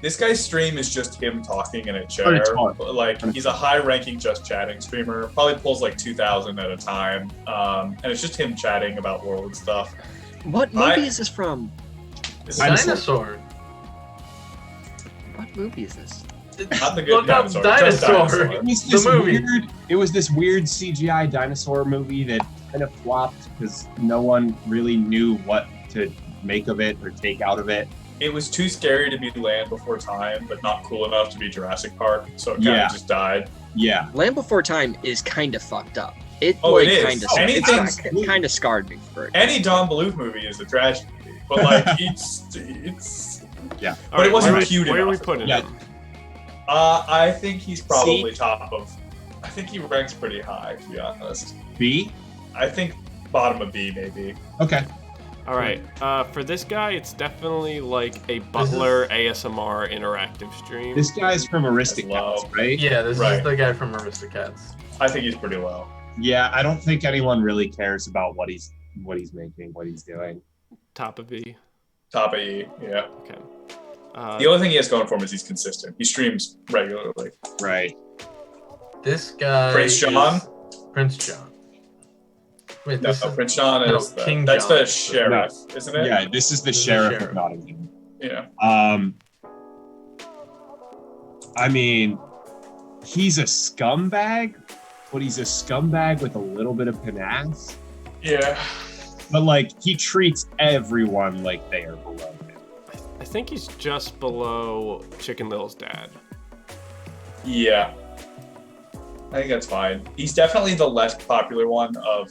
This guy's stream is just him talking in a chair. Carnotaur. Like he's a high-ranking just chatting streamer. Probably pulls like 2,000 at a time, and it's just him chatting about world stuff. What movie is this from? This is Dinosaur. What movie is this? not the good Look up dinosaur. just Dinosaur. It was The this movie. weird CGI dinosaur movie that kind of flopped because no one really knew what to make of it or take out of it. It was too scary to be Land Before Time, but not cool enough to be Jurassic Park, so it kind of Yeah. just died. Yeah. Land Before Time is kind of fucked up. It Oh, like it is. kind of Anything- kind of scarred me for it. Any Don Bluth movie is a tragedy, but like it's. Yeah. But it wasn't where cute Where are we enough. putting Yeah. him? I think he's probably top of. I think he ranks pretty high, to be honest. B. I think bottom of B maybe. Okay. All right. For this guy, it's definitely like a Butler ASMR interactive stream. This guy's from low. Aristocats, right? Yeah, this Right. is the guy from Aristocats. I think he's pretty low. Yeah. I don't think anyone really cares about what he's making, what he's doing. Top of B. Top of E, yeah. Okay. The only thing he has going for him is he's consistent. He streams regularly. Right. This guy. Prince John? is Prince John. Wait, No, this is Prince John no, is King that's John. the sheriff, isn't it? Yeah. This is the This is the sheriff sheriff. of Nottingham. Yeah. I mean, he's a scumbag, but he's a scumbag with a little bit of panache. Yeah. But like, he treats everyone like they are below him. I think he's just below Chicken Little's dad. Yeah. I think that's fine. He's definitely the less popular one of.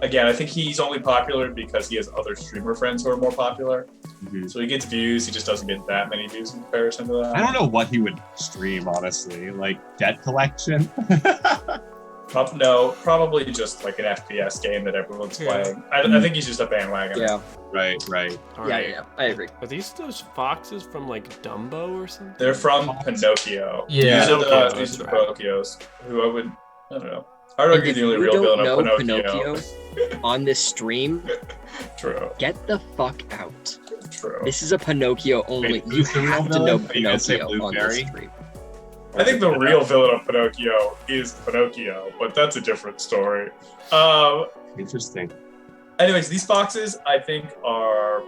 Again, I think he's only popular because he has other streamer friends who are more popular. Mhm. So he gets views. He just doesn't get that many views in comparison to that. I don't know what he would stream, honestly. Like debt collection. No, probably just like an FPS game that everyone's Yeah. playing. I think he's just a bandwagon. Yeah, Right. All yeah, right. yeah, I agree. Are these those foxes from like Dumbo or something? They're from Pinocchio. Yeah. These are Pinocchio, these are that's right. Pinocchios, who I don't know. I would argue If the only you real don't villain know of Pinocchio. on this stream, True, get the fuck out. true. This is a Pinocchio only. Wait, you who's the real have to know villain? Are you gonna say Pinocchio on this Blueberry? stream. I think the real villain of Pinocchio is Pinocchio, but that's a different story. Interesting. Anyways, these foxes I think are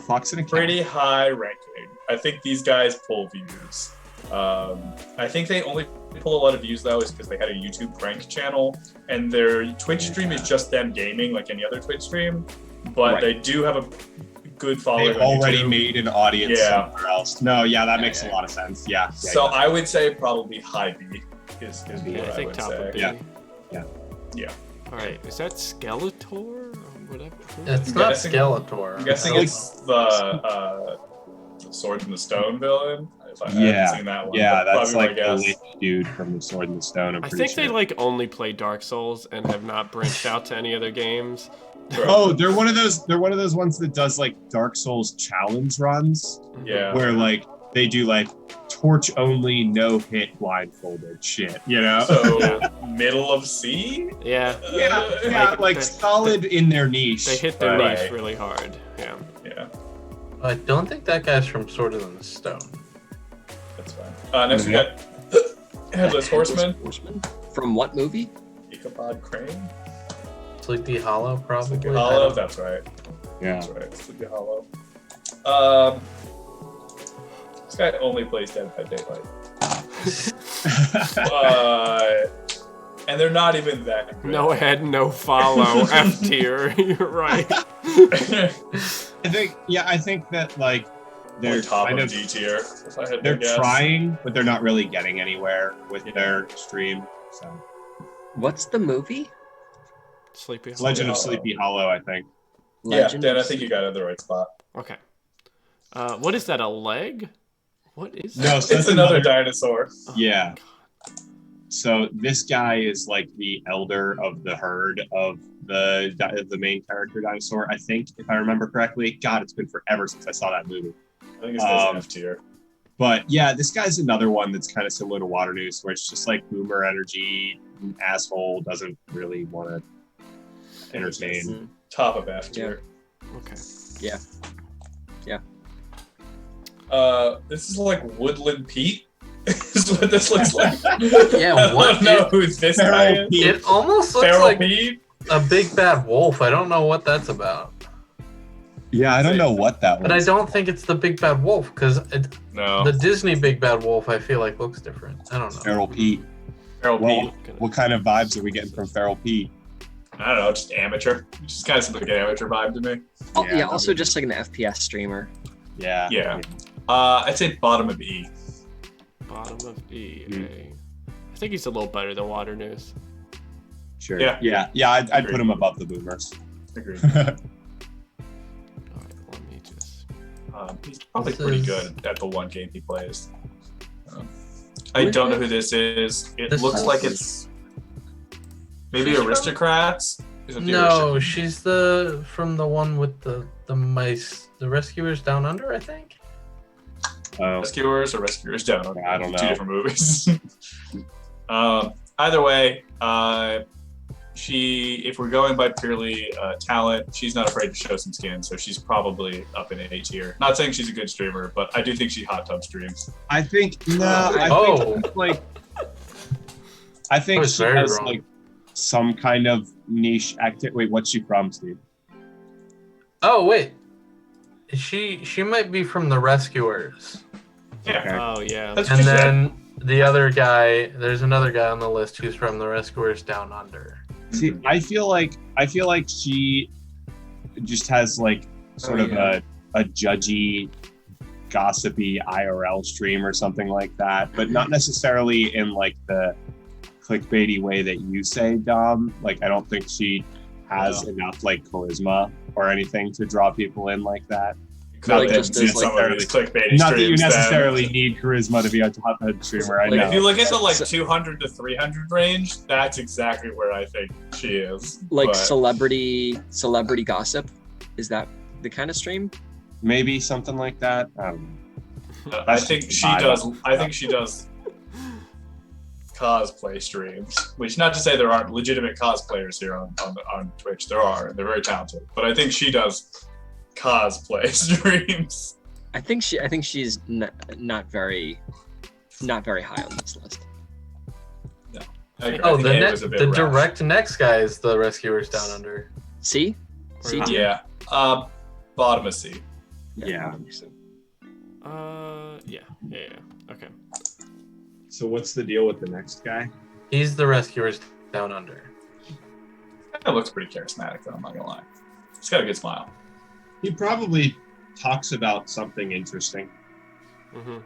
Fox and a cat. pretty high ranking. I think these guys pull views. I think they only pull a lot of views though is because they had a YouTube prank channel and their Twitch stream is just them gaming like any other Twitch stream, but Right. they do have a good They following on already YouTube. made an audience Yeah. somewhere else. No, yeah, that makes a lot of sense. Yeah. So I would say probably high B is Yeah, what I I think would top say. of B. Yeah. Yeah. Yeah. All right. Is that Skeletor or whatever? It's I'm not guessing- Skeletor. I'm guessing it's the Sword in the Stone villain. If I Yeah. haven't seen that one. Yeah, but that's probably like my the guess. lich dude from the Sword and the Stone. I'm I pretty think sure. they like only play Dark Souls and have not branched out to any other games. True. Oh, they're one of those ones that does like Dark Souls challenge runs Yeah. where like they do like torch only, no hit, blindfolded shit. You know? So middle of C? Yeah. yeah, like they- solid in their niche. They hit their Right. niche really hard. Yeah. Yeah, I don't think that guy's from Sword in the Stone. that's fine. Next we got Headless Horseman. From what movie? Ichabod Crane. Sleepy Hollow, probably. Sleepy I Hollow. don't- That's right. Yeah. That's right. Sleepy Hollow. This guy only plays Dead by Daylight. And they're not even that good. No head, no follow. F tier. You're right. I think that like they're They're top kind of of D tier. If I had they're to guess. trying, but they're not really getting anywhere with their stream. So What's the movie? Sleepy Hollow. Legend of Sleepy Hollow, I think. Legend Dan, I of think you got it in the right spot. Okay. What is that? A leg? What is No, that? so It's another dinosaur. Yeah. So this guy is like the elder of the herd of the main character dinosaur, I think, if I remember correctly. God, it's been forever since I saw that movie. I think it's F tier. But yeah, this guy's another one that's kind of similar to Water News, where it's just like boomer energy, asshole, doesn't really want to entertain. Top of F tier. Okay. Yeah. This is like Woodland Pete. Is what this looks like. Yeah, what? I don't know who this guy Feral is. Pete. It almost looks Feral like Pete. a big bad wolf. I don't know what that's about. Yeah, I don't know what that was. But I don't think it's the big bad wolf because No. the Disney big bad wolf I feel like looks different. I don't know. Feral Pete. Feral Well, Pete. what kind of vibes are we getting from Feral Pete? I don't know, just amateur. Just kind of seems like an amateur vibe to me. Oh, yeah, Yeah, also just like an FPS streamer. Yeah. Yeah. I'd say bottom of E. Bottom of E. Mm. I think he's a little better than Water News. Sure. Yeah. Yeah. I'd Agreed. put him above the boomers. Agreed. All right, let me just. He's probably This pretty is- good at the one game he plays. I Who don't know is who this is. It This looks is- like it's maybe She's from- Aristocrats. Isn't the No, she's from the one with the mice, the Rescuers Down Under, I think. Oh, Rescuers or Rescuers Down? I don't know. Two different movies. Either way, if we're going by purely talent, she's not afraid to show some skin, so she's probably up in A tier. Not saying she's a good streamer, but I do think she hot tub streams. I think no. Oh. I think was she very has wrong. like some kind of niche activity. Wait, what's she from, Steve? Oh wait, she might be from the Rescuers. Yeah, Okay. Oh yeah. That's And what she said. then the other guy, there's another guy on the list who's from the Rescuers Down Under. See, I feel like she just has like sort Oh, of yeah. a judgy, gossipy IRL stream or something like that, but not necessarily in like the clickbaity way that you say, Dom. Like, I don't think she has enough like charisma or anything to draw people in like that. Could like, have just been as, like, some of these clickbaity Not that you streams, then. necessarily need charisma to be a top head streamer. I Like, know. If you look at the like So- 200 to 300 range, that's exactly where I think she is. Like But celebrity gossip. Is that the kind of stream? Maybe something like that. I think she does. I think she does cosplay streams. Which, not to say there aren't legitimate cosplayers here on Twitch. There are. They're very talented. But I think she does cosplay streams. I think she's not very high on this list. I Oh, think the A was a bit the rough. direct next guy is the Rescuers Down Under. C? C Right. tier? Yeah. Bottom of C. Yeah. Yeah. Okay. So what's the deal with the next guy? He's the Rescuers Down Under. That looks pretty charismatic, though. I'm not gonna lie. He's got a good smile. He probably talks about something interesting. Mm-hmm.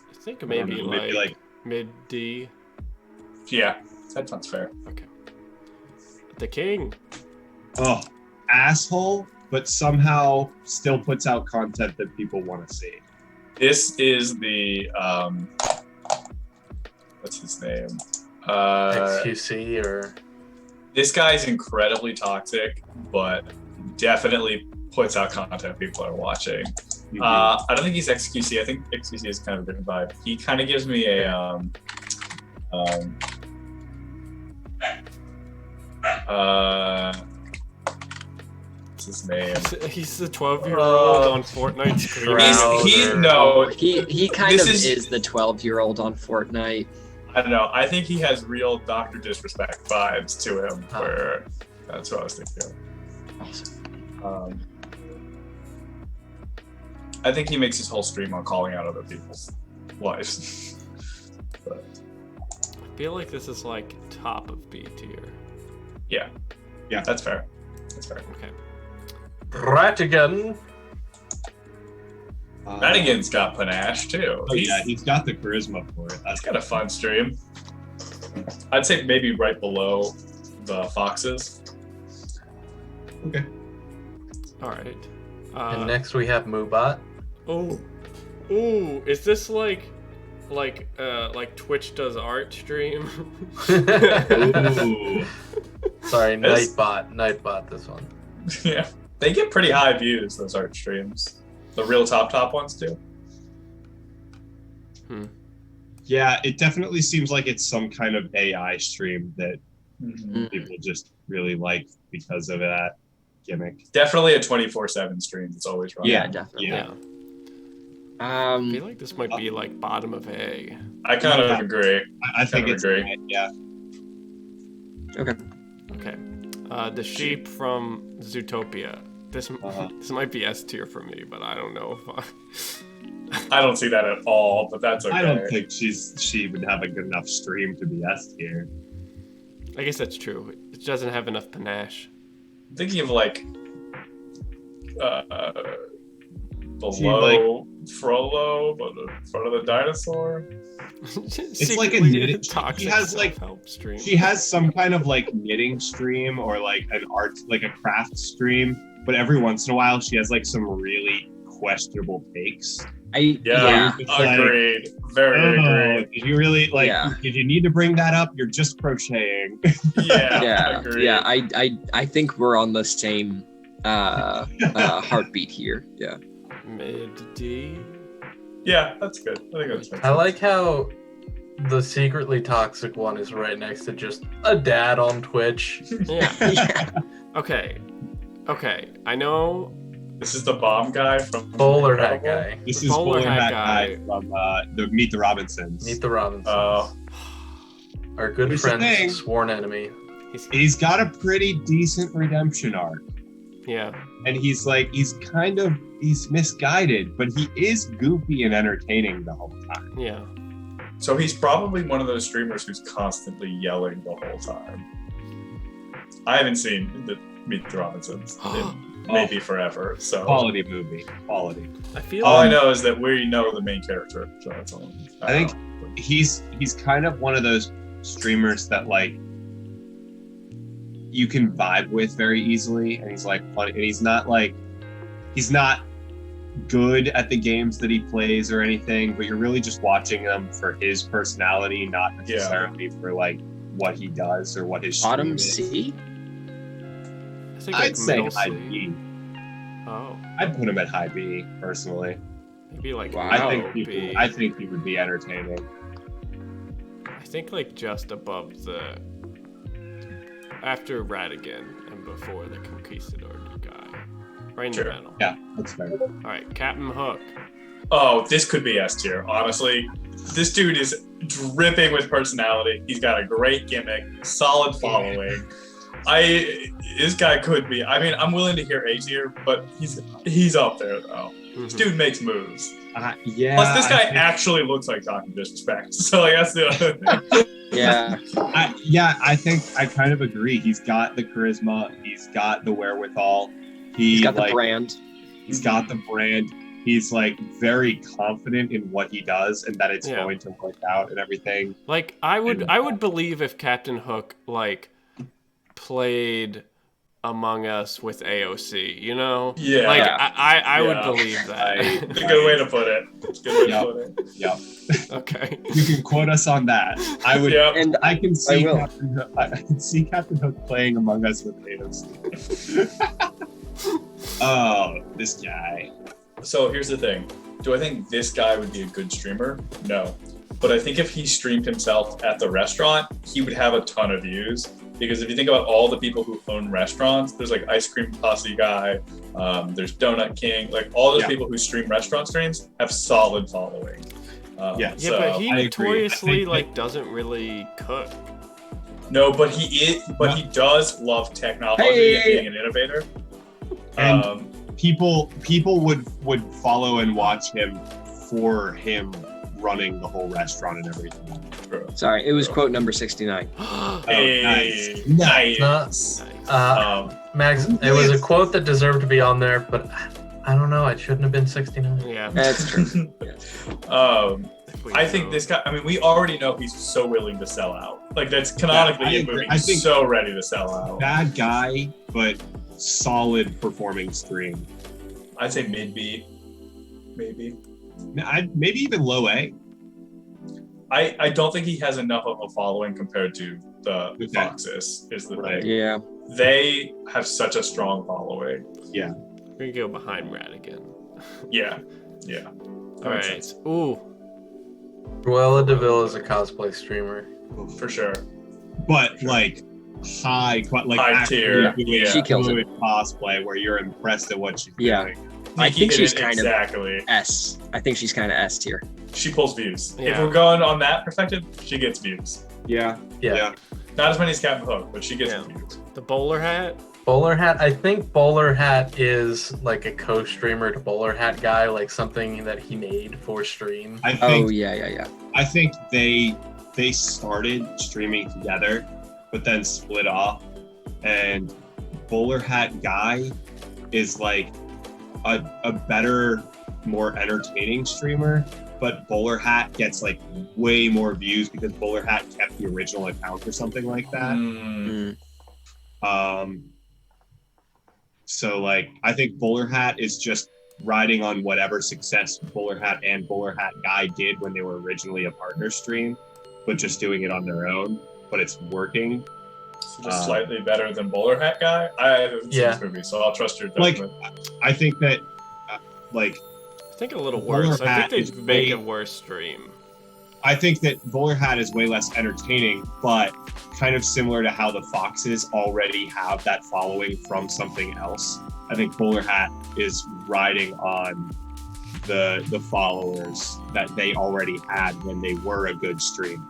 I think maybe, Maybe like mid D. Yeah, that sounds fair. Okay. The King. oh, asshole, but somehow still puts out content that people want to see. This is the what's his name? XQC or This guy's incredibly toxic, but definitely puts out content people are watching. I don't think he's XQC. I think XQC is kind of a different vibe. He kind of gives me a what's his name? He's the 12-year-old on Fortnite screen. He's He kind This of is- is the 12-year-old on Fortnite. I don't know. I think he has real Dr. Disrespect vibes to him. Oh. Where that's what I was thinking of. I think he makes his whole stream on calling out other people's lives. But I feel like this is like top of B tier. yeah, that's fair. That's fair. Okay. Right again. Radigan's got panache too. Oh yeah, he's got the charisma for it. That's got a fun stream. I'd say maybe right below the Foxes. Okay. All right. And next we have Moobot. Oh, ooh, is this like Twitch does art stream? Ooh. Sorry, This- Nightbot. This one. Yeah, they get pretty high views, those art streams. The real top ones do. Yeah, it definitely seems like it's some kind of AI stream that people just really like because of that gimmick. Definitely a 24/7 stream. It's always running. Yeah, definitely. Yeah. I feel like this might be like bottom of A. I kind of Yeah. agree. I think Kinda it's agree. yeah. Okay. The sheep from Zootopia. This Uh-huh. this might be S tier for me, but I don't know if I don't see that at all, but that's okay. I don't think she would have a good enough stream to be S tier. I guess that's true. It doesn't have enough panache. I'm thinking of like like- Frollo, but in front of the dinosaur. It's like a knitting. Toxic She has like self-help stream. she has some kind of like knitting stream or like an art, like a craft stream. But every once in a while, she has like some really questionable takes. Yeah, It's like, agreed. Very Oh, agreed. did you really like? Yeah. Did you need to bring that up? You're just crocheting. Yeah, Yeah, agreed. yeah. I think we're on the same heartbeat here. Yeah. Mid D. Yeah, that's good. I think that's I like how the secretly toxic one is right next to just a dad on Twitch. Yeah. Yeah. Okay. I know. This is the bomb guy from Bowler hat Incredible. guy. This is Bowler Bowler hat Hat guy. Guy from the Meet the Robinsons. Meet the Robinsons. Oh, Our good Here's the thing. friend's sworn enemy. He's got a pretty decent redemption arc, Yeah. and he's misguided, but he is goofy and entertaining the whole time. Yeah. so he's probably one of those streamers who's constantly yelling the whole time. I haven't seen the Meet the Robinsons in maybe forever. So Quality movie, quality. I feel all I like know is that we know the main character. So that's all. I think he's kind of one of those streamers that like you can vibe with very easily, and he's like funny, and he's not good at the games that he plays or anything, but you're really just watching him for his personality, not necessarily for like what he does or what his stream Bottom is. C. I think I'd like say middle high C. B. Oh, I'd put him at high B personally. maybe like Wow. low I think he would be entertaining. I think like just above the after Radigan and before the Conquistador guy. Right in Sure. the middle. Yeah, that's fair. All right, Captain Hook. Oh, this could be S tier. Honestly, this dude is dripping with personality. He's got a great gimmick, solid following. This guy could be. I mean, I'm willing to hear A tier, but he's up there though. This dude makes moves. Yeah. Plus, this guy I think- actually looks like Dr. Disrespect. So like, that's the other thing. Yeah. I think I kind of agree. He's got the charisma. He's got the wherewithal. He's got the like, brand. He's got the brand. He's like very confident in what he does and that it's Yeah. going to work out and everything. Like I would believe if Captain Hook like played Among Us with AOC, you know? Yeah. Like Yeah. I would Yeah. believe that. It's a good way to put it. It's a good way Yep. to put it. Yep. Okay. You can quote us on that. I would. Yep. And I can see. will. Captain Hook, I can see Captain Hook playing Among Us with AOC. Oh, this guy. So here's the thing. Do I think this guy would be a good streamer? No. But I think if he streamed himself at the restaurant, he would have a ton of views. Because if you think about all the people who own restaurants, there's like Ice Cream Posse guy, there's Donut King, like all those Yeah. people who stream restaurant streams have solid following. Yeah. Yeah, so, but he I agree. notoriously I think like doesn't really cook. no, but he does love technology and being an innovator. And people would follow and watch him for him running the whole restaurant and everything. sorry, it was quote number 69. Hey, nice. nice. Max, it was a quote that deserved to be on there, but I don't know. It shouldn't have been 69. Yeah. That's true. I think this guy. I mean, we already know he's so willing to sell out. Like that's canonically I in agree. movie. I He's think- so ready to sell out. Bad guy, but solid performing stream. I'd say mid B, maybe. Maybe even low A. I don't think he has enough of a following compared to the Okay. Foxes. Is the Right. thing. Yeah. They have such a strong following. Yeah. We're gonna go behind Rat again. Yeah. Yeah. That All makes right. sense. Ooh. Cruella DeVille is a cosplay streamer. For sure. But like high High tier, doing yeah. She kills it. good cosplay where you're impressed at what she's Yeah. doing. I Nikki think did she's it kind of exactly. S. I think she's kind of S tier. She pulls views. If Yeah. we're going on that perspective, she gets views. Yeah. Yeah. Not as many as Captain Hook, but she gets Yeah. views. The bowler hat. Bowler Hat. I think Bowler Hat is like a co-streamer to Bowler Hat guy, like something that he made for stream. I think Oh yeah. I think they started streaming together, but then split off. And Bowler Hat Guy is like a better, more entertaining streamer, but Bowler Hat gets like way more views because Bowler Hat kept the original account or something like that. Mm, Mm. So like I think Bowler Hat is just riding on whatever success Bowler Hat and Bowler Hat Guy did when they were originally a partner stream, but just doing it on their own. But it's working. so just slightly better than Bowler Hat Guy. I haven't seen Yeah. this movie, so I'll trust your Like, judgment. I think that like I think a little Bowler worse. I hat think is they'd make way- a worse stream. I think that Bowler Hat is way less entertaining, but kind of similar to how the Foxes already have that following from something else. I think Bowler Hat is riding on the followers that they already had when they were a good stream.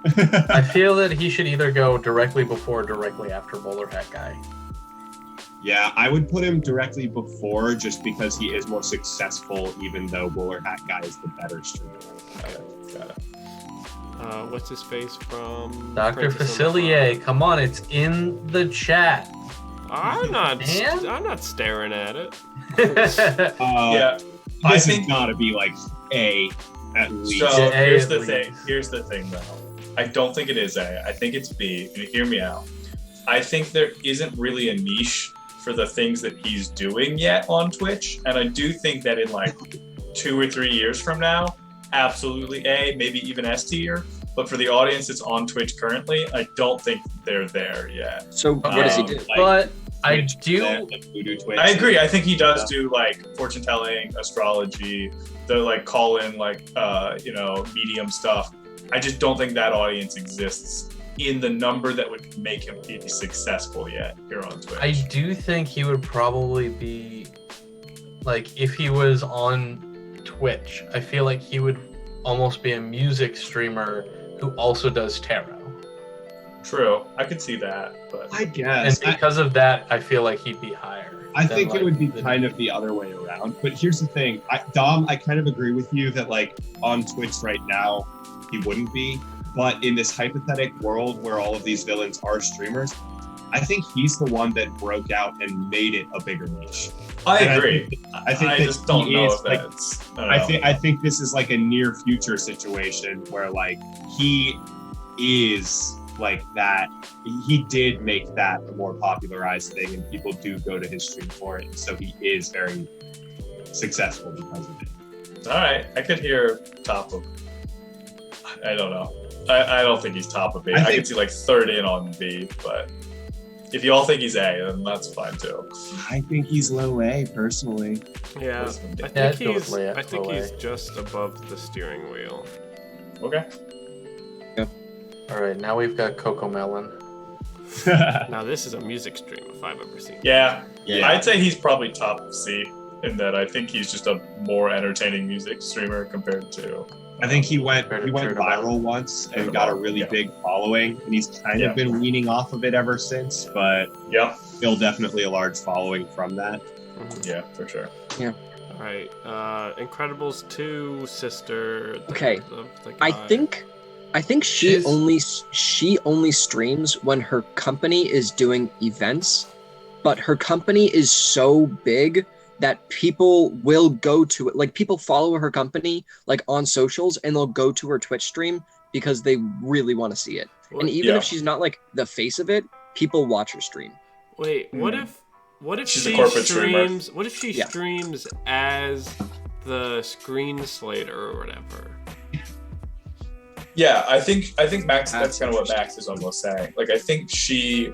I feel that he should either go directly before or directly after Bowler Hat Guy. Yeah, I would put him directly before just because he is more successful, even though Bowler Hat Guy is the better streamer. Got it. What's his face from Dr. Princess and the Facilier, come on, it's in the chat. Frog? Man? I'm not staring at it. Yeah. I This think has got to be like A at least. so. Yeah, A Here's at the least. thing. Here's the thing, though. I don't think it is A. I think it's B. And hear me out. I think there isn't really a niche for the things that he's doing yet on Twitch, and I do think that in like 2 or 3 years from now, absolutely A, maybe even S tier. But for the audience that's on Twitch currently, I don't think they're there yet. So what does he do? Like, But I Twitch, do. like Voodoo Twitch. I agree. I think he does do like fortune telling, astrology, the like call in like medium stuff. I just don't think that audience exists in the number that would make him be successful yet here on Twitch. I do think he would probably be like if he was on Twitch. I feel like he would almost be a music streamer who also does tarot. True. I could see that, but I And guess. because of that, I feel like he'd be higher. I than, think it like, would be the- kind of the other way around. But here's the thing, Dom, I kind of agree with you that like on Twitch right now, he wouldn't be. But in this hypothetical world where all of these villains are streamers, I think he's the one that broke out and made it a bigger niche. I And agree. I think I that just don't he know is, if like, that's. I don't know. I think this is like a near future situation where like he is like that. He did make that a more popularized thing, and people do go to his stream for it. So he is very successful because of it. All right, I could hear top of. I don't know. I don't think he's top of B. I think- could see like third in on B, but if you all think he's A, then that's fine too. I think he's low A personally. Yeah, Listen, I Yeah, think I'd go with he's. Leia- I think Leia. he's just above the steering wheel. Okay. All right, now we've got Coco Melon. Now this is a music stream if I've ever seen. Yeah. Yeah. I'd say he's probably top C in that I think he's just a more entertaining music streamer compared to. I think he went Turn about. viral once and got a really Yeah. big following, and he's kind Yeah. of been weaning off of it ever since. But Yeah. still, definitely a large following from that. Mhm. Yeah, for sure. All right, Incredibles 2 sister. Okay, the I guy. think she She's- only streams when her company is doing events, but her company is so big that people will go to it. Like people follow her company like on socials and they'll go to her Twitch stream because they really want to see it. And even if she's not like the face of it, people watch her stream. Wait, what if She's she a corporate streamer. streams? What if she streams as the screen slater or whatever? Yeah, I think Max. That's kind of what Max is almost saying. Like, I think she's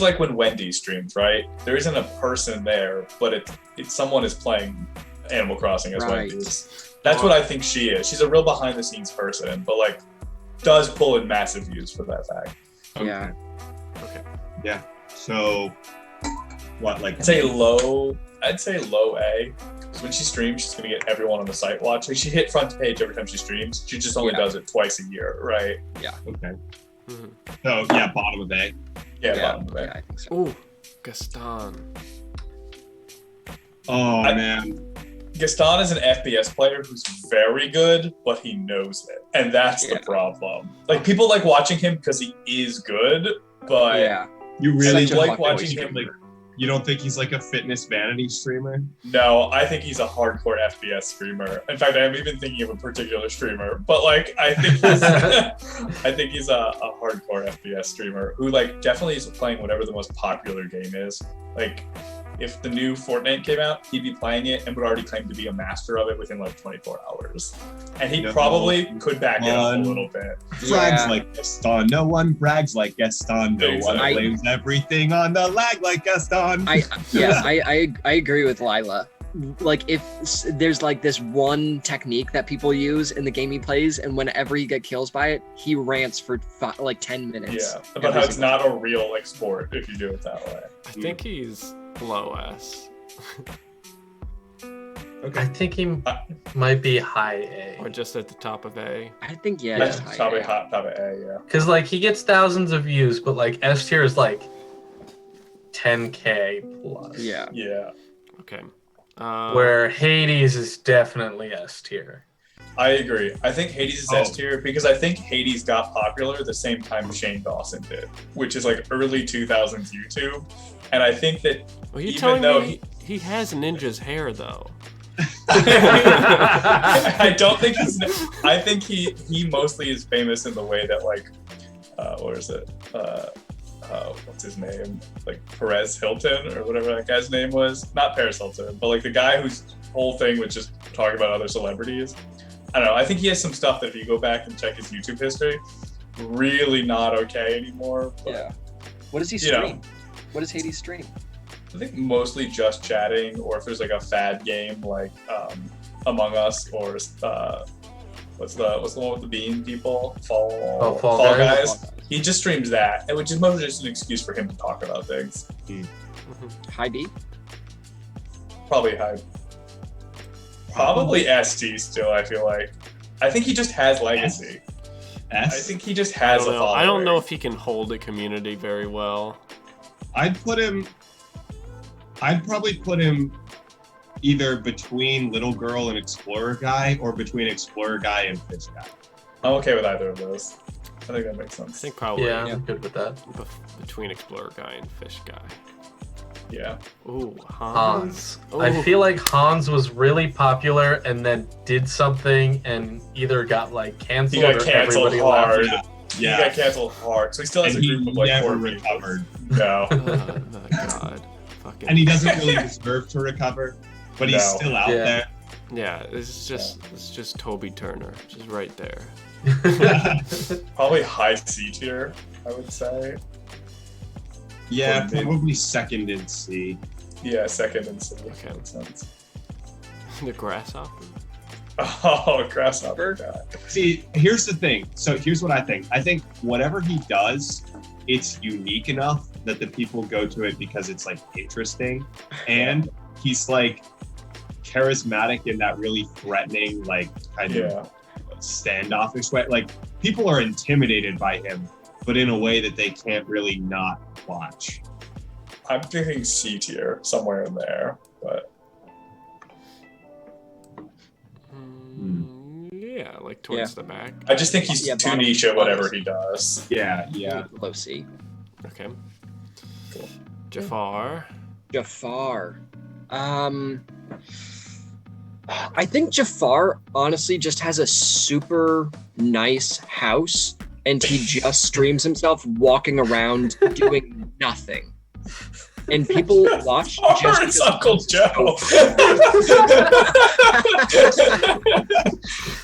like when Wendy streams, right? There isn't a person there, but it's someone is playing Animal Crossing as Wendy's. That's what I think she is. She's a real behind the scenes person, but like does pull in massive views for that fact. Yeah. Okay. Yeah. So, what, like? I'd say low A. Because when she streams, she's gonna get everyone on the site watching. She hit front page every time she streams. She just only does it twice a year, right? Yeah. Okay. Mm-hmm. So yeah, bottom of A. Yeah, bottom of A. Yeah, I think so. Ooh, Gaston. Oh man. Gaston is an FPS player who's very good, but he knows it, and that's the problem. Like people like watching him because he is good, but You really like watching him. Like, you don't think he's like a fitness vanity streamer? No, I think he's a hardcore FPS streamer. In fact, I'm even thinking of a particular streamer. But like, I think he's a hardcore FPS streamer who like definitely is playing whatever the most popular game is. Like, if the new Fortnite came out, he'd be playing it and would already claim to be a master of it within like 24 hours. And he probably could back it up a little bit. Brags like Gaston. No one brags like Gaston. No one blames everything on the lag like Gaston. I agree with Lila. Like if there's like this one technique that people use in the game he plays, and whenever he gets kills by it, he rants for like 10 minutes. Yeah, about how it's not a real like sport if you do it that way. I think he's low S. I think he might be high A. Or just at the top of A. I think That's probably top of A, yeah. Because like he gets thousands of views, but like S tier is like 10K plus. Yeah. Yeah. Okay. Where Hades is definitely S tier. I agree. I think Hades is S tier because I think Hades got popular the same time Shane Dawson did, which is like early 2000s YouTube. And I think that even though he has Ninja's hair though. I don't think I think he mostly is famous in the way that like what is it? What's his name? Like Perez Hilton or whatever that guy's name was. Not Paris Hilton, but like the guy whose whole thing was just talking about other celebrities. I don't know. I think he has some stuff that if you go back and check his YouTube history, really not okay anymore. But, yeah. What does he stream? What does Hades stream? I think mostly just chatting, or if there's like a fad game like Among Us, or what's the one with the bean people? Fall Guys. He just streams that, which is mostly just an excuse for him to talk about things. High B? Probably high. Probably ST still, I feel like. I think he just has legacy. I think he just has a following. I don't know if he can hold a community very well. I'd probably put him either between Little Girl and Explorer Guy, or between Explorer Guy and Fish Guy. I'm okay with either of those. I think that makes sense. I think probably. Yeah, I'm good with that. Between Explorer Guy and Fish Guy. Yeah. Ooh, Hans. Ooh. I feel like Hans was really popular and then did something and either got like canceled. He got canceled hard. Yeah. He got canceled hard. So he still has a group of like 4 recovered. No. Oh my god. Fucking. And he doesn't really deserve to recover, but he's still out there. Yeah, it's just Toby Turner, just right there. Probably high C tier, I would say. Yeah, probably second in C. Yeah, second in C. Okay. Makes sense. The Grasshopper? Oh, Grasshopper guy. See, here's the thing. So here's what I think. I think whatever he does, it's unique enough that the people go to it because it's like interesting. And he's like charismatic in that really threatening, like kind of standoffish way. Like people are intimidated by him, but in a way that they can't really not watch. I'm thinking C tier, somewhere in there, but yeah, like towards the back. I just think he's too niche at whatever he does. Yeah. Low C. Okay. Cool. Jafar. I think Jafar honestly just has a super nice house, and he just streams himself walking around doing nothing. And people watch Or just it's because Uncle Joe.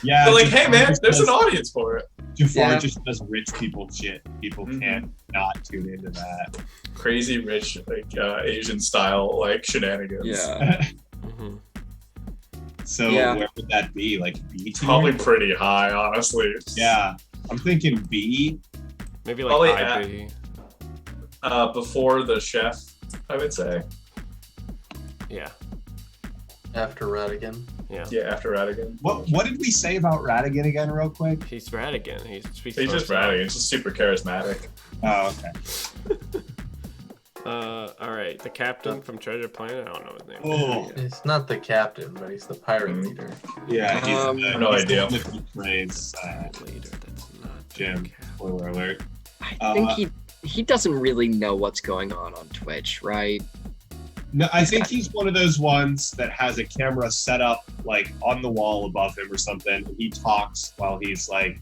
Yeah, They're like, Jafar hey man, just there's does- an audience for it. Jafar Yeah. just does rich people shit. People can't not tune into that. Crazy rich, like Asian style, like shenanigans. Yeah. Mhm. So Yeah. where would that be? Like B tier? Probably pretty high, honestly. Yeah, I'm thinking B. Maybe like Probably IB. Before the chef, I would say. Yeah. After Radigan. Yeah, after Radigan. What did we say about Radigan again, real quick? He's Radigan. He speaks He's for just himself. Radigan. He's just super charismatic. Oh, okay. All right. The captain from Treasure Planet. I don't know his name. Oh, He's not the captain, but he's the pirate leader. yeah. He's No he's idea. The phrase, Leader. That's not the Jim. captain. Spoiler alert. I think he doesn't really know what's going on Twitch, right? No, I think he's one of those ones that has a camera set up like on the wall above him or something. And he talks while he's like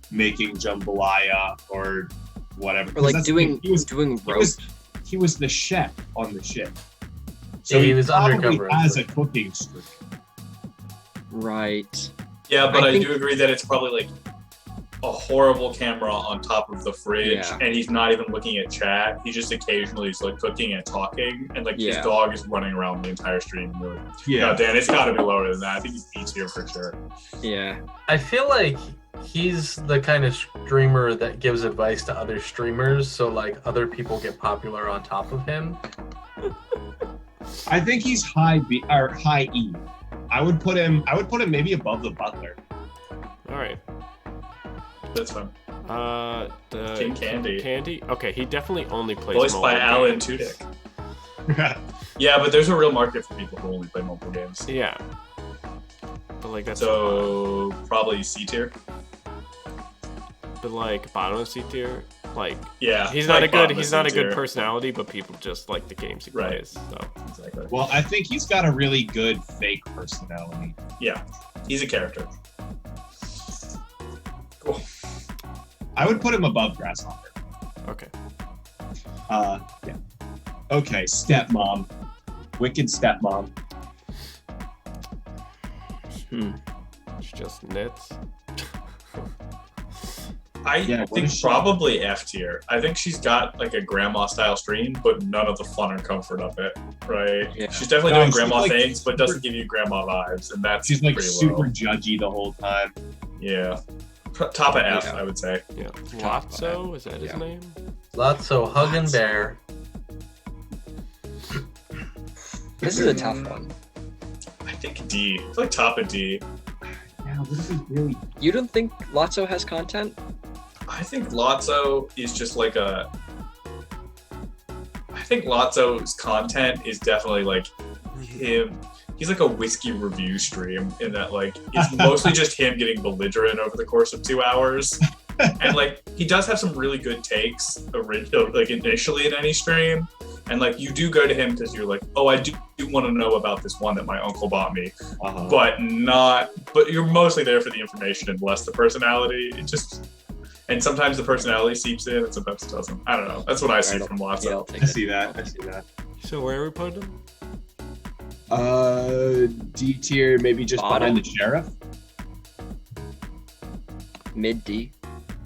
making jambalaya or whatever. Or 'Cause like that's the doing thing, he was roast. he was the chef on the ship. Yeah, he was probably undercover. has a cooking streak. Right. Yeah, but I I, think- do agree that it's probably like a horrible camera on top of the fridge, Yeah. and he's not even looking at chat. He just occasionally is like cooking and talking, and like his Yeah. dog is running around the entire stream. Like, Yeah. no, Dan, it's got to be lower than that. I think he's B tier for sure. Yeah. I feel like he's the kind of streamer that gives advice to other streamers, so like other people get popular on top of him. I think he's high B or high E. I would put him maybe above the butler. All right. That's fine. The King Candy. Candy. Okay, he definitely only plays. Voiced by mobile Alan games. Tudyk. Yeah, but there's a real market for people who only play mobile games. Yeah. But like that's So probably C tier. but like bottom of C tier. Like Yeah, he's not like a good bottom of he's not a C good tier. personality, but people just like the games he Right. plays. So Exactly. Well, I think he's got a really good fake personality. Yeah, he's a character. Cool. I would put him above Grasshopper. okay. Yeah. Okay, stepmom. Wicked stepmom. It's just nits. I Yeah, what think is she? probably F tier. I think she's got like a grandma style stream, but none of the fun and comfort of it, right? Yeah. She's definitely No, doing she's grandma like things, but super- doesn't give you grandma vibes, and that's She's like pretty super low. judgy the whole time. Yeah, top of F, Yeah. I would say. Yeah. Lotso, is that his Yeah. name? Lotso Hug and Bear. This is a tough one. I think D. It's like top of D. Yeah, what is he really? You don't think Lotso has content? I think Lotso is just like a. I think Lotso's content is definitely like him. He's like a whiskey review stream in that like it's mostly just him getting belligerent over the course of 2 hours, and like he does have some really good takes, like initially in any stream, and like you do go to him because you're like, oh, I do want to know about this one that my uncle bought me, Uh-huh. but you're mostly there for the information and less the personality. It just. And sometimes the personality seeps in, and sometimes it doesn't. I don't know. That's what I see from Lotso. Yeah, I'll take I it. see that. I see that. So where we put him? D tier, maybe just Bottom. behind the sheriff Mid D.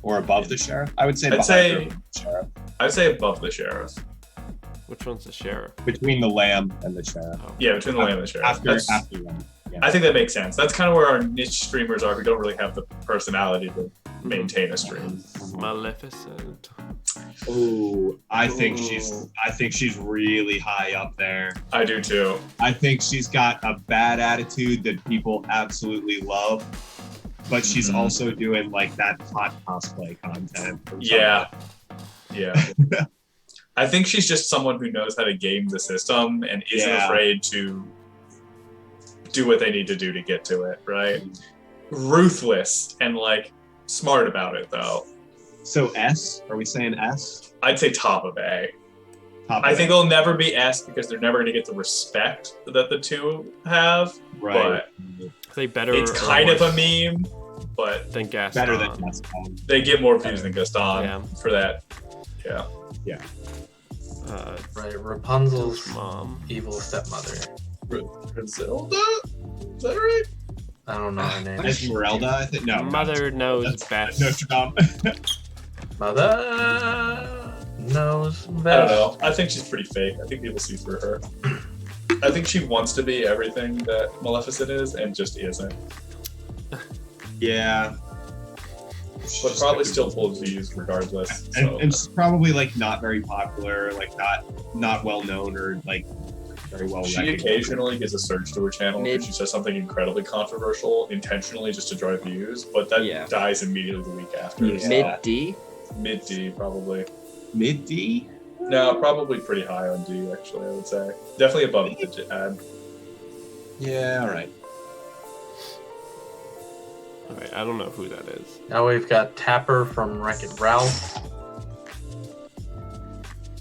or above the sheriff. I would say I'd behind say- the sheriff, I'd say above the sheriff. Which one's the sheriff? between the lamb and the sheriff. Oh. Yeah, between the lamb and the sheriff. After That's- lamb. Yeah. I think that makes sense. That's kind of where our niche streamers are who don't really have the personality to maintain a stream. Maleficent. Oh, I think Ooh. she's really high up there. I do too. I think she's got a bad attitude that people absolutely love, but she's Mhm. also doing like that hot cosplay content. or Yeah. Yeah. I think she's just someone who knows how to game the system and isn't Yeah. afraid to do what they need to do to get to it, right? Ruthless and like smart about it though. So S? Are we saying S? I'd say top of A. I think they'll never be S because they're never going to get the respect that the two have. Right. But Are they better? it's or kind of worse a meme, but than Gaston. better than Gaston. they get more views than Gaston Yeah. for that. Yeah. Right, Rapunzel's Mom. evil stepmother. Griselda? Is that right? I don't know her name. Esmeralda, I think. No. Mother knows That's best. Notre Dame. Mother knows best. I don't know. I think she's pretty fake. I think people see through her. I think she wants to be everything that Maleficent is and just isn't. Yeah. But probably still full of views regardless. And, So. and she's probably like not very popular, like not well known or like very well She recognized. occasionally gets a surge to her channel if she says something incredibly controversial intentionally just to drive views, but that dies immediately the week after. Yeah. So Mid D. Mid D, probably. Mid D? No, probably pretty high on D, actually, I would say. Definitely above the ad. Yeah, all right. Alright, I don't know who that is. Now we've got Tapper from Wreck-It Ralph.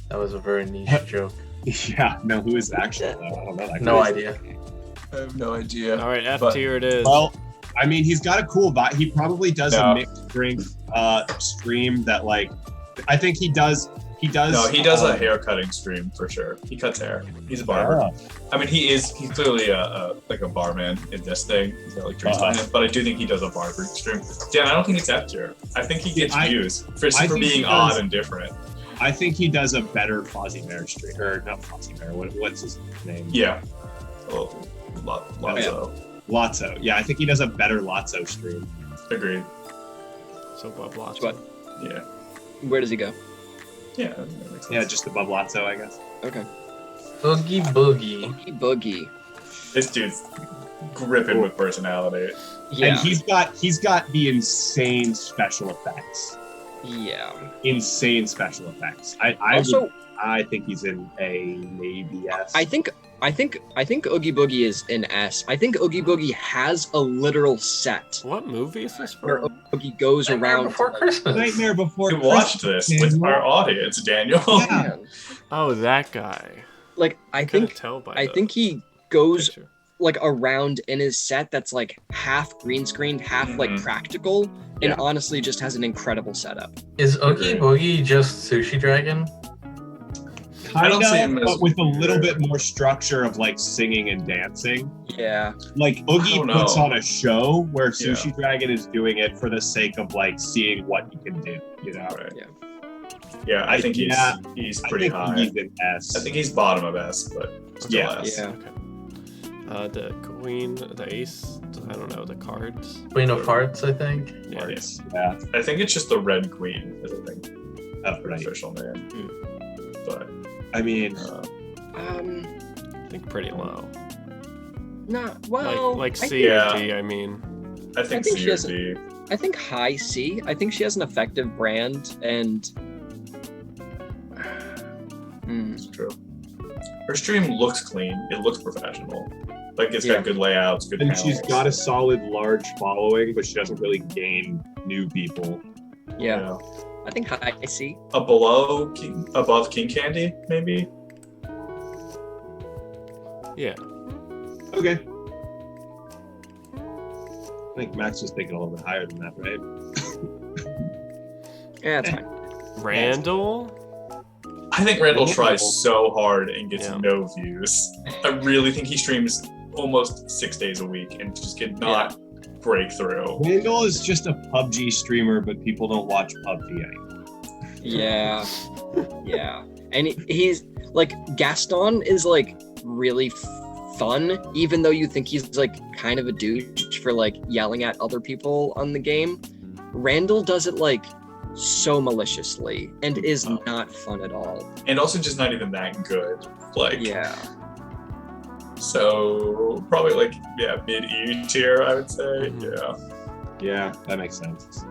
That was a very niche joke. Yeah, no, who is actually? I don't know. That No guy. idea. I have no idea. Alright, F But- tier it is. Well, I mean, he's got a cool vibe. He probably does No. a mixed drink stream that, like, I think he does. No, he does a hair cutting stream for sure. He cuts hair. He's a barber. Oh. I mean, he's clearly like a barman in this thing. He's got like drinks on him, but I do think he does a barber stream. Dan, I don't think it's F tier. I think he gets views for I think being he odd does. and different. I think he does a better Fozzie Bear stream, or not Fozzie Bear. What's his name? Yeah. Oh, Lotso. Lotso. Yeah, I think he does a better Lotso stream. Agreed. So Bob Lots. What? Yeah. Where does he go? Yeah. That makes sense. Yeah, just above Lotso, I guess. Okay. Boogie Boogie. Boogie Boogie. This dude's gripping with personality. Yeah. And he's got the insane special effects. Yeah. Insane special effects. I think he's in a maybe S. I think Oogie Boogie is an S. I think Oogie Boogie has a literal set What movie is this where from? Oogie goes Nightmare around Before Christmas. Nightmare Before We watched Christmas, this with Daniel. our audience, Daniel. Yeah. Man. Oh, that guy. Like I Couldn't think tell by I the think he goes picture. like around in his set that's like half green screened, half like Mhm. practical, and Yeah. honestly just has an incredible setup. Is Oogie Boogie just Sushi Dragon? I don't see Kind him of, as but with a little weird. bit more structure of like singing and dancing. Yeah. Like I Oogie don't puts know. on a show where Sushi Dragon is doing it for the sake of like seeing what he can do, you know? Right. Yeah. Yeah, I think he's Yeah. pretty I think high. he's an S. I think he's bottom of S, but still Yeah. S. Yeah. Okay. The queen, the ace, I don't know, the cards. Queen of Hearts, I think. Yeah. Yes. Yeah. I think it's just the Red Queen, is I think Oh, her right. official name. Hmm. But I mean, I think pretty low. Not well. Like I C Yeah. or D, I mean. I think think C she or has D. I think high C. I think she has an effective brand and It's true. Her stream looks clean. It looks professional. Like it's Yeah. got good layouts, good and panels. she's got a solid, large following, but she doesn't really gain new people. yeah. I think high C. Above King Candy, maybe. Yeah. Okay. I think Max was thinking a little bit higher than that, right? Yeah, that's fine. Randall? I think Randall Randall. tries so hard and gets Yeah. no views. I really think he streams almost 6 days a week and just cannot break through. Randall is just a PUBG streamer, but people don't watch PUBG anymore. Yeah. Yeah. And he's like Gaston is like really fun, even though you think he's like kind of a douche for like yelling at other people on the game. Randall does it like so maliciously and is Oh. not fun at all. And also just not even that good. Like, Yeah. so probably like, mid E tier, I would say. Mhm. Yeah. Yeah, that makes sense.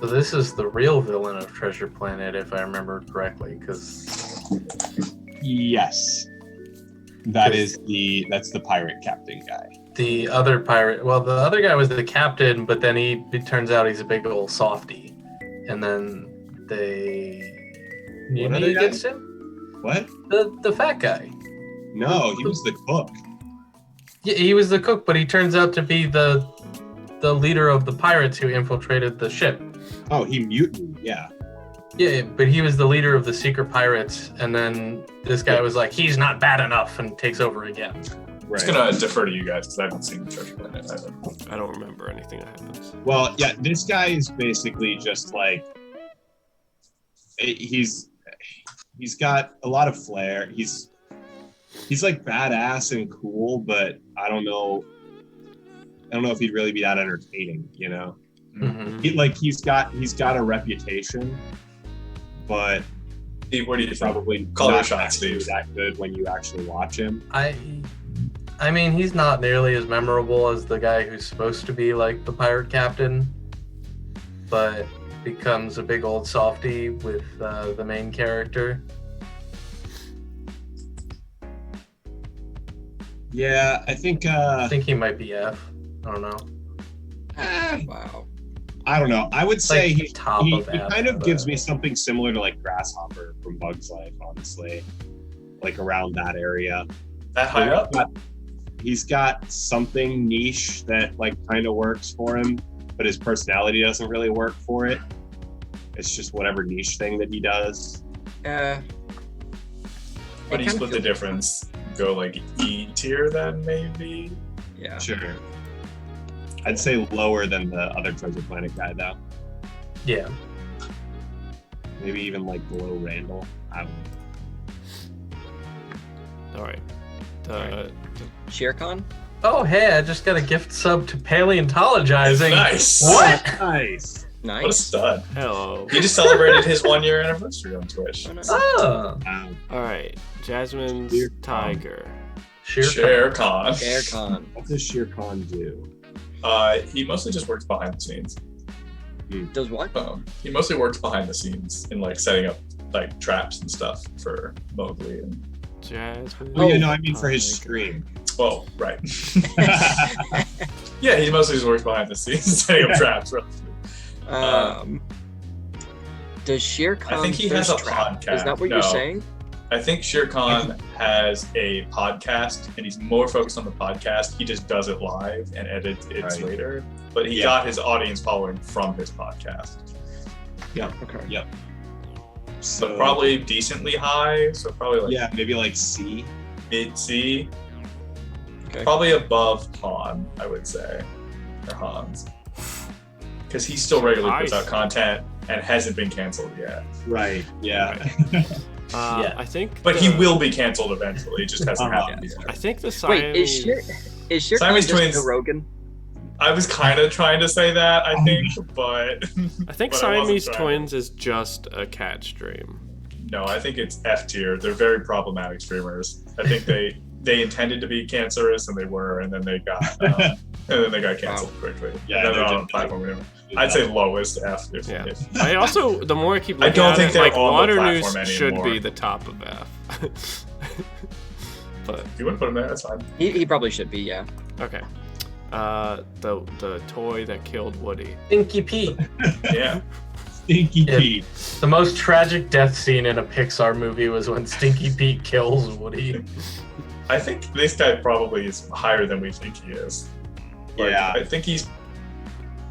So this is the real villain of Treasure Planet, if I remember correctly, because Yes. That's the pirate captain guy. the other pirate, well, the other guy was the captain, but then it turns out he's a big old softy, and then they What other Uni guy? gets him. What? The fat guy. No, he was the cook. Yeah, he was the cook, but he turns out to be the leader of the pirates who infiltrated the ship. Oh, he mutinied. Yeah. Yeah, but he was the leader of the secret pirates, and then this guy was like, he's not bad enough, and takes over again. Right. I'm just gonna defer to you guys because I haven't seen Treasure Planet either. I don't remember anything that happens. Well, yeah, this guy is basically just like he's got a lot of flair. He's like badass and cool, but I don't know if he'd really be that entertaining, you know. Mm-hmm. He's got a reputation, but Steve, what do you probably call your not shot, actually Steve? that good when you actually watch him. I mean, he's not nearly as memorable as the guy who's supposed to be like the pirate captain, but becomes a big old softy with the main character. Yeah, I think he might be F. I don't know. Wow. I don't know. I would say Like he top of F, kind of but- gives me something similar to like Grasshopper from Bug's Life, honestly. Like around that area. That high up? He's got something niche that like kind of works for him, but his personality doesn't really work for it. It's just whatever niche thing that he does. How do you split the difference? Go like E tier then, maybe? Yeah. Sure. I'd say lower than the other Treasure Planet guy, though. Yeah. Maybe even like below Randall. I don't know. All right. Shere Khan? Oh, hey, I just got a gift sub to paleontologizing. Nice. What? Nice. Nice. What a stud. Hello. He just celebrated his 1 year anniversary on Twitch. Oh, nice. Oh. All right. Jasmine's Shere tiger. Shere Khan. Shere Khan. What does Shere Khan do? He mostly just works behind the scenes. Does what? He mostly works behind the scenes in like setting up like traps and stuff for Mowgli and. Jasmine. Oh, yeah, no, I mean for his tiger. stream. Well, right. Yeah, he mostly just works behind the scenes setting up traps. Does Shere Khan I think he has thirst a trap? podcast. Is that what No. you're saying? I think Shere Khan has a podcast, and he's more focused on the podcast. He just does it live and edits it Right. later. But he Yeah. got his audience following from his podcast. Okay. Yep. So probably decently high. So probably like yeah, maybe like C. mid C. Okay. Probably above Han, I would say, or Hans, because he still regularly puts out content and hasn't been canceled yet. Right. Yeah. Yeah. I think. But he will be canceled eventually. It just hasn't happened I yet. think the Wait, Siamese. is Shere Khan Siamese just twins- Joe Rogan? I was kind of trying to say that, I think, but I think but I wasn't Siamese trying. twins is just a cat stream. No, I think it's F tier. They're very problematic streamers. I think they intended to be cancerous, and they were, and then they got canceled quickly. Yeah, and then they're they're on a just- platform. Anymore. I'd say lowest F. Yeah. If I also, the more I keep I looking don't at think it, they're like on the Water platform News should anymore. be the top of F. But if you want to put them there, that's fine. He probably should be, yeah. okay. The toy that killed Woody. Stinky Pete. Yeah. Stinky Yeah. Pete. The most tragic death scene in a Pixar movie was when Stinky Pete kills Woody. I think this guy probably is higher than we think he is. Like, Yeah. I think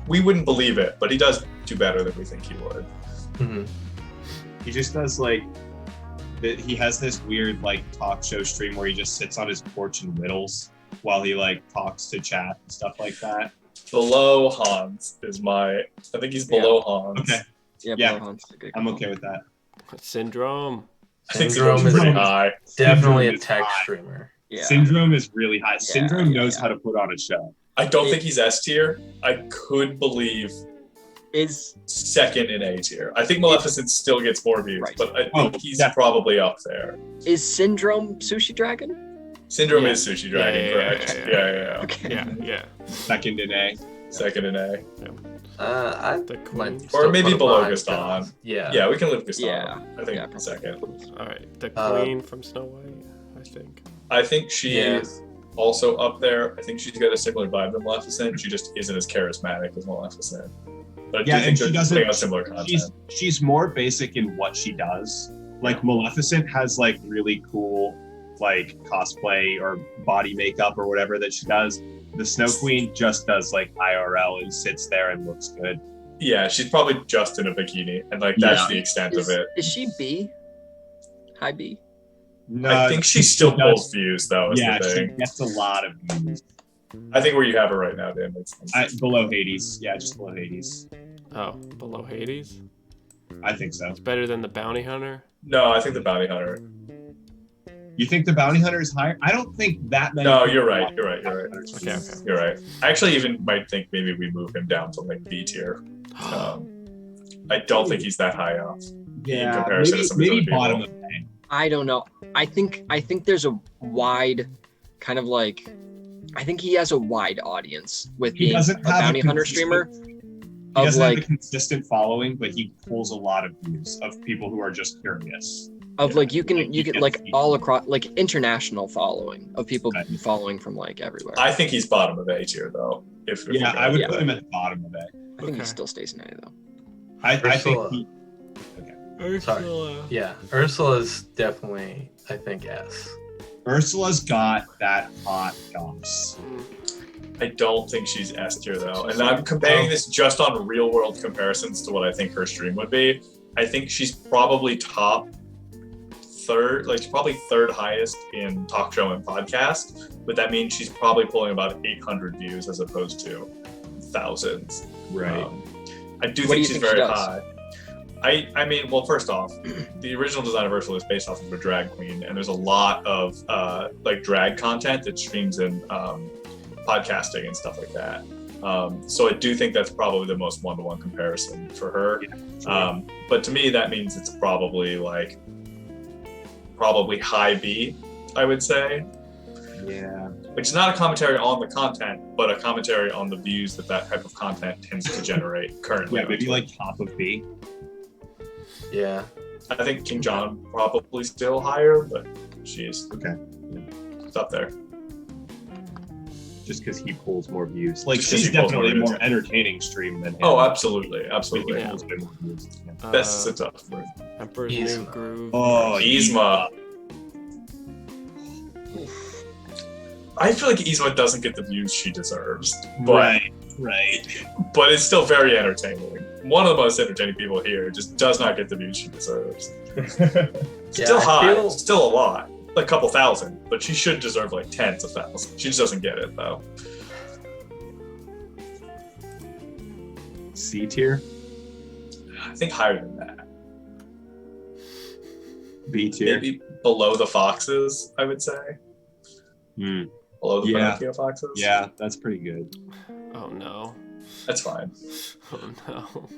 we wouldn't believe it, but he does do better than we think he would. Mhm. He just does like he has this weird like talk show stream where he just sits on his porch and whittles while he like talks to chat and stuff like that. Below Hans is I think he's below Hans. Okay. Yeah, Yeah. Blue Hunt's a good I'm call. okay with that. Syndrome. I think Syndrome Syndrome's is pretty high. definitely a Syndrome is tech high. streamer. Yeah. Syndrome is really high. Yeah, Syndrome yeah, knows yeah. how to put on a show. I don't think he's S tier. I could believe Is second in A tier. I think Maleficent still gets more views, Right. but I Oh, think he's definitely. probably up there. Syndrome Sushi Dragon? Syndrome Yeah. is Sushi Dragon, Yeah, correct? yeah, Yeah. Okay. Yeah, yeah. Second in A. Second in A. I The might queen. still maybe put him below behind Gaston. Gaston. Yeah. Yeah, we can live Gaston. Yeah. I think Yeah, probably. second. All right. The Uh, queen from Snow White, I think. I think she Yeah. is also up there. I think she's got a similar vibe to Maleficent. She just isn't as charismatic as Maleficent. But I Yeah, do think and she they're doesn't- putting out similar content. She's more basic in what she does. Like Maleficent has like really cool like cosplay or body makeup or whatever that she does. The Snow Queen just does like IRL and sits there and looks good. Yeah, she's probably just in a bikini, and like that's Yeah. the extent of it. Is she B? High B? No, I think she still does- pulls views though. Is Yeah, the she thing. gets a lot of views. I think where you have her right now, Dan, makes sense. Below Hades. Yeah, just below Hades. Oh, below Hades? I think so. It's better than the Bounty Hunter? No, I think the Bounty Hunter. You think the Bounty Hunter is higher? I don't think that many. No, people you're right. watch You're right. You're right. Bounty Hunters. Okay. You're right. I actually even might think maybe we move him down to like B tier. I don't think he's that high off. Yeah, comparison to some of these maybe other bottom people. of A. I don't know. I think there's a wide kind of like I think he has a wide audience with He being a doesn't have bounty a hunter consistent- streamer. He Of doesn't like have a consistent following, but he pulls a lot of views of people who are just curious. like you like, can you get can like see- all across like international following of people Right. following from like everywhere. I think he's bottom of A tier though. If we're Yeah, gonna I would do put that. him at the bottom of A. I think Okay. he still stays in A though. I think Ursula. he, Ursula. Yeah, Ursula's definitely, I think, S. Ursula's got that hot goss. I don't think she's S tier though. And I'm comparing this just on real world comparisons to what I think her stream would be. I think she's probably top third, like she's probably third highest in talk show and podcast, but that means she's probably pulling about 800 views as opposed to thousands. Right. I do What do think you she's think she very does? high. I mean, well, first off, the original design of Ursula is based off of a drag queen, and there's a lot of like drag content that streams in podcasting and stuff like that. So I do think that's probably the most one-to-one comparison for her. But to me, that means it's probably high B, I would say, Yeah. which is not a commentary on the content, but a commentary on the views that type of content tends to generate currently. Yeah, on maybe Twitch. like top of B. Yeah. I think King John probably still higher, but she's Okay. it's up there. Just because he pulls more views. Like Just 'cause she's he pulls more definitely a views, more yeah. entertaining stream than him. Oh, absolutely, He absolutely. Yeah. pulls way more views. Yeah. That's a tough word. Emperor's Yzma. New Groove. Oh, Yzma. I feel like Yzma doesn't get the views she deserves, but right. it's still very entertaining. One of the most entertaining people here just does not get the views she deserves. Still I high, feel- still a lot, like a couple thousand, but she should deserve like tens of thousands. She just doesn't get it though. C tier, I think higher than that. B tier. Maybe below the Foxes, I would say. Hmm. Below the Yeah. Pinocchio Foxes. Yeah, that's pretty good. Oh no. That's fine. Oh no.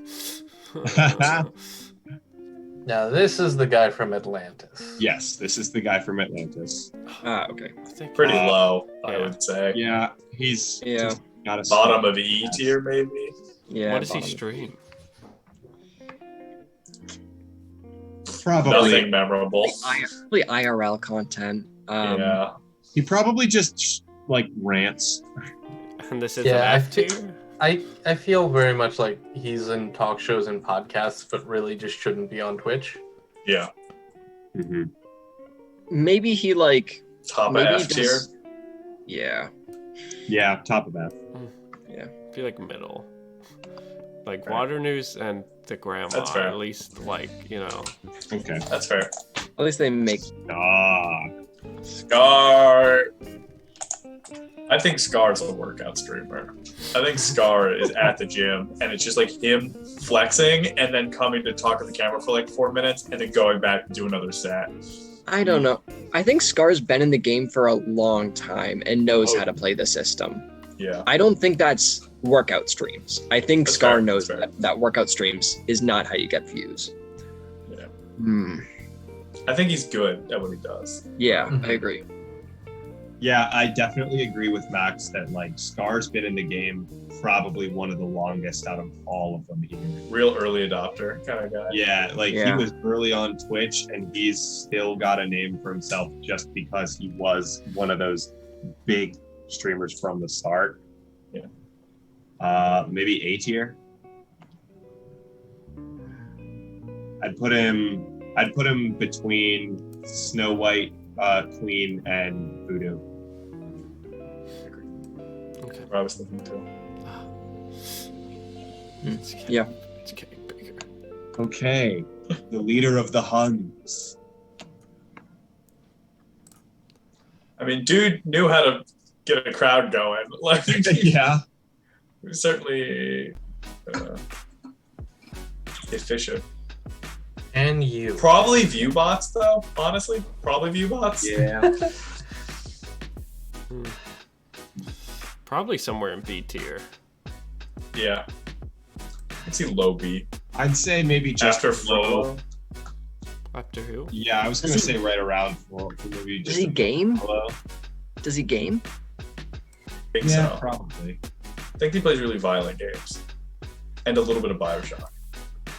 Now, this is the guy from Atlantis. Yes, this is the guy from Atlantis. Ah, okay. I think Pretty Uh, low, I yeah. would say. Yeah, he's Yeah. just got a Bottom of E tier, maybe. Yeah. what does he bottom. stream? Probably. Nothing memorable. Probably IRL content. Yeah. He probably just like rants. And this is Yeah, an I F think- tier? I feel very much like he's in talk shows and podcasts, but really just shouldn't be on Twitch. Yeah. Mm-hmm. Maybe he like Top of maybe he F tier. does- Yeah. Yeah, top of F. I feel like middle. Like Water News and the Grandma. That's fair. At least like, you know. Okay. That's fair. At least they make Ah. Scar. I think Scar's a workout streamer. I think Scar is at the gym and it's just like him flexing and then coming to talk to the camera for like 4 minutes and then going back to do another set. I don't know. I think Scar's been in the game for a long time and knows Oh. how to play the system. Yeah. I don't think that's workout streams. I think That's Scar fair, knows that's fair. that workout streams is not how you get views. Yeah. Hmm. I think he's good at what he does. Yeah, Mhm. I agree. Yeah, I definitely agree with Max that like Scar's been in the game probably one of the longest out of all of them here. Real early adopter kind of guy. Yeah, like he Yeah. was early on Twitch and he's still got a name for himself just because he was one of those big streamers from the start. Yeah. Maybe A tier. I'd put him I'd put him between Snow White, Queen, and Voodoo. Okay. I was thinking too. Yeah. It's getting bigger. Okay, the leader of the Huns. I mean, dude knew how to get a crowd going. Like, Yeah. he was certainly efficient. And you. Probably Viewbots, though. Honestly, probably Viewbots. Yeah. Probably somewhere in B tier. Yeah. Let's see low B. I'd say maybe just After low. Frollo. After who? Yeah, I was gonna say right around for maybe Does just he game? low. Does he game? I think Yeah, so. probably. I think he plays really violent games. And a little bit of Bioshock.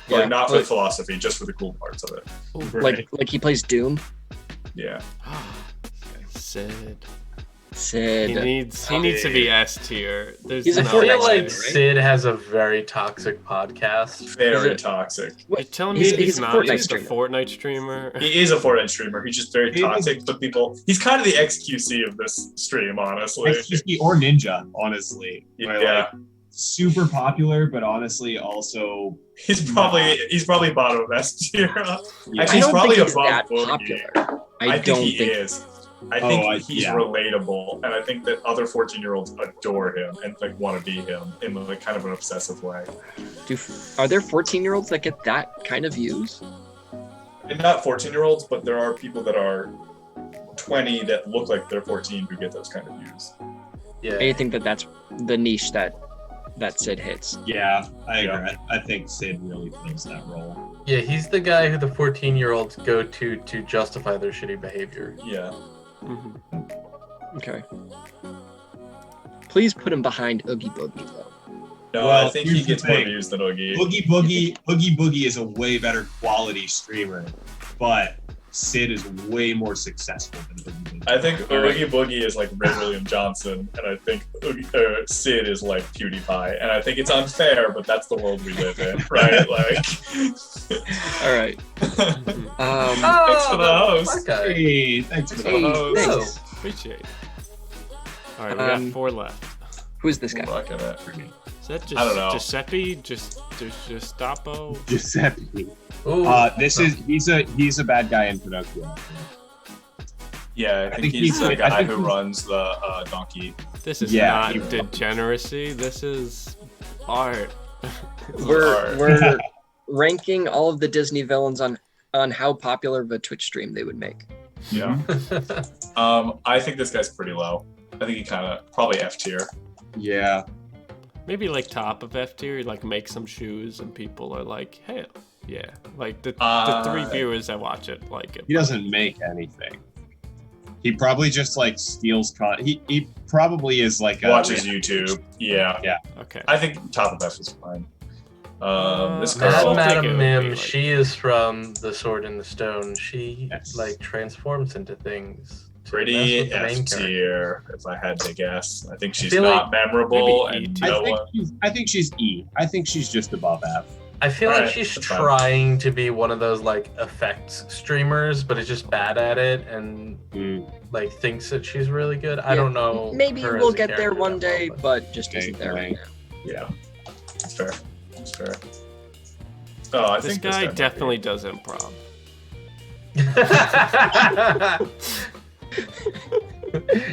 Yeah, Like, not for the like- philosophy, just for the cool parts of it. Like he plays Doom. Yeah. Sid. Sid. He needs to be S tier. There's He's a no I feel Fortnite like streamer, right? Sid has a very toxic podcast. Very it- toxic. You're telling me he's a not Fortnite just a streamer. Fortnite streamer? He is a Fortnite streamer. He's just very He is. toxic, but he's kind of the XQC of this stream, honestly. XQC or Ninja, honestly. Where, Yeah. like, super popular, but honestly also He's probably bottom of S tier. Yeah. Actually, I he's don't probably think he's above that Boogie. popular. I think don't he think is. I think Oh, he's yeah. relatable, and I think that other 14-year-olds adore him and like want to be him in like kind of an obsessive way. Are there 14-year-olds that get that kind of views? And not 14-year-olds, but there are people that are 20 that look like they're 14 who get those kind of views. Yeah. And you think that that's the niche that Sid hits? yeah, I agree. Yeah. I think Sid really fills that role. Yeah, he's the guy who the 14-year-olds go to justify their shitty behavior. Yeah. Mhm. Okay. Please put him behind Oogie Boogie though. No, Well, I think he here's the gets more thing. views than Oogie. Oogie Boogie is a way better quality streamer, but Sid is way more successful than Oogie Boogie. I think Oogie Boogie is like Ray William Johnson, and I think Sid is like PewDiePie, and I think it's unfair, but that's the world we live in, right? Like, All right. Thanks for the host. that guy. Hey, thanks for the Hey, host. thanks. Appreciate it. All right, we got 4 left. Who's this guy? Look at it. Is that just I don't know. Giuseppe? Just Gestapo? Giuseppe. Ooh. He's a bad guy in Pinocchio. Yeah, I think he's the guy who runs the donkey. This is Yeah, not he- degeneracy. This is art. We're ranking all of the Disney villains on how popular of a Twitch stream they would make. Yeah. I think this guy's pretty low. I think he kind of probably F tier. Yeah. Maybe like top of F tier, like make some shoes and people are like, hey, yeah. Like the 3 viewers that watch it like it. He doesn't make anything. He probably just like steals he probably is like Watches YouTube. Yeah. Okay. I think top of F is fine. This I'll girl. take it Madam would Mim, be like- she is from The Sword in the Stone. She Yes. like transforms into things. to Pretty mess with the main F character. tier, if I had to guess. I think she's feel not memorable, maybe E and tier. no one. I think she's E. I think she's just above F. I feel like Alright, she's that's fine. trying to be one of those like effects streamers, but is just bad at it and like thinks that she's really good. I Yeah, don't know. Maybe her we'll as a get there character one that day, well, but just isn't Okay, there right right. now. Yeah, it's fair. It's fair. Oh, I This think guy guy might be- definitely does improv.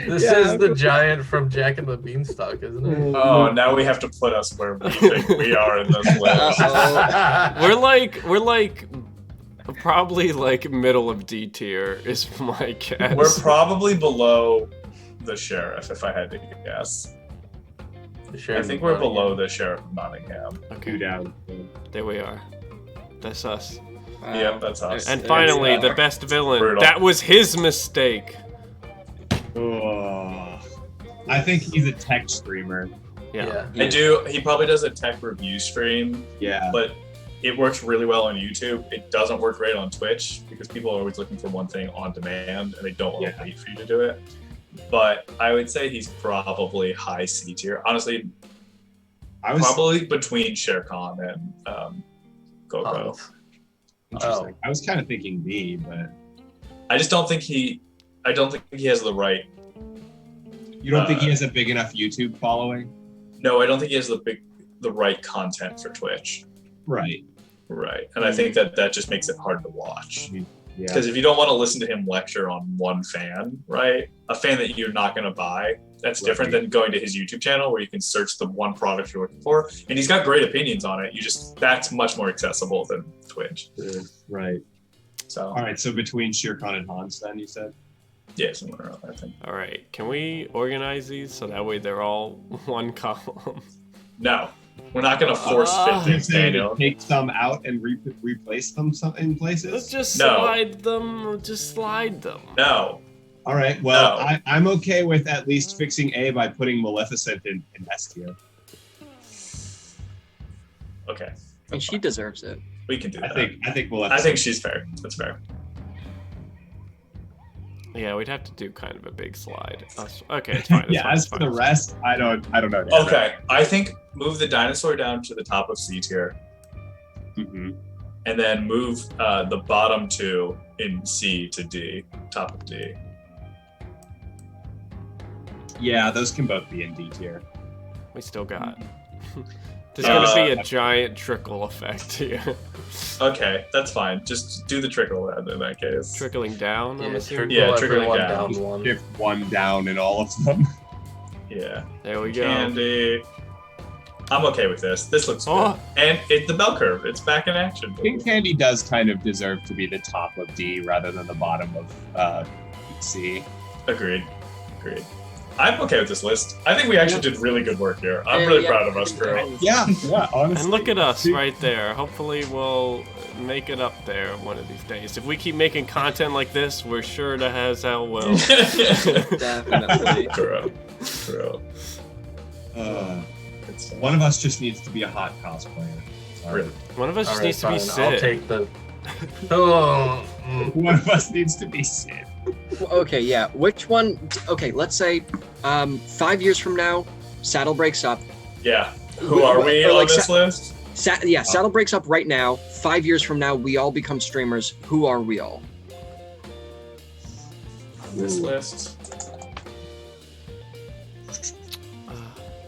This Yeah. is the giant from Jack and the Beanstalk, isn't it? Oh, now we have to put us where we think we are in this list. We're like probably like middle of D tier is my guess. We're probably below the sheriff, if I had to guess. Sure, I think we're below the sheriff of Nottingham. Okay, down. there we are. That's us. Yep, that's us. And There's, finally, uh, the best villain. brutal. That was his mistake. Oh, I think he's a tech streamer. Yeah. I do. He probably does a tech review stream, Yeah. but it works really well on YouTube. It doesn't work great on Twitch because people are always looking for one thing on demand and they don't want to wait for you to do it. But I would say he's probably high C tier. Honestly, I was probably between Shere Khan and GoPro. Interesting. I was kind of thinking B, but I just don't think he has the right. you don't think he has a big enough YouTube following? No, I don't think he has the right content for Twitch. Right. Right, and I think that just makes it hard to watch. Yeah. Because if you don't want to listen to him lecture on one fan, right? A fan that you're not going to buy, that's different than going to his YouTube channel where you can search the one product you're looking for. And he's got great opinions on it. That's much more accessible than Twitch. Right. So, all right. So between Shirkan and Hans, then you said? Yeah, somewhere around that thing. All right. Can we organize these so that way they're all one column? No. We're not going to force fit things, Daniel. Take some out and replace them in places? Let's just slide them. No. All right. Well, I'm okay with at least fixing A by putting Maleficent in S tier. Okay. And she deserves it. We can do that. I think Maleficent. I think she's fair. That's fair. Yeah, we'd have to do kind of a big slide. Okay, it's fine. As for the rest, I don't know. Okay, I think move the dinosaur down to the top of C tier, and then move the bottom two in C to D, top of D. Yeah, those can both be in D tier. We still got. There's going to be a giant trickle effect here. Okay, that's fine. Just do the trickle in that case. Trickling down, I'm assuming? Yeah, trickling down. Shift one down in all of them. Yeah. There we go. Candy. I'm okay with this. This looks good. And the bell curve. It's back in action. Pink Candy does kind of deserve to be the top of D rather than the bottom of C. Agreed. I'm okay with this list. I think we actually did really good work here. I'm really proud of us, crew. Yeah, honestly. And look at us right there. Hopefully we'll make it up there one of these days. If we keep making content like this, we're sure to as hell will. Definitely. True. One of us just needs to be a hot cosplayer. Really? One of us just needs to be Sid. I'll take the... One of us needs to be Sid. Okay, yeah. Which one? Okay, let's say 5 years from now, Saddle breaks up. Yeah. Who are we on this list? Saddle breaks up right now. 5 years from now, we all become streamers. Who are we all? On this list.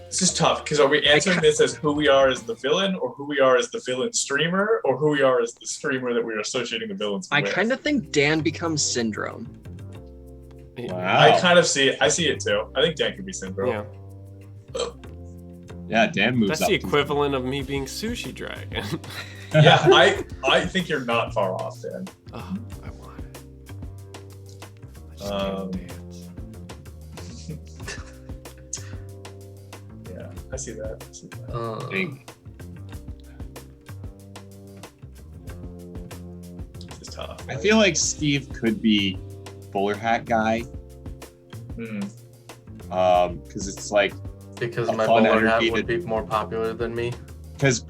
This is tough because are we answering this as who we are as the villain, or who we are as the villain streamer, or who we are as the streamer that we are associating the villains with? I kind of think Dan becomes Syndrome. Wow. I kind of see it. I see it too. I think Dan could be Syndrome. Yeah, Dan moves That's up. the equivalent of me being Sushi Dragon. Yeah, I think you're not far off, Dan. Oh, I want it. Yeah, I see that. I think. It's tough. I feel like Steve could be Bowler Hat guy. Because it's like because a my fun bowler hat energy would be more popular than me. Because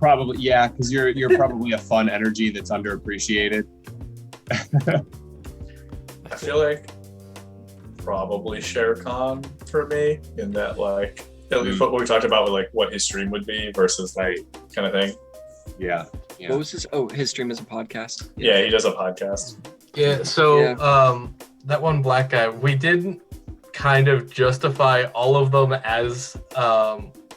you're probably a fun energy that's underappreciated. I feel like probably Shere Khan for me in that what we talked about with like what his stream would be versus like kind of thing. Yeah. What was his? Oh, his stream is a podcast. Yeah, he does a podcast. Yeah. So that one black guy, we did kind of justify all of them as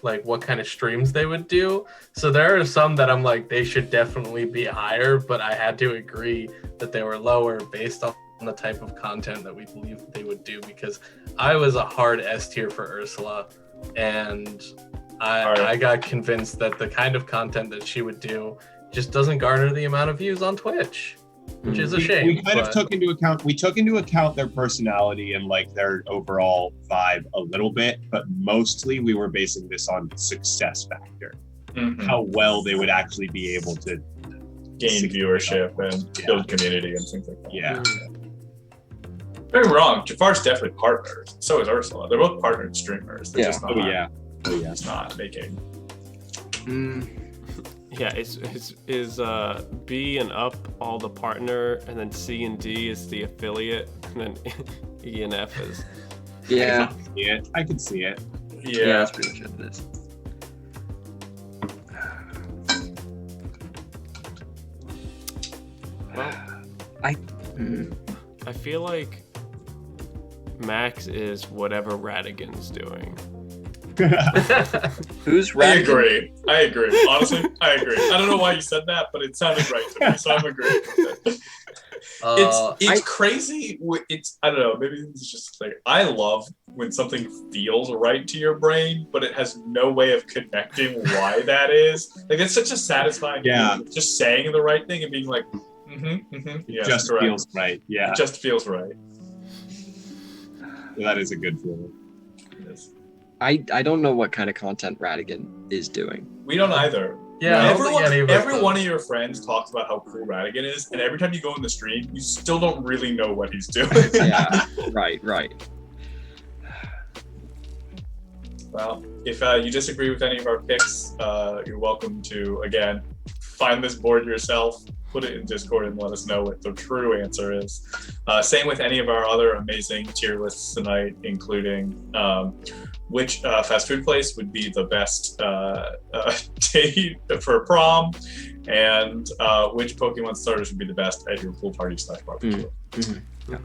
like what kind of streams they would do. So there are some that I'm like they should definitely be higher, but I had to agree that they were lower based on the type of content that we believe they would do, because I was a hard S tier for Ursula, and I got convinced that the kind of content that she would do just doesn't garner the amount of views on Twitch, which is a shame. We kind of took into account their personality and like their overall vibe a little bit, but mostly we were basing this on success factor. How well they would actually be able to gain viewership and build community and things like that. Yeah. Don't get me wrong, Jafar's definitely partnered. So is Ursula. They're both partnered streamers. They're just not. Just not making. Yeah, is B and Up all the partner, and then C and D is the affiliate, and then E and F is. Yeah. I can see it. Yeah, that's pretty much it. Is. I feel like Max is whatever Radigan's doing. Who's I Radigan? agree. I agree. Honestly, I agree. I don't know why you said that, but it sounded right to me, so I'm agreeing with it. It's crazy. It's I don't know. Maybe it's just like I love when something feels right to your brain, but it has no way of connecting why that is. Like it's such a satisfying feeling, just saying the right thing and being like, It just feels right. Yeah, it just feels right. that is a good feeling. It is. I don't know what kind of content Radigan is doing. We don't either. Yeah, I don't think any of us every does. one of your friends talks about how cool Radigan is, and every time you go in the stream, you still don't really know what he's doing. Yeah, right. Well, if you disagree with any of our picks, you're welcome to, again, find this board yourself, put it in Discord, and let us know what the true answer is. Same with any of our other amazing tier lists tonight, including which fast food place would be the best date for prom, and which Pokemon starters would be the best at your pool party / barbecue.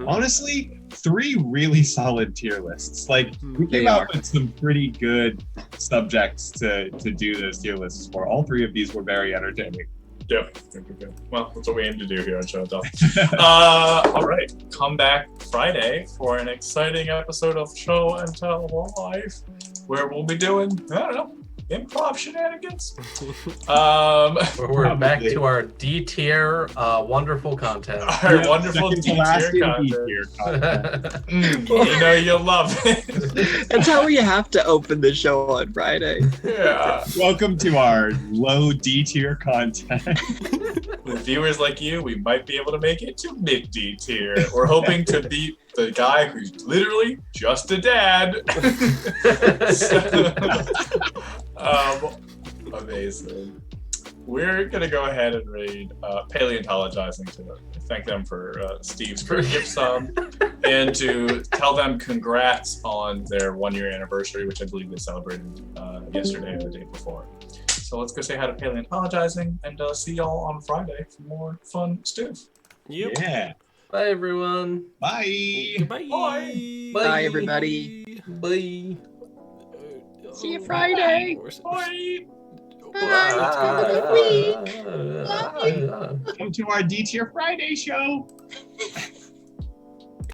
Honestly, 3 really solid tier lists. Like we came out with some pretty good subjects to do those tier lists for. All 3 of these were very entertaining. Yep. Well, that's what we aim to do here on Show and Tell. All right. Come back Friday for an exciting episode of Show and Tell Live, where we'll be doing, I don't know, improv shenanigans. We're back to our D tier wonderful content. Our wonderful D Second to last tier in content. D-tier content. You know you'll love it. That's how we have to open the show on Friday. Yeah. Welcome to our low D tier content. With viewers like you, we might be able to make it to mid D tier. We're hoping to beat the guy who's literally just a dad. Amazing. We're gonna go ahead and read Paleontologizing to thank them for Steve's gift sub, and to tell them congrats on their 1-year anniversary, which I believe they celebrated yesterday or the day before. So let's go say hi to Paleontologizing, and see y'all on Friday for more fun stuff. Yep. Yeah. Bye, everyone. Bye. Goodbye. Bye. Bye, everybody. Bye. See you Friday. Bye. Come to our D tier Friday show.